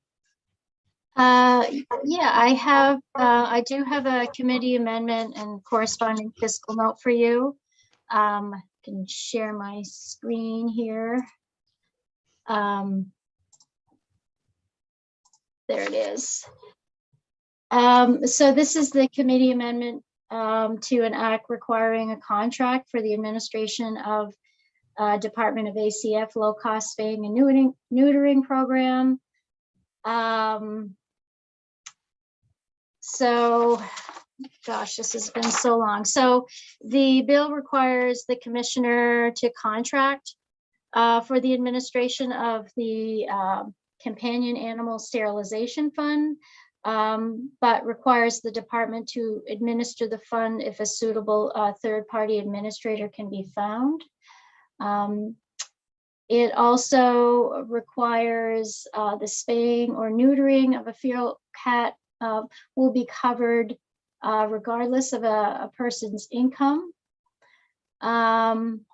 S13: Yeah, I do have a committee amendment and corresponding fiscal note for you. I can share my screen here. There it is. So this is the committee amendment to an act requiring a contract for the administration of Department of ACF low-cost spaying and neutering program. So, gosh, this has been so long. So the bill requires the commissioner to contract for the administration of the companion animal sterilization fund, but requires the department to administer the fund if a suitable third-party administrator can be found. It also requires the spaying or neutering of a feral cat will be covered regardless of a person's income. And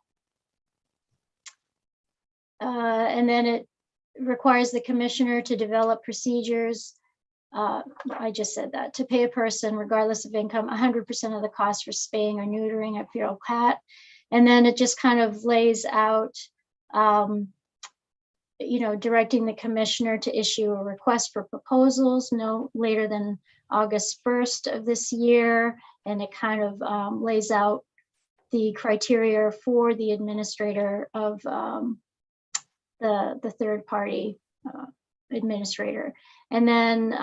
S13: then it requires the commissioner to develop procedures. I just said that, to pay a person regardless of income 100% of the cost for spaying or neutering a feral cat. And then it just kind of lays out, directing the commissioner to issue a request for proposals no later than August 1st of this year. And it kind of lays out the criteria for the administrator of the third party administrator. And then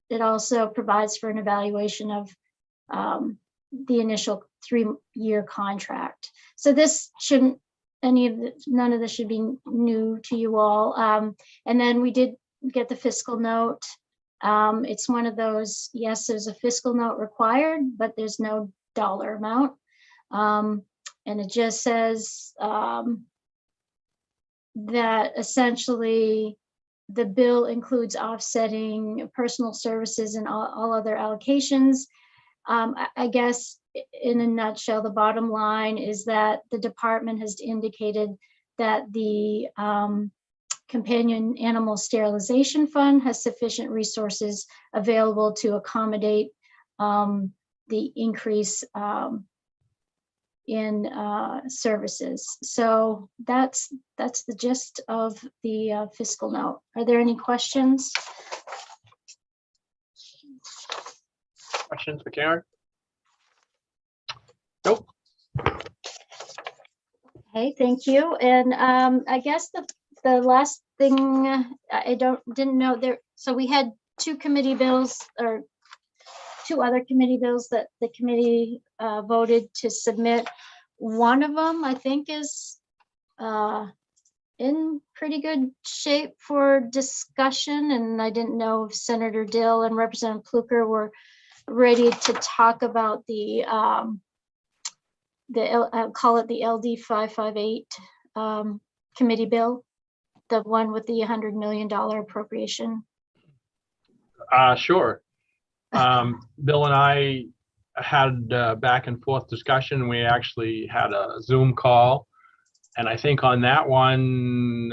S13: it also provides for an evaluation of the initial 3-year contract. So this shouldn't, none of this should be new to you all. And then we did get the fiscal note. It's one of those, yes, there's a fiscal note required, but there's no dollar amount. And it just says that essentially the bill includes offsetting personal services and all other allocations. I guess in a nutshell, the bottom line is that the department has indicated that the companion animal sterilization fund has sufficient resources available to accommodate the increase in services. So that's the gist of the fiscal note. Are there any questions?
S2: Questions for Karen? Nope.
S13: Okay, thank you. And I guess the last thing I didn't know there. So we had 2 committee bills, or 2 other committee bills that the committee voted to submit. One of them, I think, is in pretty good shape for discussion. And I didn't know if Senator Dill and Representative Pluker were ready to talk about the I'll call it the LD 558 committee bill, the one with the $100 million appropriation.
S2: Sure. Bill and I had back and forth discussion. We actually had a Zoom call. And I think on that one,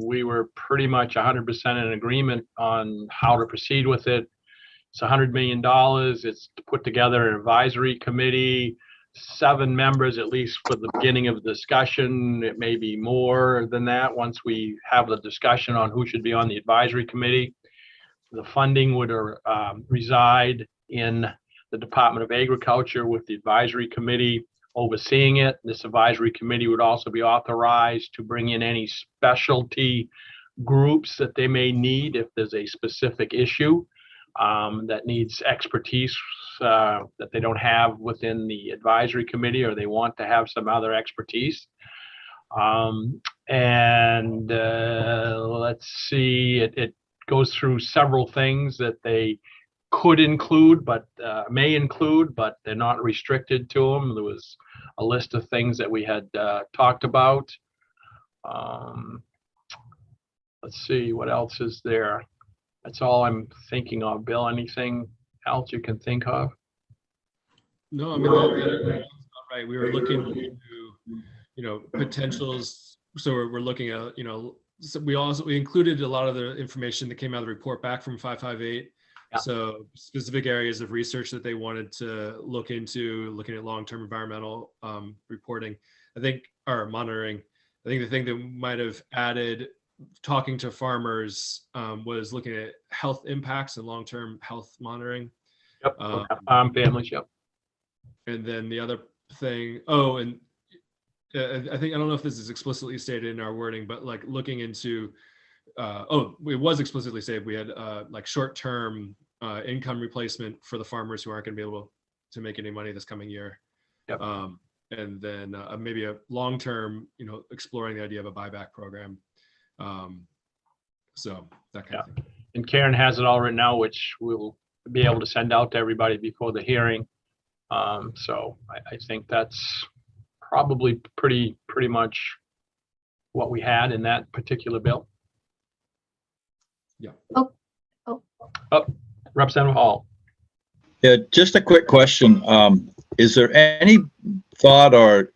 S2: we were pretty much 100% in agreement on how to proceed with it. It's $100 million. It's to put together an advisory committee, 7 members, at least for the beginning of the discussion. It may be more than that once we have the discussion on who should be on the advisory committee. The funding would reside in the Department of Agriculture with the advisory committee overseeing it. This advisory committee would also be authorized to bring in any specialty groups that they may need if there's a specific issue that needs expertise that they don't have within the advisory committee, or they want to have some other expertise. Let's see, it goes through several things that they could include, but may include, but they're not restricted to them. There was a list of things that we had talked about. Let's see, what else is there? That's all I'm thinking of. Bill, anything else you can think of?
S9: No, I mean, that's right. We were looking into, potentials. So we're looking at, so we included a lot of the information that came out of the report back from 558. Yeah. So specific areas of research that they wanted to look into, looking at long-term environmental reporting, or monitoring. I think the thing that might have added talking to farmers was looking at health impacts and long-term health monitoring.
S2: Yep. Families. Yep.
S9: And then the other thing, and I don't know if this is explicitly stated in our wording, but like looking into it was explicitly said we had like short-term income replacement for the farmers who aren't going to be able to make any money this coming year.
S2: Yep.
S9: And then maybe a long-term, exploring the idea of a buyback program. So that kind of thing.
S2: And Karen has it all written out, which we'll be able to send out to everybody before the hearing. So I think that's probably pretty much what we had in that particular bill.
S9: Yeah.
S2: Oh, Representative Hall.
S4: Yeah, just a quick question. Is there any thought or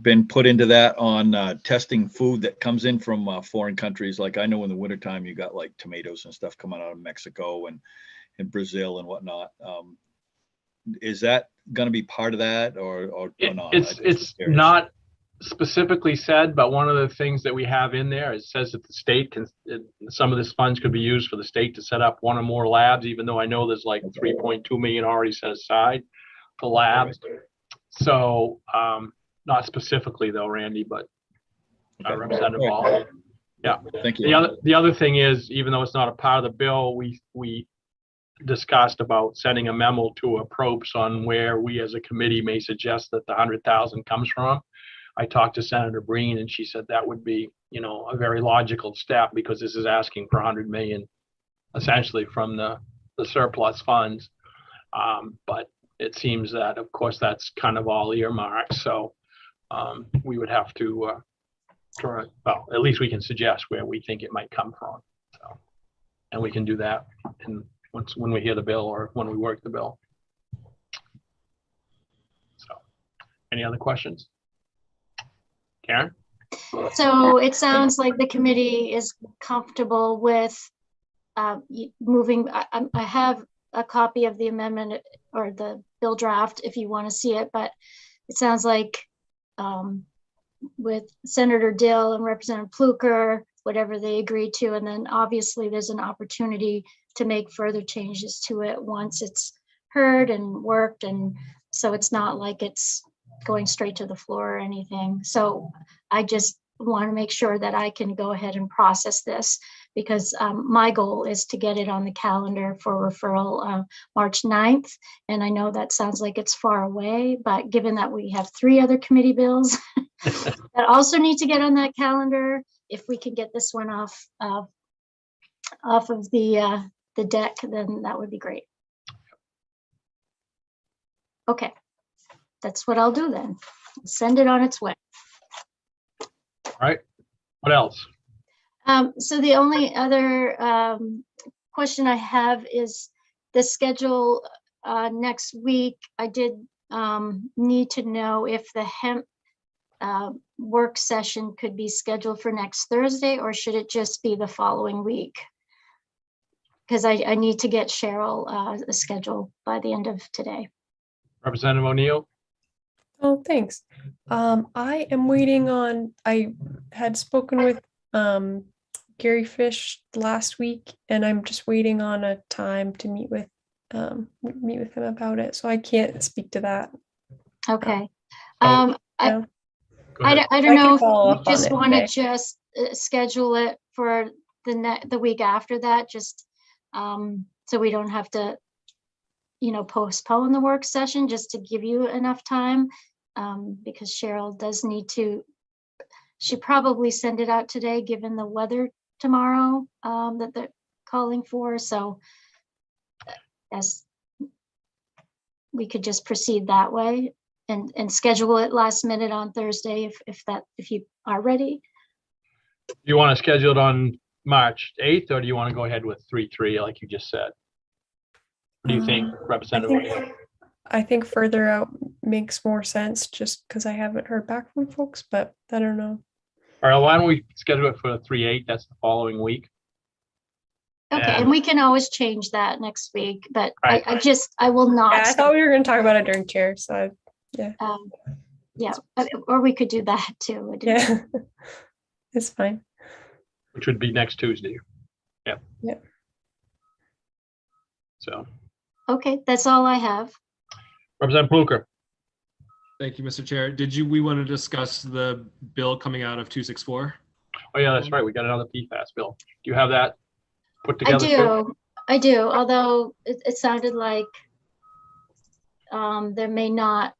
S4: been put into that on testing food that comes in from foreign countries? Like I know in the wintertime you got like tomatoes and stuff coming out of Mexico and Brazil and whatnot. Is that going to be part of that or not?
S2: It's not specifically said, but one of the things that we have in there, it says that the state can, some of this funds could be used for the state to set up one or more labs, even though I know there's like 3.2 million already set aside for labs. So not specifically though, Randy, but Representative Hall. Yeah.
S4: Thank you.
S2: The other thing is, even though it's not a part of the bill, we discussed about sending a memo to approach on where we as a committee may suggest that the 100,000 comes from. I talked to Senator Breen and she said that would be, a very logical step because this is asking for 100 million essentially from the surplus funds. But it seems that, of course, that's kind of all earmarked. So we would have to, well, at least we can suggest where we think it might come from. So, and we can do that when we hear the bill or when we work the bill. So, any other questions? Karen?
S13: So it sounds like the committee is comfortable with moving. I have a copy of the amendment or the bill draft if you want to see it, but it sounds like with Senator Dill and Representative Pluker, whatever they agreed to, and then obviously there's an opportunity to make further changes to it once it's heard and worked, and so it's not like it's going straight to the floor or anything. So I just want to make sure that I can go ahead and process this because my goal is to get it on the calendar for referral March 9th. And I know that sounds like it's far away, but given that we have 3 other committee bills that also need to get on that calendar, if we can get this one off of the deck, then that would be great. Okay, that's what I'll do then. Send it on its way.
S2: All right. What else?
S13: So the only other question I have is the schedule next week. I did need to know if the hemp work session could be scheduled for next Thursday, or should it just be the following week? Because I need to get Cheryl a schedule by the end of today.
S2: Representative O'Neill?
S5: Oh, thanks. I am waiting on, I had spoken with Gary Fish last week, and I'm just waiting on a time to meet with him about it. So I can't speak to that.
S13: Okay.
S2: Oh,
S13: I
S2: Go ahead.
S13: don't know
S5: follow
S13: if
S5: up
S13: you
S5: on
S13: just
S5: it
S13: want to
S5: today.
S13: just schedule it for the week after that, just so we don't have to, postpone the work session, just to give you enough time, because Cheryl does need to, she probably send it out today, given the weather tomorrow that they're calling for. So as we could just proceed that way and schedule it last minute on Thursday if you are ready.
S2: Do you want to schedule it on March 8th, or do you want to go ahead with 3-3 like you just said? What do you think, Representative O'Neill?
S5: I think further out makes more sense just because I haven't heard back from folks, but I don't know.
S2: All right, why don't we schedule it for 3-8? That's the following week.
S13: Okay,
S2: And-
S13: and we can always change that next week, but
S2: Right.
S13: I will not.
S5: Yeah, I thought we were going to talk about it during chair, so yeah.
S13: Yeah, or we could do that too.
S5: Yeah, it's fine.
S2: Which would be next Tuesday. Yep.
S5: Yep.
S2: So,
S13: Okay, that's all I have.
S2: Representative Pluker.
S9: Thank you, Mr. Chair. We want to discuss the bill coming out of 264?
S2: Oh, yeah, that's right. We got another PFAS bill. Do you have that put
S13: I
S2: together too?
S13: do, although it sounded like there may not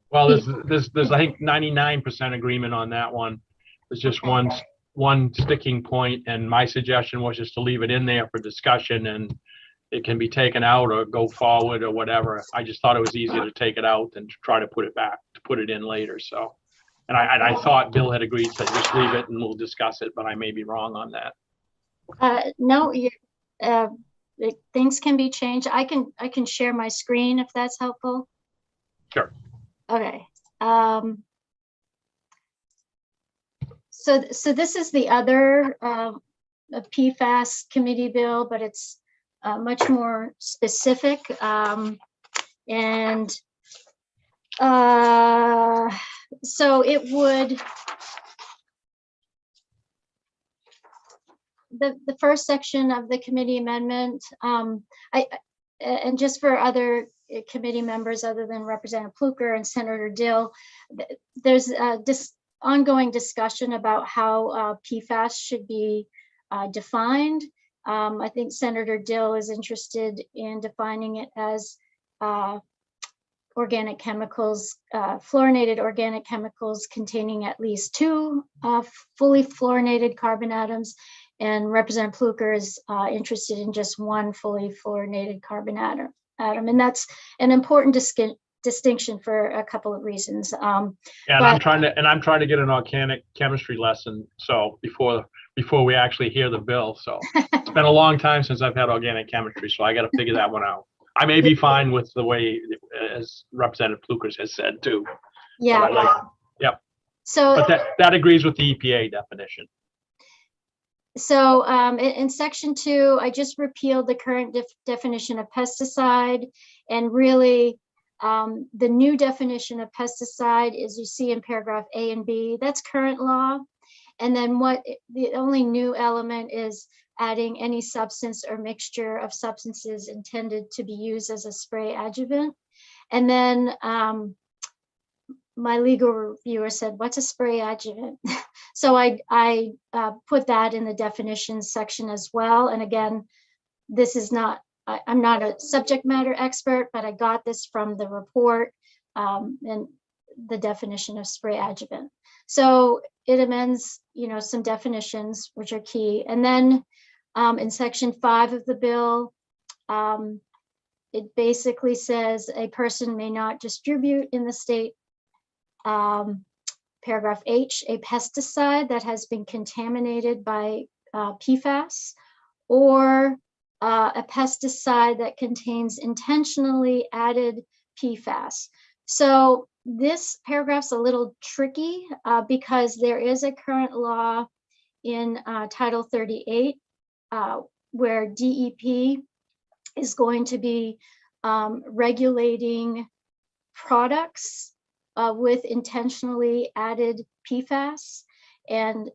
S2: Well,
S13: be.
S2: there's I think 99% agreement on that one. There's just
S13: Okay.
S2: one sticking point, and my suggestion was just to leave it in there for discussion, and it can be taken out or go forward or whatever. I just thought it was easier to take it out than to try to put it back, to put it in later, so. And I thought Bill had agreed to just leave it and we'll discuss it, but I may be wrong on that.
S13: No, things can be changed. I can share my screen if that's helpful.
S2: Sure.
S13: Okay. So this is the other PFAS committee bill, but it's much more specific. And so it would, the first section of the committee amendment, and just for other committee members other than Representative Pluker and Senator Dill, there's this ongoing discussion about how PFAS should be defined. I think Senator Dill is interested in defining it as organic chemicals, fluorinated organic chemicals containing at least 2 fully fluorinated carbon atoms, and Representative Pluker is interested in just 1 fully fluorinated carbon atom. And that's an important distinction for a couple of reasons.
S2: And I'm trying to get an organic chemistry lesson, so before we actually hear the bill. So it's been a long time since I've had organic chemistry, so I got to figure that one out. I may be fine with the way, as Representative Pluker has said too.
S13: Yeah.
S2: Yep.
S13: So,
S2: but that agrees with the EPA definition.
S13: So in section 2, I just repealed the current definition of pesticide, and really the new definition of pesticide is, you see in paragraph A and B, that's current law. And then the only new element is adding any substance or mixture of substances intended to be used as a spray adjuvant. And then my legal reviewer said, what's a spray adjuvant? So I put that in the definitions section as well. And again, this is not, I'm not a subject matter expert, but I got this from the report and the definition of spray adjuvant. So it amends, some definitions which are key. And then in section 5 of the bill, it basically says a person may not distribute in the state. Paragraph H, a pesticide that has been contaminated by PFAS, or a pesticide that contains intentionally added PFAS. So this paragraph's a little tricky because there is a current law in Title 38 where DEP is going to be regulating products with intentionally added PFAS. And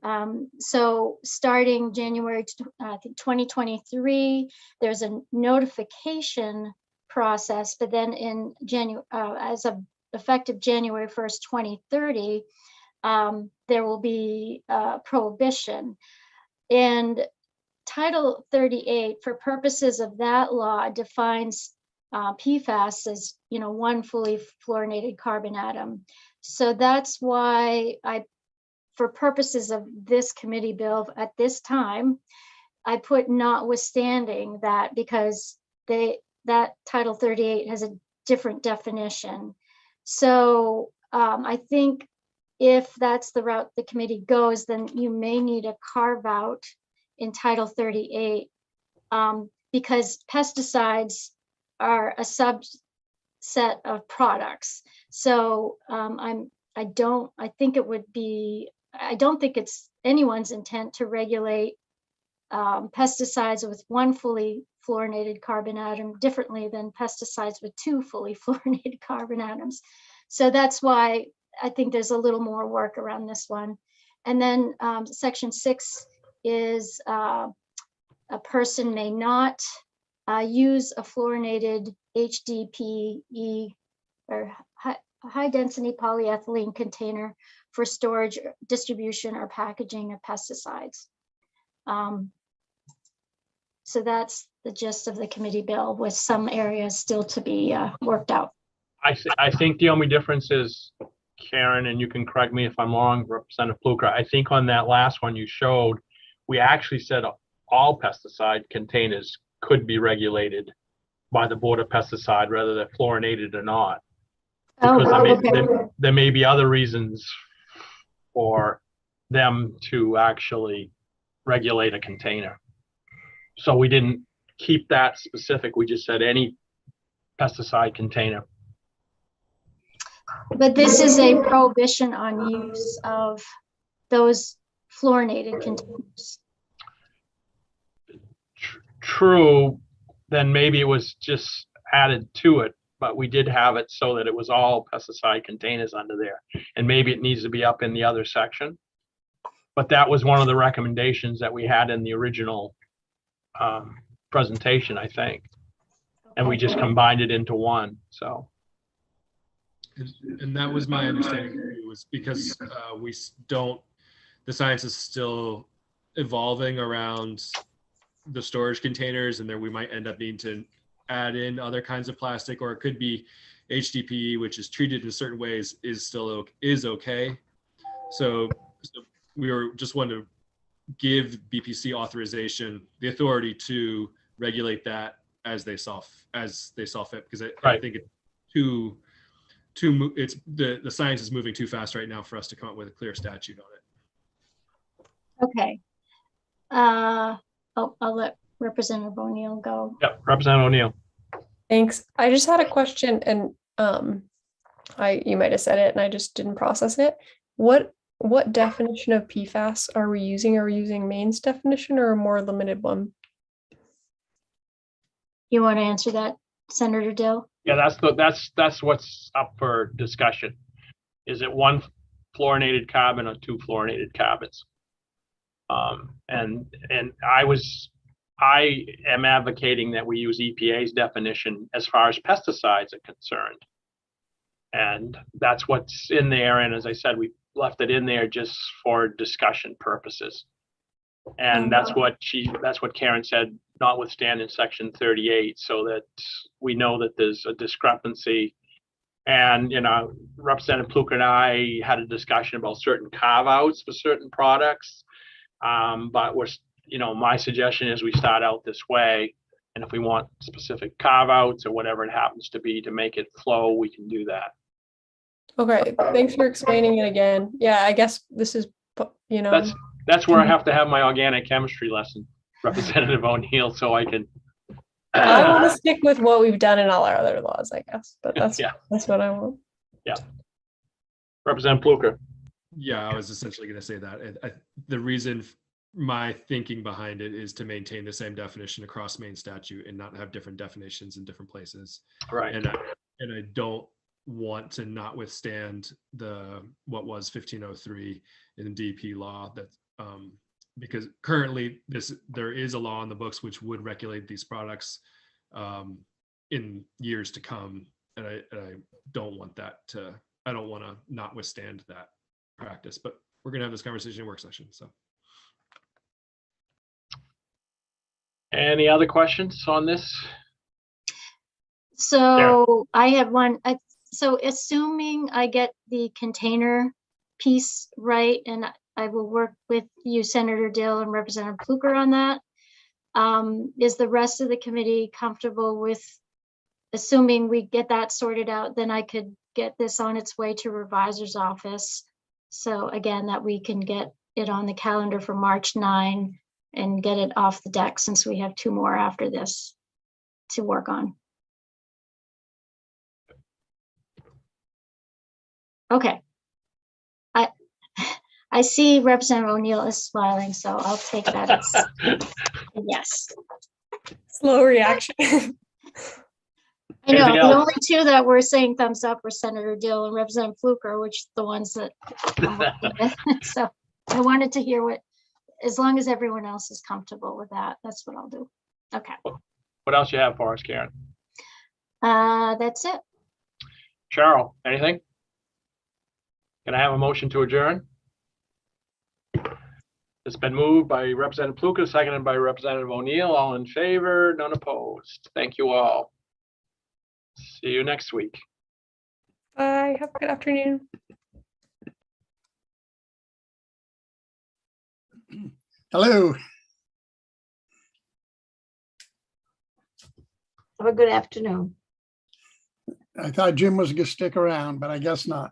S13: so starting January 2023, there's a notification process, but then in January, as of effective January 1st, 2030, there will be prohibition. And Title 38, for purposes of that law, defines PFAS as, 1 fully fluorinated carbon atom. So that's why for purposes of this committee bill at this time, I put notwithstanding that, because that Title 38 has a different definition. So I think if that's the route the committee goes, then you may need a carve out in Title 38 because pesticides are a subset of products. So I don't think it's anyone's intent to regulate pesticides with 1 fully fluorinated carbon atom differently than pesticides with 2 fully fluorinated carbon atoms. So that's why I think there's a little more work around this one. And then section 6 is a person may not use a fluorinated HDPE or high-density polyethylene container for storage, distribution, or packaging of pesticides. So that's the gist of the committee bill, with some areas still to be worked out.
S2: I think the only difference is, Karen, and you can correct me if I'm wrong, Representative Pluker, I think on that last one you showed, we actually said all pesticide containers could be regulated by the Board of Pesticide, whether they're fluorinated or not. Because there may be other reasons for them to actually regulate a container. So we didn't keep that specific. We just said any pesticide container.
S13: But this is a prohibition on use of those fluorinated containers.
S2: True, then maybe it was just added to it, but we did have it so that it was all pesticide containers under there. And maybe it needs to be up in the other section. But that was one of the recommendations that we had in the original presentation, I think. And we just combined it into one, so.
S9: And that was my understanding, was because the science is still evolving around the storage containers, and there we might end up needing to add in other kinds of plastic, or it could be HDPE, which is treated in certain ways, is okay. So we were just wanting to give BPC authorization, the authority to regulate that as they saw fit, because I think it's the science is moving too fast right now for us to come up with a clear statute on it.
S13: Okay. I'll let Representative O'Neill go.
S2: Yep, Representative O'Neill.
S5: Thanks. I just had a question, and you might have said it and I just didn't process it. What definition of PFAS are we using? Are we using Maine's definition or a more limited one?
S13: You want to answer that, Senator Dill?
S2: Yeah, that's what's up for discussion. Is it one fluorinated carbon or two fluorinated carbons? And I am advocating that we use EPA's definition as far as pesticides are concerned. And that's what's in there. And as I said, we left it in there just for discussion purposes. And that's what Karen said, notwithstanding section 38, so that we know that there's a discrepancy. And, Representative Pluker and I had a discussion about certain carve-outs for certain products. But my suggestion is we start out this way. And if we want specific carve-outs or whatever it happens to be to make it flow, we can do that.
S5: Okay, thanks for explaining it again. Yeah, I guess this is,
S2: That's where I have to have my organic chemistry lesson, Representative O'Neill, so I can.
S5: I want to stick with what we've done in all our other laws, I guess, but that's what I want.
S2: Yeah. Representative Pluker.
S9: Yeah, I was essentially going to say that. The reason my thinking behind it is to maintain the same definition across Maine statute and not have different definitions in different places.
S2: Right.
S9: And I don't want to not withstand what was 1503 in the DEP law, that because currently there is a law on the books which would regulate these products in years to come, and I don't want to not withstand that practice. But we're going to have this conversation in work session. So,
S2: any other questions on this?
S13: So I have one. So assuming I get the container piece right, and I will work with you, Senator Dill and Representative Pluker, on that. Is the rest of the committee comfortable with, assuming we get that sorted out, then I could get this on its way to revisor's office. So again, that we can get it on the calendar for March 9 and get it off the deck, since we have 2 more after this to work on. Okay. I see Representative O'Neill is smiling, so I'll take that as a yes.
S5: Slow reaction.
S13: I know, the only 2 that were saying thumbs up were Senator Dill and Representative Fluker, which are the ones that I'm working with. So I wanted to hear as long as everyone else is comfortable with that, that's what I'll do. Okay.
S2: What else you have for us, Karen?
S13: That's it.
S2: Cheryl, anything? Can I have a motion to adjourn? It's been moved by Representative Pluka, seconded by Representative O'Neill. All in favor, none opposed. Thank you all. See you next week.
S5: Bye. Have a good afternoon.
S8: Hello.
S14: Have a good afternoon.
S8: I thought Jim was gonna stick around, but I guess not.